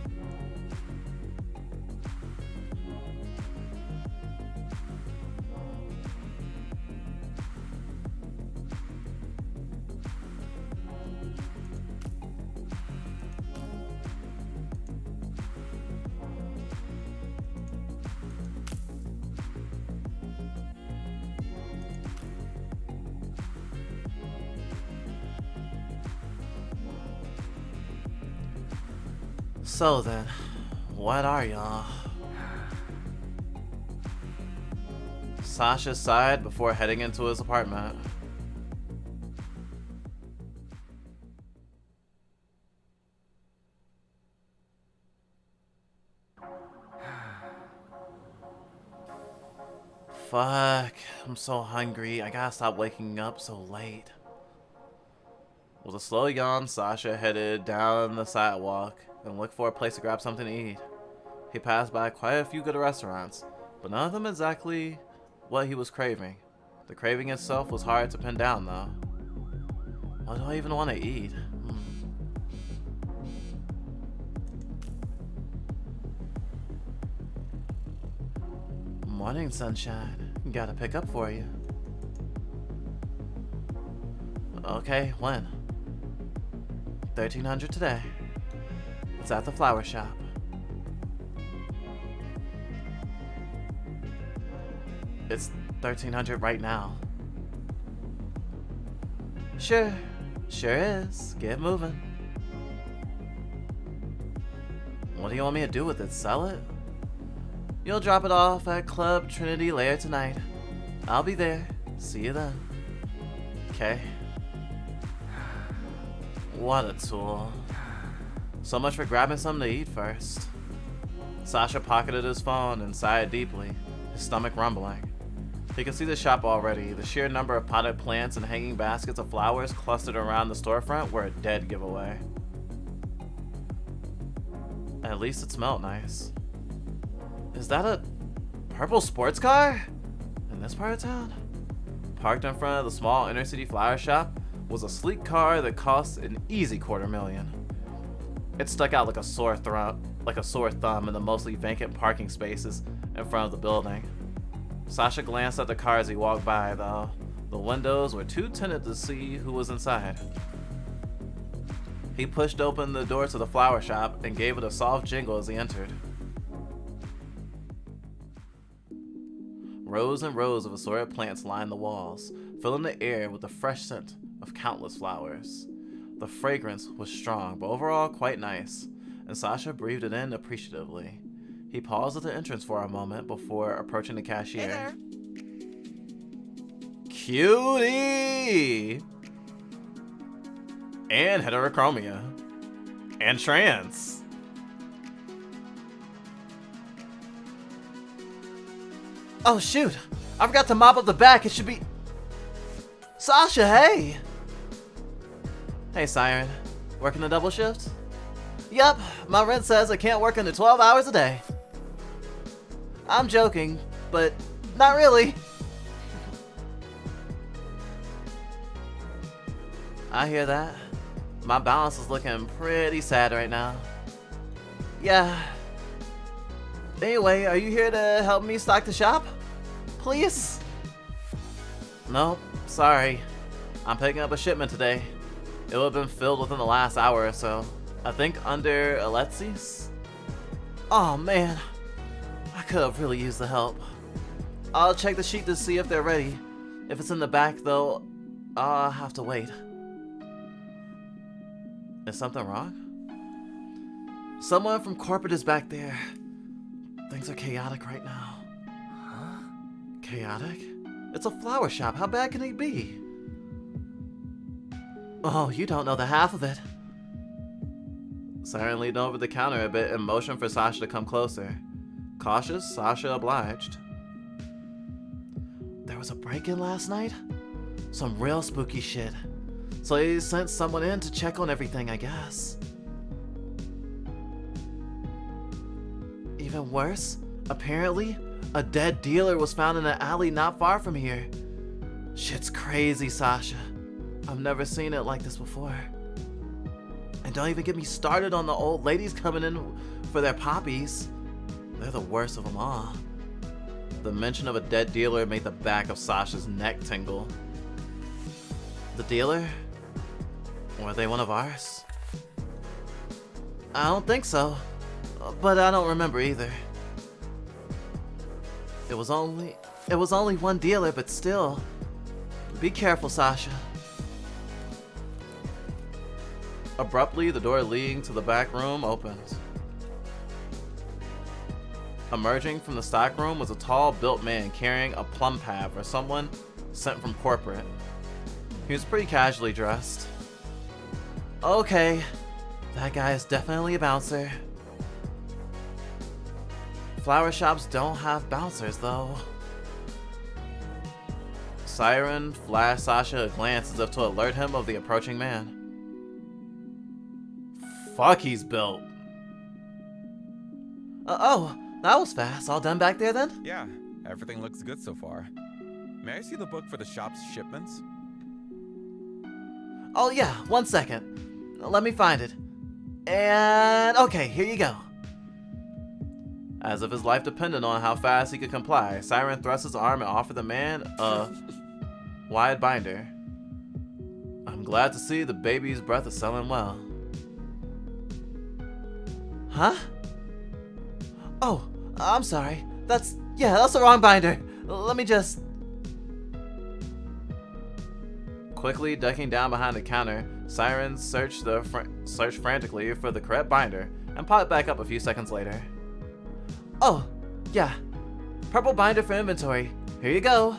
So then, what are y'all? Sasha sighed before heading into his apartment. Fuck, I'm so hungry. I gotta stop waking up so late. With a slow yawn, Sasha headed down the sidewalk and looked for a place to grab something to eat. He passed by quite a few good restaurants, but none of them exactly what he was craving. The craving itself was hard to pin down though. What do I even want to eat? Morning, sunshine. Gotta pick up for you. Okay, when? 1300 today. It's at the flower shop. It's 1300 right now. Sure is. Get moving. What do you want me to do with it? Sell it? You'll drop it off at Club Trinity later tonight. I'll be there. See you then. Okay. What a tool. So much for grabbing something to eat first. Sasha pocketed his phone and sighed deeply, his stomach rumbling. He could see the shop already. The sheer number of potted plants and hanging baskets of flowers clustered around the storefront were a dead giveaway. At least it smelled nice. Is that a purple sports car? In this part of town? Parked in front of the small inner city flower shop was a sleek car that cost an easy $250,000. It stuck out like a sore thumb in the mostly vacant parking spaces in front of the building. Sasha glanced at the car as he walked by, though. The windows were too tinted to see who was inside. He pushed open the door to the flower shop and gave it a soft jingle as he entered. Rows and rows of assorted plants lined the walls, filling the air with the fresh scent of countless flowers. The fragrance was strong, but overall quite nice, and Sasha breathed it in appreciatively. He paused at the entrance for a moment before approaching the cashier. Hey there. Cutie! And heterochromia. And trans. Oh shoot! I forgot to mop up the back. It should be... Sasha, hey! Hey, Siren. Working a double shift? Yup, my rent says I can't work under 12 hours a day. I'm joking, but not really. I hear that. My balance is looking pretty sad right now. Yeah. Anyway, are you here to help me stock the shop? Please? Nope, sorry. I'm picking up a shipment today. It would have been filled within the last hour or so. I think under Alexi's? Oh man, I could have really used the help. I'll check the sheet to see if they're ready. If it's in the back though, I'll have to wait. Is something wrong? Someone from corporate is back there. Things are chaotic right now. Huh? Chaotic? It's a flower shop. How bad can it be? Oh, you don't know the half of it. Siren leaned over the counter a bit and motioned for Sasha to come closer. Cautious, Sasha obliged. There was a break-in last night? Some real spooky shit. So he sent someone in to check on everything, I guess. Even worse, apparently, a dead dealer was found in an alley not far from here. Shit's crazy, Sasha. I've never seen it like this before. And don't even get me started on the old ladies coming in for their poppies. They're the worst of them all. The mention of a dead dealer made the back of Sasha's neck tingle. The dealer? Were they one of ours? I don't think so, but I don't remember either. It was only one dealer, but still. Be careful, Sasha. Abruptly, the door leading to the back room opened. Emerging from the stock room was a tall-built man carrying a plum pad for someone sent from corporate. He was pretty casually dressed. Okay, that guy is definitely a bouncer. Flower shops don't have bouncers, though. Siren flashed Sasha a glance as if to alert him of the approaching man. Fuck, he's built. Oh, that was fast. All done back there then? Yeah, everything looks good so far. May I see the book for the shop's shipments? Oh yeah, 1 second. Let me find it. And okay, here you go. As if his life depended on how fast he could comply, Siren thrust his arm and offered the man a wide binder. I'm glad to see the baby's breath is selling well. Huh? Oh, I'm sorry. That's the wrong binder. Let me just... Quickly ducking down behind the counter, Siren searched frantically for the correct binder and popped back up a few seconds later. Oh, yeah. Purple binder for inventory. Here you go.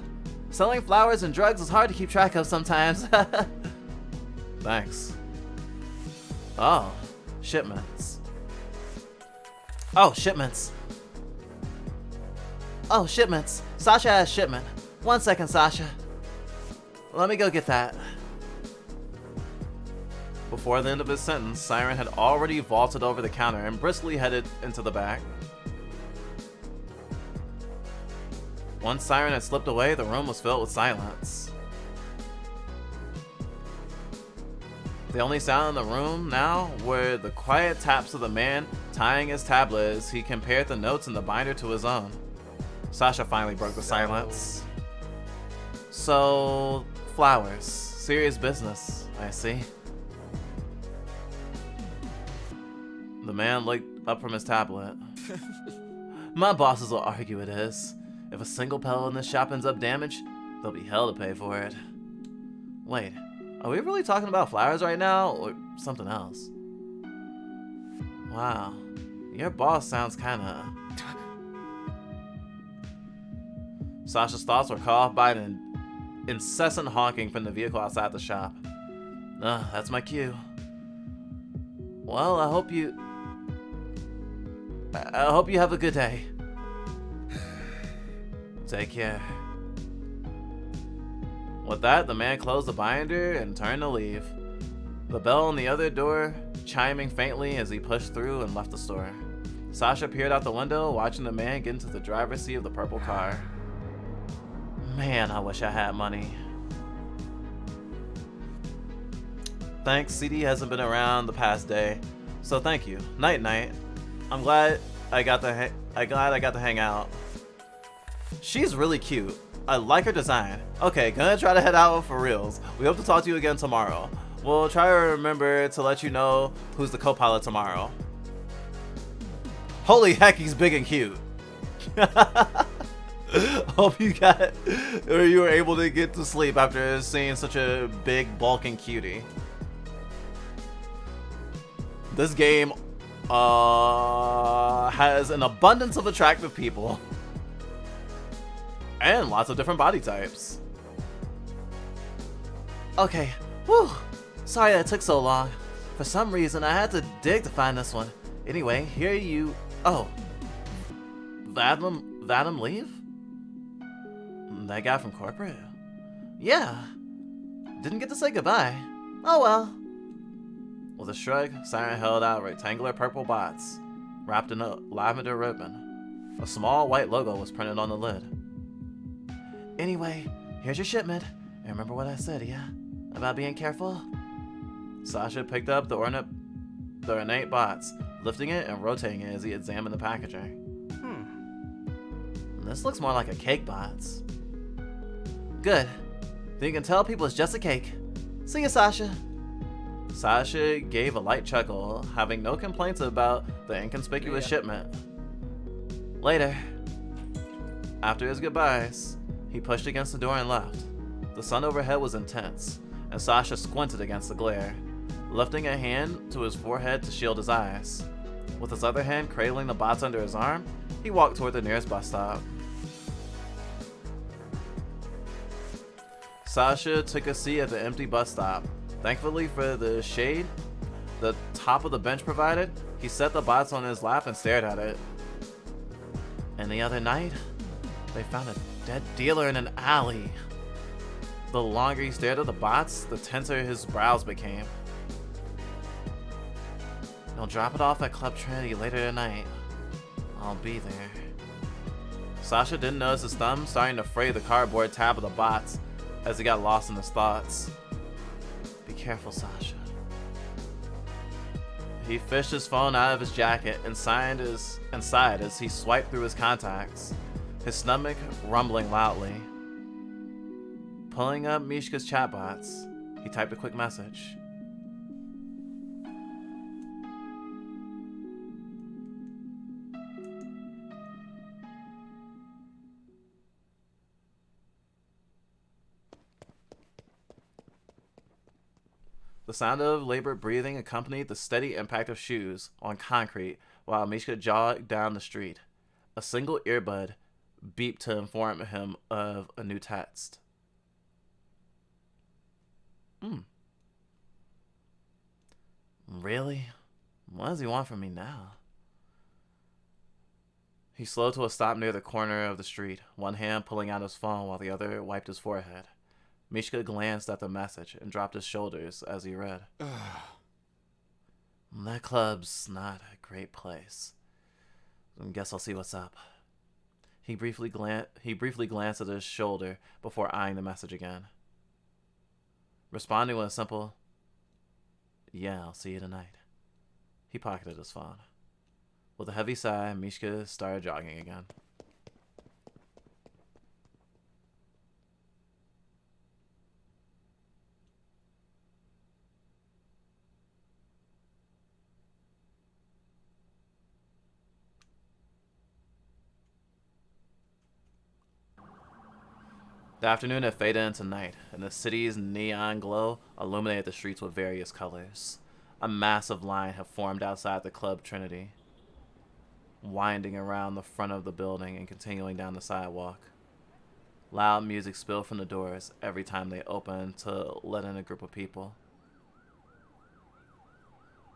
Selling flowers and drugs is hard to keep track of sometimes. Thanks. Oh, shipments. Oh, shipments. Oh, shipments. Sasha has shipment. 1 second, Sasha. Let me go get that. Before the end of his sentence, Siren had already vaulted over the counter and briskly headed into the back. Once Siren had slipped away, the room was filled with silence. The only sound in the room now were the quiet taps of the man tying his tablet as he compared the notes in the binder to his own. Sasha finally broke the silence. So, flowers. Serious business, I see. The man looked up from his tablet. My bosses will argue it is. If a single petal in this shop ends up damaged, there'll be hell to pay for it. Wait, are we really talking about flowers right now, or something else? Wow, your boss sounds kinda... Sasha's thoughts were caught off by an incessant honking from the vehicle outside the shop. That's my cue. Well, I hope you have a good day. Take care. With that, the man closed the binder and turned to leave. The bell on the other door chiming faintly as he pushed through and left the store. Sasha peered out the window, watching the man get into the driver's seat of the purple car. Man, I wish I had money. Thanks, CD hasn't been around the past day, so thank you. Night night. I'm glad I got to hang out. She's really cute. I like her design. Okay, gonna try to head out for reals. We hope to talk to you again tomorrow. We'll try to remember to let you know who's the co-pilot tomorrow. Holy heck, he's big and cute. Hope you got, or you were able to get to sleep after seeing such a big, bulking cutie. This game has an abundance of attractive people. And lots of different body types. Okay, whew. Sorry that it took so long. For some reason, I had to dig to find this one. Anyway, here you... Oh. Vadim leave? That guy from corporate? Yeah. Didn't get to say goodbye. Oh well. With a shrug, Siren held out rectangular purple bots, wrapped in a lavender ribbon. A small white logo was printed on the lid. Anyway, here's your shipment. And remember what I said, yeah? About being careful? Sasha picked up the ornate bots, lifting it and rotating it as he examined the packaging. This looks more like a cake bots. Good. Then you can tell people it's just a cake. See ya, Sasha. Sasha gave a light chuckle, having no complaints about the inconspicuous shipment. Later. After his goodbyes, he pushed against the door and left. The sun overhead was intense, and Sasha squinted against the glare, lifting a hand to his forehead to shield his eyes. With his other hand cradling the bots under his arm, he walked toward the nearest bus stop. Sasha took a seat at the empty bus stop. Thankfully for the shade the top of the bench provided, he set the bots on his lap and stared at it. And the other night, they found a dead dealer in an alley. The longer he stared at the bots, the tenser his brows became. He'll drop it off at Club Trinity later tonight. I'll be there. Sasha didn't notice his thumb starting to fray the cardboard tab of the bots as he got lost in his thoughts. Be careful, Sasha. He fished his phone out of his jacket and sighed as he swiped through his contacts, his stomach rumbling loudly. Pulling up Mishka's chatbots, he typed a quick message. The sound of labored breathing accompanied the steady impact of shoes on concrete while Mishka jogged down the street. A single earbud beeped to inform him of a new text. Really? What does he want from me now? He slowed to a stop near the corner of the street, one hand pulling out his phone while the other wiped his forehead. Mishka glanced at the message and dropped his shoulders as he read. That club's not a great place. I guess I'll see what's up. He briefly glanced at his shoulder before eyeing the message again. Responding with a simple, "Yeah, I'll see you tonight." He pocketed his phone. With a heavy sigh, Mishka started jogging again. The afternoon had faded into night, and the city's neon glow illuminated the streets with various colors. A massive line had formed outside the Club Trinity, winding around the front of the building and continuing down the sidewalk. Loud music spilled from the doors every time they opened to let in a group of people.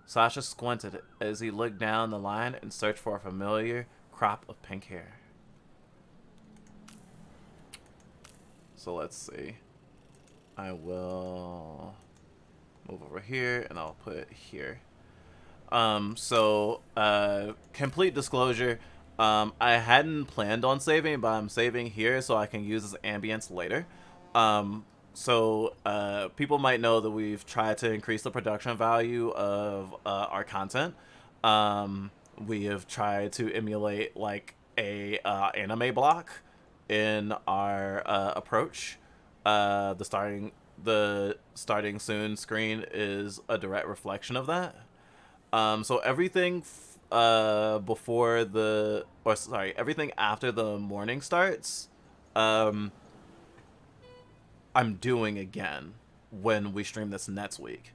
Sasha squinted as he looked down the line and searched for a familiar crop of pink hair. So let's see. I will move over here and I'll put it here. Complete disclosure, I hadn't planned on saving, but I'm saving here so I can use as ambience later. People might know that we've tried to increase the production value of our content. We have tried to emulate like a anime block in our approach. The starting soon screen is a direct reflection of that. So everything before the, or sorry, everything after the morning starts, I'm doing again when we stream this next week.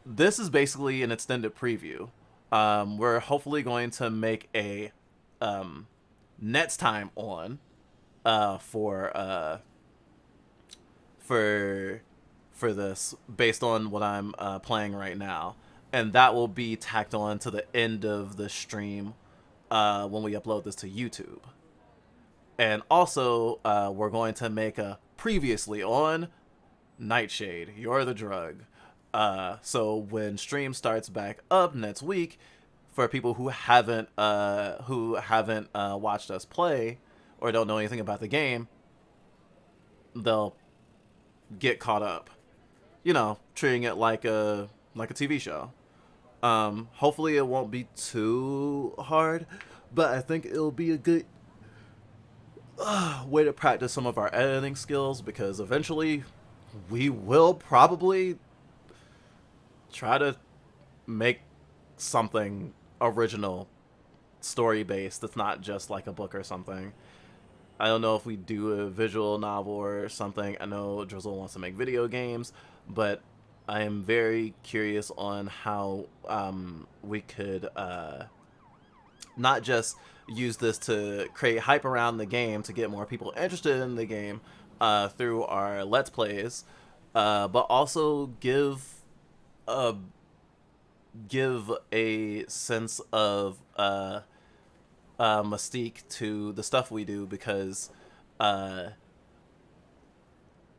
This is basically an extended preview. We're hopefully going to make a next time on for this based on what I'm playing right now, and that will be tacked on to the end of the stream when we upload this to YouTube. And also, we're going to make a previously on Nightshade, You're the Drug. So when stream starts back up next week, for people who haven't watched us play or don't know anything about the game, they'll get caught up. You know, treating it like a TV show. Hopefully it won't be too hard, but I think it'll be a good way to practice some of our editing skills, because eventually we will probably try to make something original, story based, that's not just like a book or something. I don't know if we do a visual novel or something. I know Drizzle wants to make video games, but I am very curious on how we could not just use this to create hype around the game to get more people interested in the game through our Let's Plays, but also give a sense of mystique to the stuff we do, because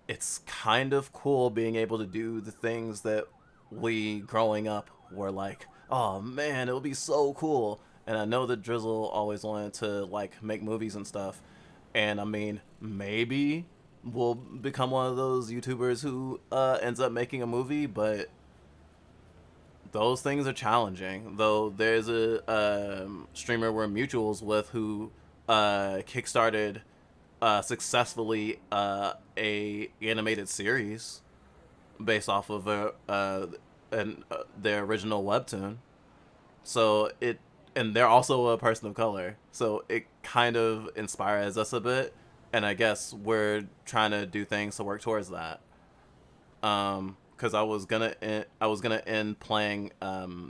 it's kind of cool being able to do the things that we growing up were like, oh man, it would be so cool. And I know that Drizzle always wanted to like make movies and stuff, and I mean, maybe we'll become one of those YouTubers who ends up making a movie, but those things are challenging. Though there's a streamer we're mutuals with who kickstarted successfully a animated series based off of their original webtoon. So and they're also a person of color, so it kind of inspires us a bit, and I guess we're trying to do things to work towards that. Because I was gonna end playing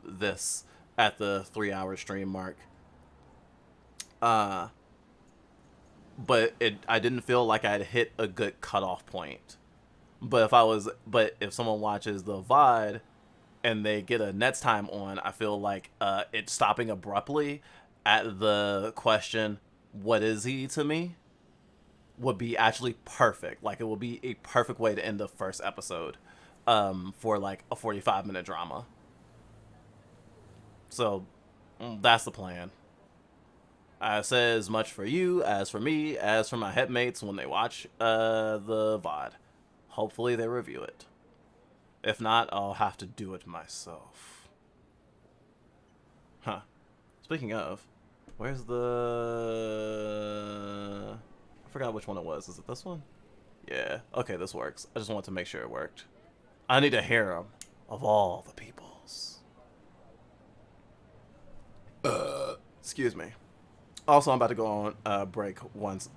this at the 3-hour stream mark. But I didn't feel like I'd hit a good cutoff point. But if someone watches the VOD and they get a next time on, I feel like it stopping abruptly at the question, what is he to me, would be actually perfect. Like, it will be a perfect way to end the first episode for like a 45-minute drama. So that's the plan. I say as much for you as for me, as for my headmates when they watch the VOD. Hopefully they review it. If not, I'll have to do it myself. Huh. Speaking of, where's the... I forgot which one it was. Is it this one? Yeah. Okay, this works. I just wanted to make sure it worked. I need a harem of all the peoples. Excuse me. Also, I'm about to go on break once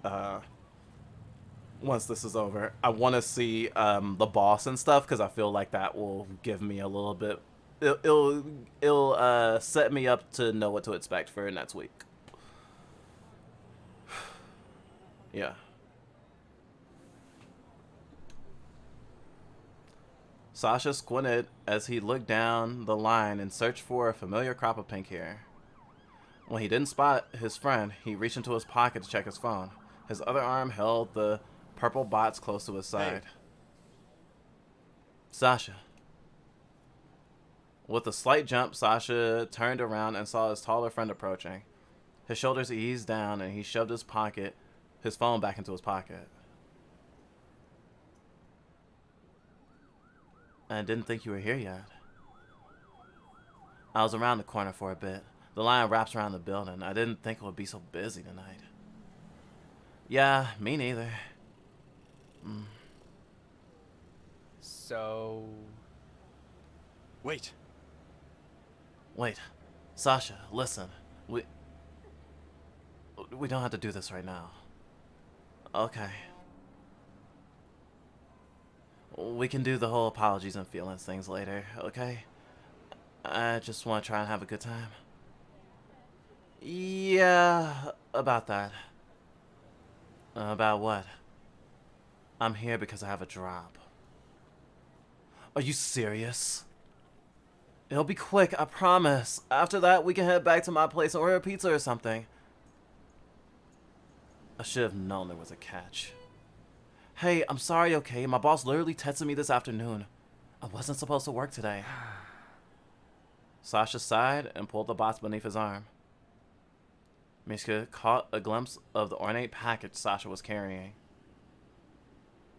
this is over. I want to see the boss and stuff, because I feel like that will give me a little bit. It'll set me up to know what to expect for next week. Yeah. Sasha squinted as he looked down the line and searched for a familiar crop of pink hair. When he didn't spot his friend, he reached into his pocket to check his phone. His other arm held the purple box close to his side. Hey. Sasha. With a slight jump, Sasha turned around and saw his taller friend approaching. His shoulders eased down and he shoved his phone back into his pocket. I didn't think you were here yet. I was around the corner for a bit. The line wraps around the building. I didn't think it would be so busy tonight. Yeah, me neither. So... Wait. Wait. Sasha, listen. We don't have to do this right now. Okay. We can do the whole apologies and feelings things later, okay? I just want to try and have a good time. Yeah, about that. About what? I'm here because I have a drop. Are you serious? It'll be quick, I promise. After that, we can head back to my place and order a pizza or something. I should have known there was a catch. Hey, I'm sorry, okay? My boss literally texted me this afternoon. I wasn't supposed to work today. Sasha sighed and pulled the box beneath his arm. Mishka caught a glimpse of the ornate package Sasha was carrying.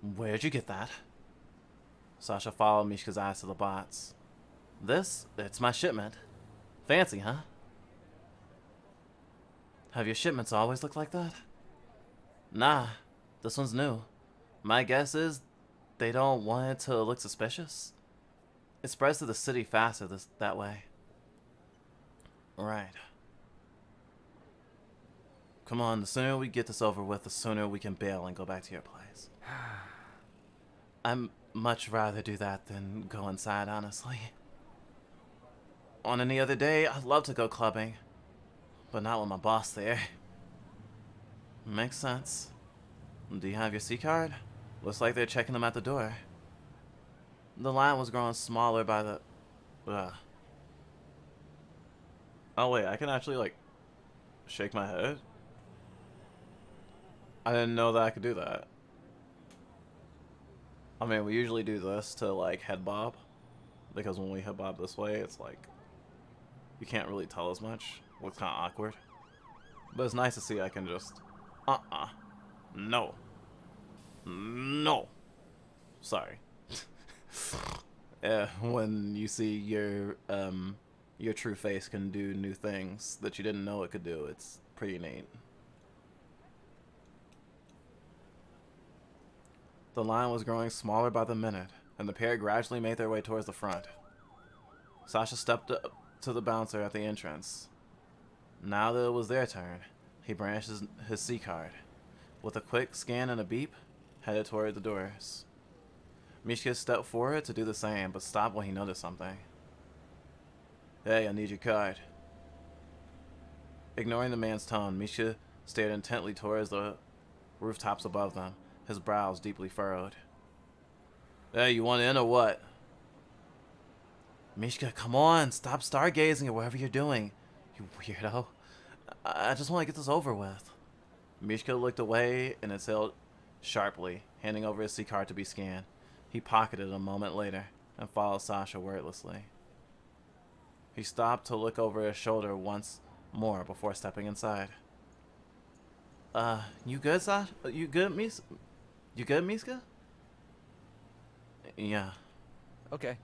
Where'd you get that? Sasha followed Mishka's eyes to the box. It's my shipment. Fancy, huh? Have your shipments always looked like that? Nah, this one's new. My guess is they don't want it to look suspicious. It spreads to the city faster that way. Right. Come on, the sooner we get this over with, the sooner we can bail and go back to your place. I'd much rather do that than go inside, honestly. On any other day, I'd love to go clubbing, but not with my boss there. Makes sense. Do you have your C card? Looks like they're checking them at the door. The line was growing smaller by the... Oh wait, I can actually like shake my head? I didn't know that I could do that. I mean, we usually do this to like head bob, because when we head bob this way, it's like you can't really tell as much. Looks kind of awkward. But it's nice to see I can just no. Sorry. Yeah, when you see your true face can do new things that you didn't know it could do, it's pretty neat. The line was growing smaller by the minute, and the pair gradually made their way towards the front. Sasha stepped up to the bouncer at the entrance. Now that it was their turn, he branched his C card. With a quick scan and a beep, headed toward the doors. Mishka stepped forward to do the same, but stopped when he noticed something. Hey, I need your card. Ignoring the man's tone, Mishka stared intently towards the rooftops above them, his brows deeply furrowed. Hey, you want in or what? Mishka, come on, stop stargazing or whatever you're doing, you weirdo. I just want to get this over with. Mishka looked away and exhaled sharply, handing over his C card to be scanned. He pocketed it a moment later and followed Sasha wordlessly. He stopped to look over his shoulder once more before stepping inside. You good, Sasha? You good, Miska? You good, Miska? Yeah. Okay.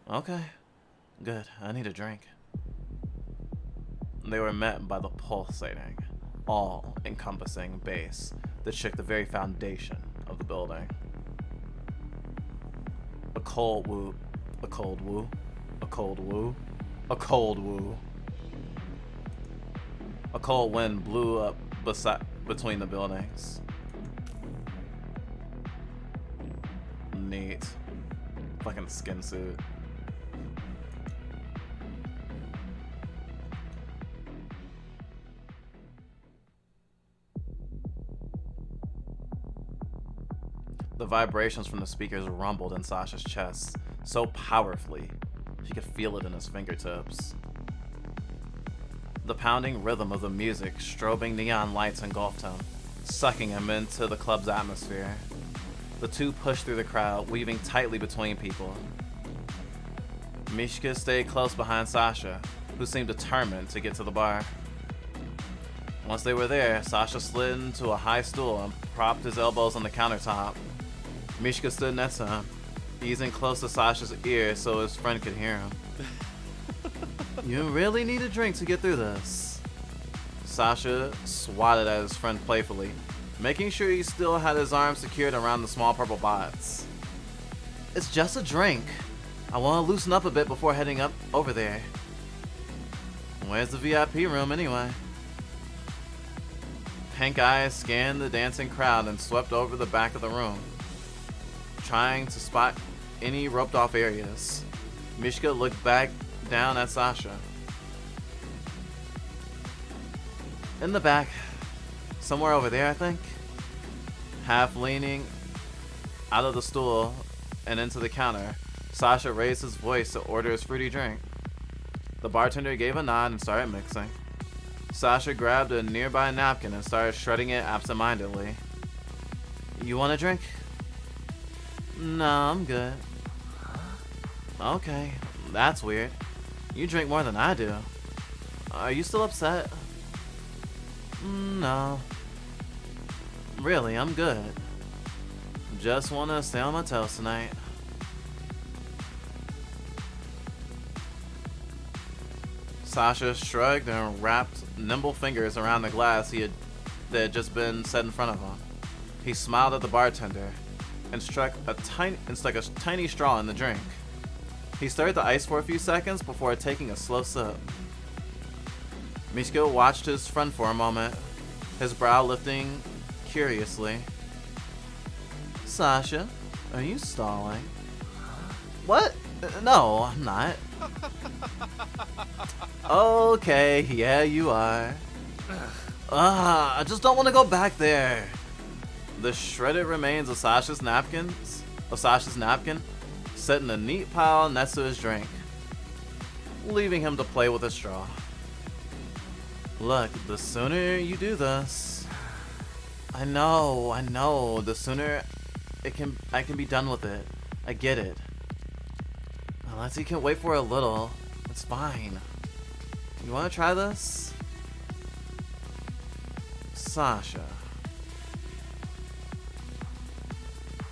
Okay. Good. I need a drink. They were met by the pulsating, all-encompassing bass that shook the very foundation of the building. A cold woo, a cold woo, a cold woo, a cold woo. A cold wind blew up between the buildings. Neat. Fucking skin suit. The vibrations from the speakers rumbled in Sasha's chest so powerfully he could feel it in his fingertips. The pounding rhythm of the music, strobing neon lights engulfed him, sucking him into the club's atmosphere. The two pushed through the crowd, weaving tightly between people. Mishka stayed close behind Sasha, who seemed determined to get to the bar. Once they were there, Sasha slid into a high stool and propped his elbows on the countertop. Mishka stood next to him, easing close to Sasha's ear so his friend could hear him. You really need a drink to get through this. Sasha swatted at his friend playfully, making sure he still had his arms secured around the small purple bots. It's just a drink. I want to loosen up a bit before heading up over there. Where's the VIP room anyway? Pink eyes scanned the dancing crowd and swept over the back of the room, trying to spot any roped off areas. Mishka looked back down at Sasha. In the back, somewhere over there, I think. Half leaning out of the stool and into the counter, Sasha raised his voice to order his fruity drink. The bartender gave a nod and started mixing. Sasha grabbed a nearby napkin and started shredding it absentmindedly. You want a drink? No, I'm good. Okay, that's weird. You drink more than I do. Are you still upset? No. Really, I'm good. Just want to stay on my toes tonight. Sasha shrugged and wrapped nimble fingers around the glass that had just been set in front of him. He smiled at the bartender and stuck a tiny straw in the drink. He stirred the ice for a few seconds before taking a slow sip. Mishka watched his friend for a moment, his brow lifting curiously. Sasha, are you stalling? What? No, I'm not. Okay, yeah, you are. I just don't want to go back there. The shredded remains of Sasha's napkin, set in a neat pile next to his drink, leaving him to play with a straw. Look, the sooner you do this, I know, the sooner I can be done with it. I get it. Unless you can wait for a little, it's fine. You want to try this? Sasha.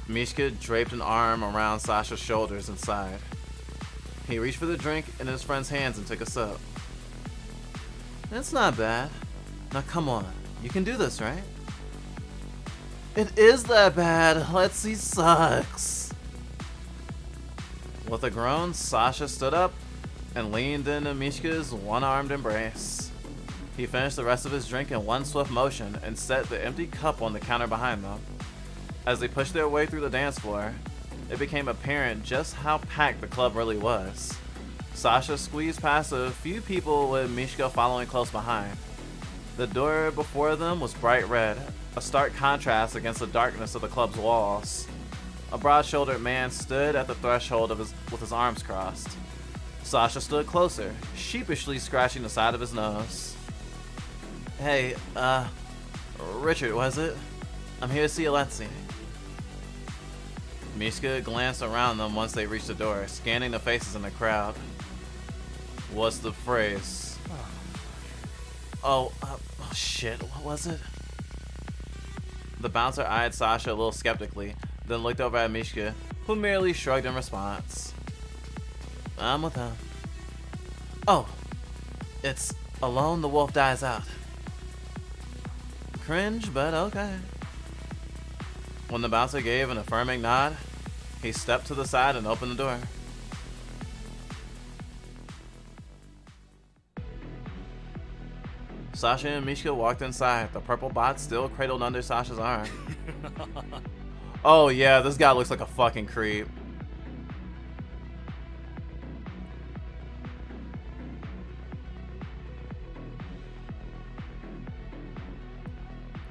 Mishka draped an arm around Sasha's shoulders and sighed. He reached for the drink in his friend's hands and took a sip. It's not bad. Now come on, you can do this, right? It is that bad. Let's see sucks. With a groan, Sasha stood up and leaned into Mishka's one-armed embrace. He finished the rest of his drink in one swift motion and set the empty cup on the counter behind them. As they pushed their way through the dance floor, it became apparent just how packed the club really was. Sasha squeezed past a few people with Mishka following close behind. The door before them was bright red, a stark contrast against the darkness of the club's walls. A broad-shouldered man stood at the threshold with his arms crossed. Sasha stood closer, sheepishly scratching the side of his nose. Hey, Richard, was it? I'm here to see Alexei. Mishka glanced around them once they reached the door, scanning the faces in the crowd. What's the phrase? Oh, shit, what was it? The bouncer eyed Sasha a little skeptically, then looked over at Mishka, who merely shrugged in response. I'm with him. Oh, it's Alone the Wolf Dies Out. Cringe, but okay. When the bouncer gave an affirming nod, he stepped to the side and opened the door. Sasha and Mishka walked inside, the purple bot still cradled under Sasha's arm. Oh yeah, this guy looks like a fucking creep.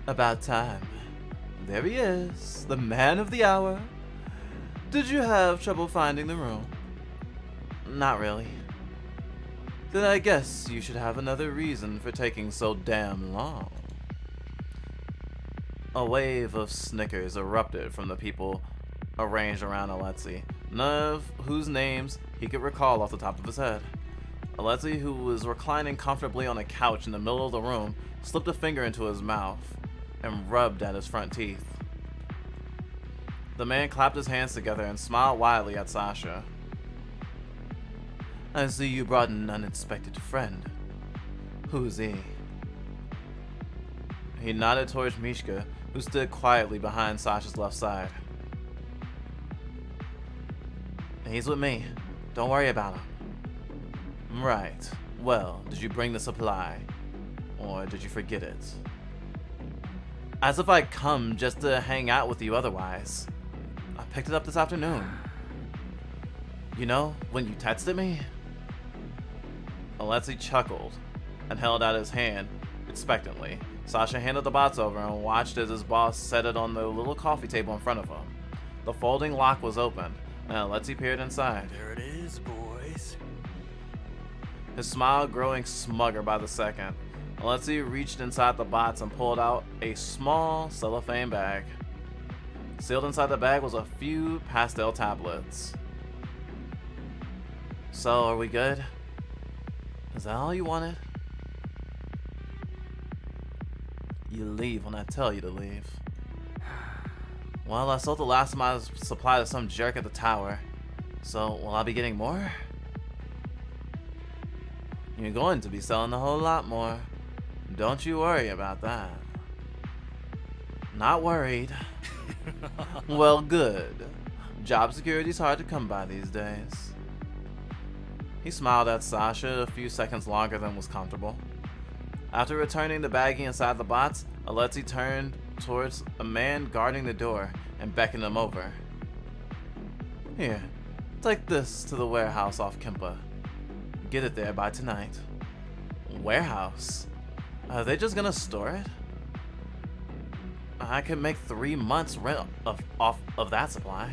About time. There he is, the man of the hour. Did you have trouble finding the room? Not really. Then I guess you should have another reason for taking so damn long. A wave of snickers erupted from the people arranged around Alexei, none of whose names he could recall off the top of his head. Alexei, who was reclining comfortably on a couch in the middle of the room, slipped a finger into his mouth and rubbed at his front teeth. The man clapped his hands together and smiled widely at Sasha. I see you brought an unexpected friend. Who's he? He nodded towards Mishka, who stood quietly behind Sasha's left side. He's with me. Don't worry about him. Right. Well, did you bring the supply? Or did you forget it? As if I'd come just to hang out with you otherwise. I picked it up this afternoon. You know, when you texted me? Alexei chuckled and held out his hand expectantly. Sasha handed the box over and watched as his boss set it on the little coffee table in front of him. The folding lock was open, and Alexei peered inside. There it is, boys. His smile growing smugger by the second. Alexei reached inside the box and pulled out a small cellophane bag. Sealed inside the bag was a few pastel tablets. So, are we good? Is that all you wanted? You leave when I tell you to leave. Well, I sold the last of my supply to some jerk at the tower. So, will I be getting more? You're going to be selling a whole lot more. Don't you worry about that. Not worried. Well, good. Job security's hard to come by these days. He smiled at Sasha a few seconds longer than was comfortable. After returning the baggie inside the box, Alexei turned towards a man guarding the door and beckoned him over. Here, take this to the warehouse off Kempa. Get it there by tonight. Warehouse? Are they just gonna store it? I could make 3 months rent of that supply.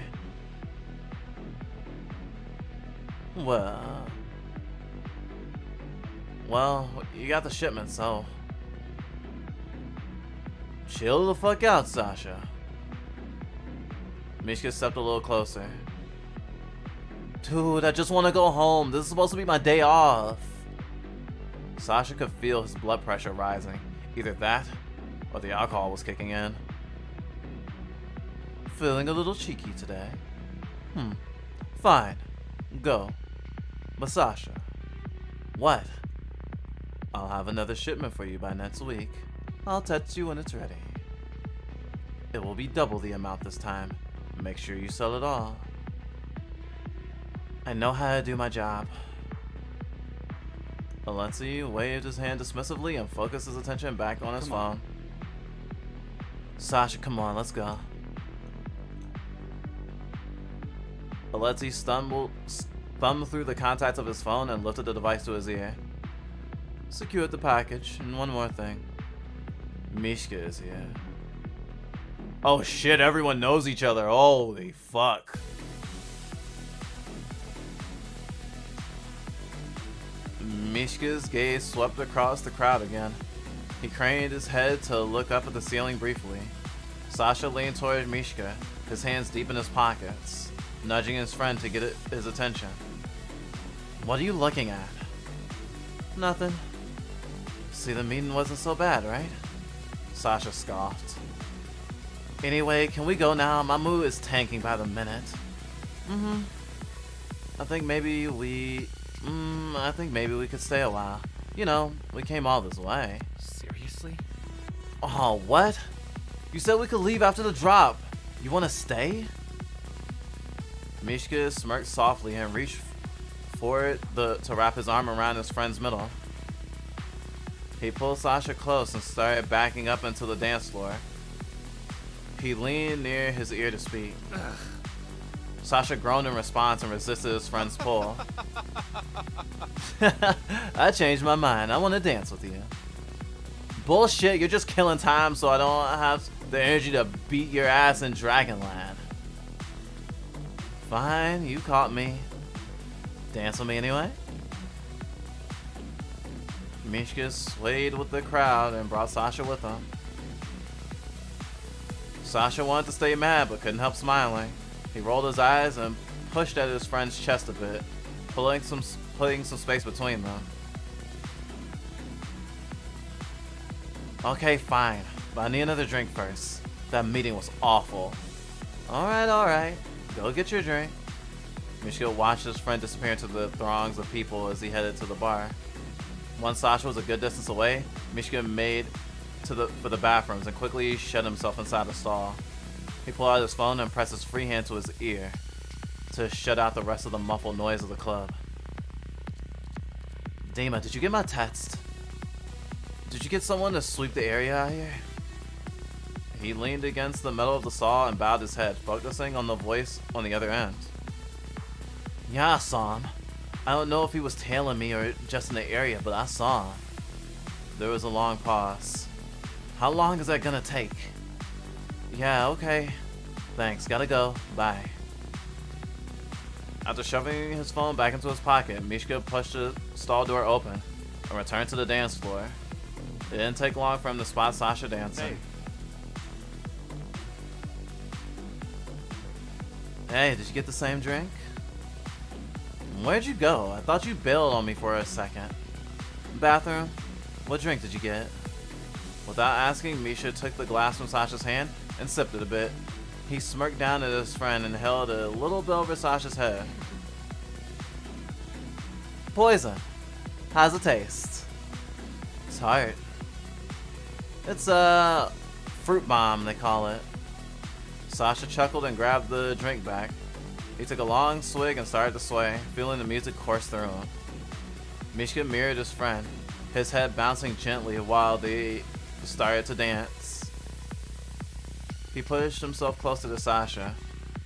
Well, you got the shipment, so chill the fuck out, Sasha. Mishka stepped a little closer. Dude, I just want to go home. This is supposed to be my day off. Sasha could feel his blood pressure rising. Either that, or the alcohol was kicking in. Feeling a little cheeky today. Fine. Go. But Sasha. What? I'll have another shipment for you by next week. I'll text you when it's ready. It will be double the amount this time. Make sure you sell it all. I know how to do my job. Alexei waved his hand dismissively and focused his attention back on his phone. Sasha, come on, let's go. Alexei thumbed through the contacts of his phone and lifted the device to his ear. Secured the package, and one more thing. Mishka is here. Oh shit, everyone knows each other. Holy fuck. Mishka's gaze swept across the crowd again. He craned his head to look up at the ceiling briefly. Sasha leaned toward Mishka, his hands deep in his pockets, nudging his friend to get his attention. What are you looking at? Nothing. See, the meeting wasn't so bad, right? Sasha scoffed. Anyway, can we go now? My mood is tanking by the minute. I think maybe we could stay a while. You know, we came all this way. Seriously? Oh, what? You said we could leave after the drop. You want to stay? Mishka smirked softly and reached forward to wrap his arm around his friend's middle. He pulled Sasha close and started backing up into the dance floor. He leaned near his ear to speak. Ugh. Sasha groaned in response and resisted his friend's pull. I changed my mind. I want to dance with you. Bullshit, you're just killing time so I don't have the energy to beat your ass in Dragonland. Fine, you caught me. Dance with me anyway? Mishka swayed with the crowd and brought Sasha with him. Sasha wanted to stay mad but couldn't help smiling. He rolled his eyes and pushed at his friend's chest a bit, putting some space between them. Okay, fine, but I need another drink first. That meeting was awful. Alright. Go get your drink. Mishka watched his friend disappear into the throngs of people as he headed to the bar. Once Sasha was a good distance away, Mishka made for the bathrooms and quickly shut himself inside a stall. He pulled out his phone and pressed his free hand to his ear to shut out the rest of the muffled noise of the club. Dima, did you get my text? Did you get someone to sweep the area out here? He leaned against the metal of the saw and bowed his head, focusing on the voice on the other end. Yeah, I saw him. I don't know if he was tailing me or just in the area, but I saw him. There was a long pause. How long is that gonna take? Yeah, okay. Thanks, gotta go. Bye. After shoving his phone back into his pocket, Mishka pushed the stall door open and returned to the dance floor. It didn't take long for him to spot Sasha dancing. Hey, did you get the same drink? Where'd you go? I thought you bailed on me for a second. Bathroom? What drink did you get? Without asking, Misha took the glass from Sasha's hand and sipped it a bit. He smirked down at his friend and held a little bit over Sasha's head. Poison. How's it taste? It's hard. It's a fruit bomb, they call it. Sasha chuckled and grabbed the drink back. He took a long swig and started to sway, feeling the music course through him. Mishka mirrored his friend, his head bouncing gently while they started to dance. He pushed himself closer to Sasha,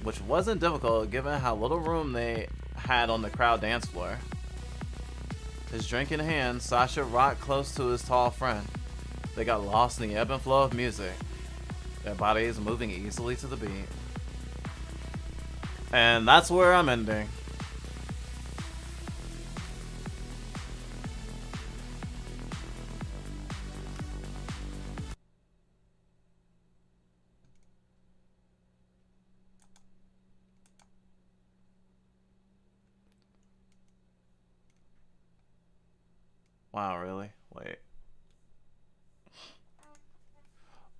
which wasn't difficult given how little room they had on the crowd dance floor. His drink in hand, Sasha rocked close to his tall friend. They got lost in the ebb and flow of music, their bodies moving easily to the beat. And that's where I'm ending. Wow, really? Wait.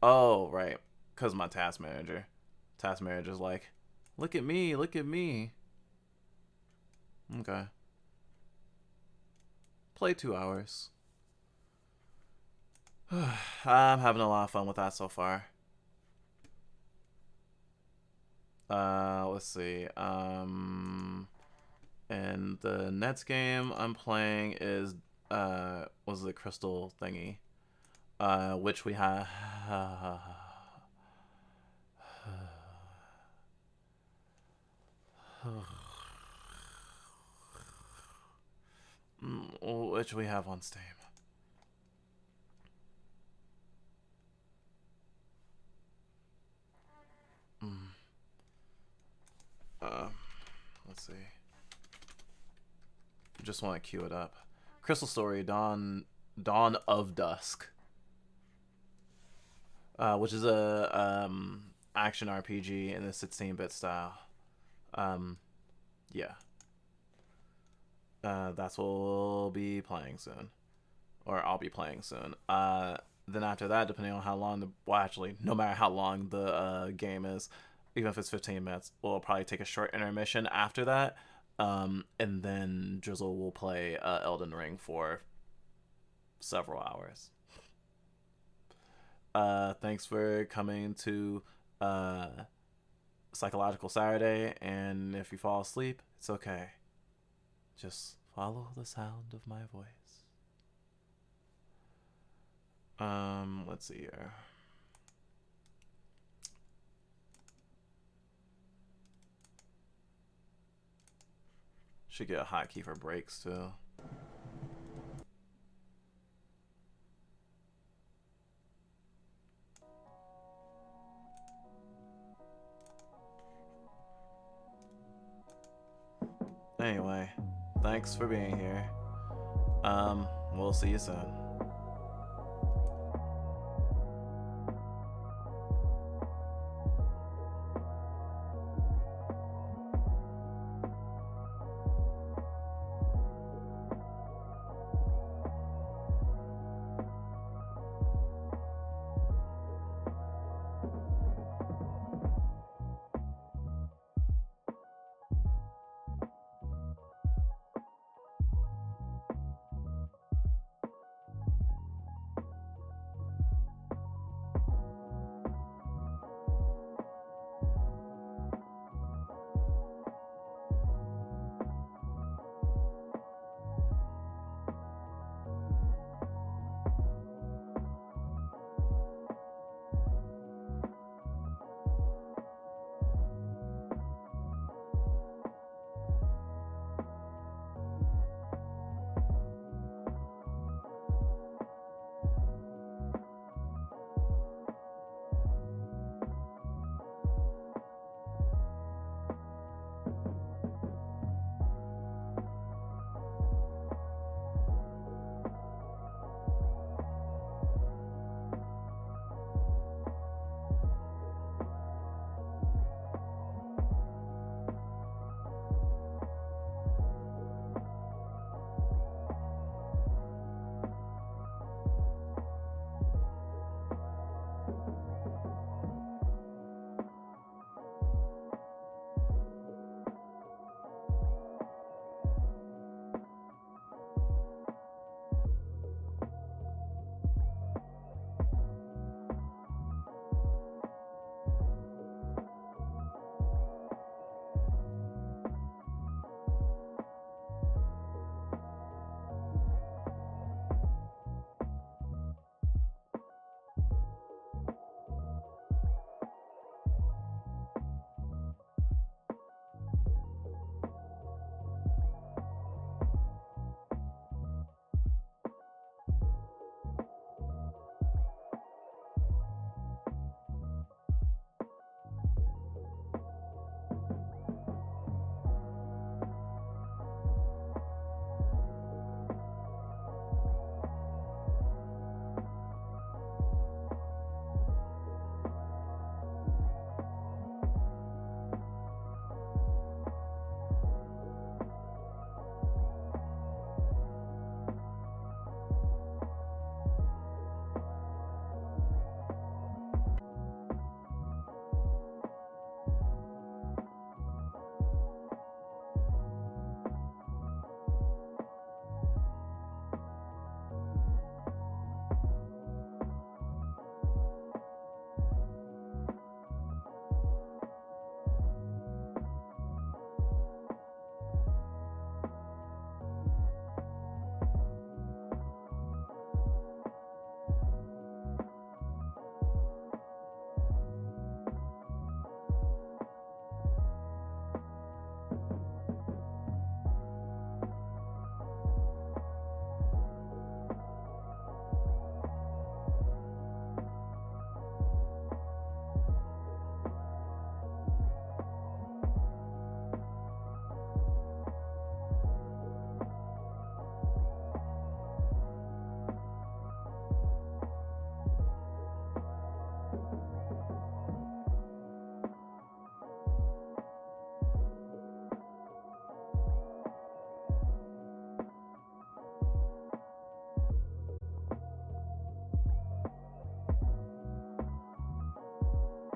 Oh, right. Because my task manager. Task manager's like, look at me, look at me. Okay. Play 2 hours. I'm having a lot of fun with that so far. Let's see. And the next game I'm playing is was the crystal thingy. Which we have which we have on Steam. Let's see. Just want to queue it up. Crystal Story Dawn of Dusk. Which is a action RPG in the 16-bit style. Yeah. That's what we'll be playing soon. Or I'll be playing soon. Then after that, depending on how long no matter how long the game is, even if it's 15 minutes, we'll probably take a short intermission after that. And then Drizzle will play Elden Ring for several hours. Thanks for coming to Psychological Saturday, and if you fall asleep, it's okay. Just follow the sound of my voice. Let's see here. Should get a hotkey for breaks too. Anyway, thanks for being here. We'll see you soon.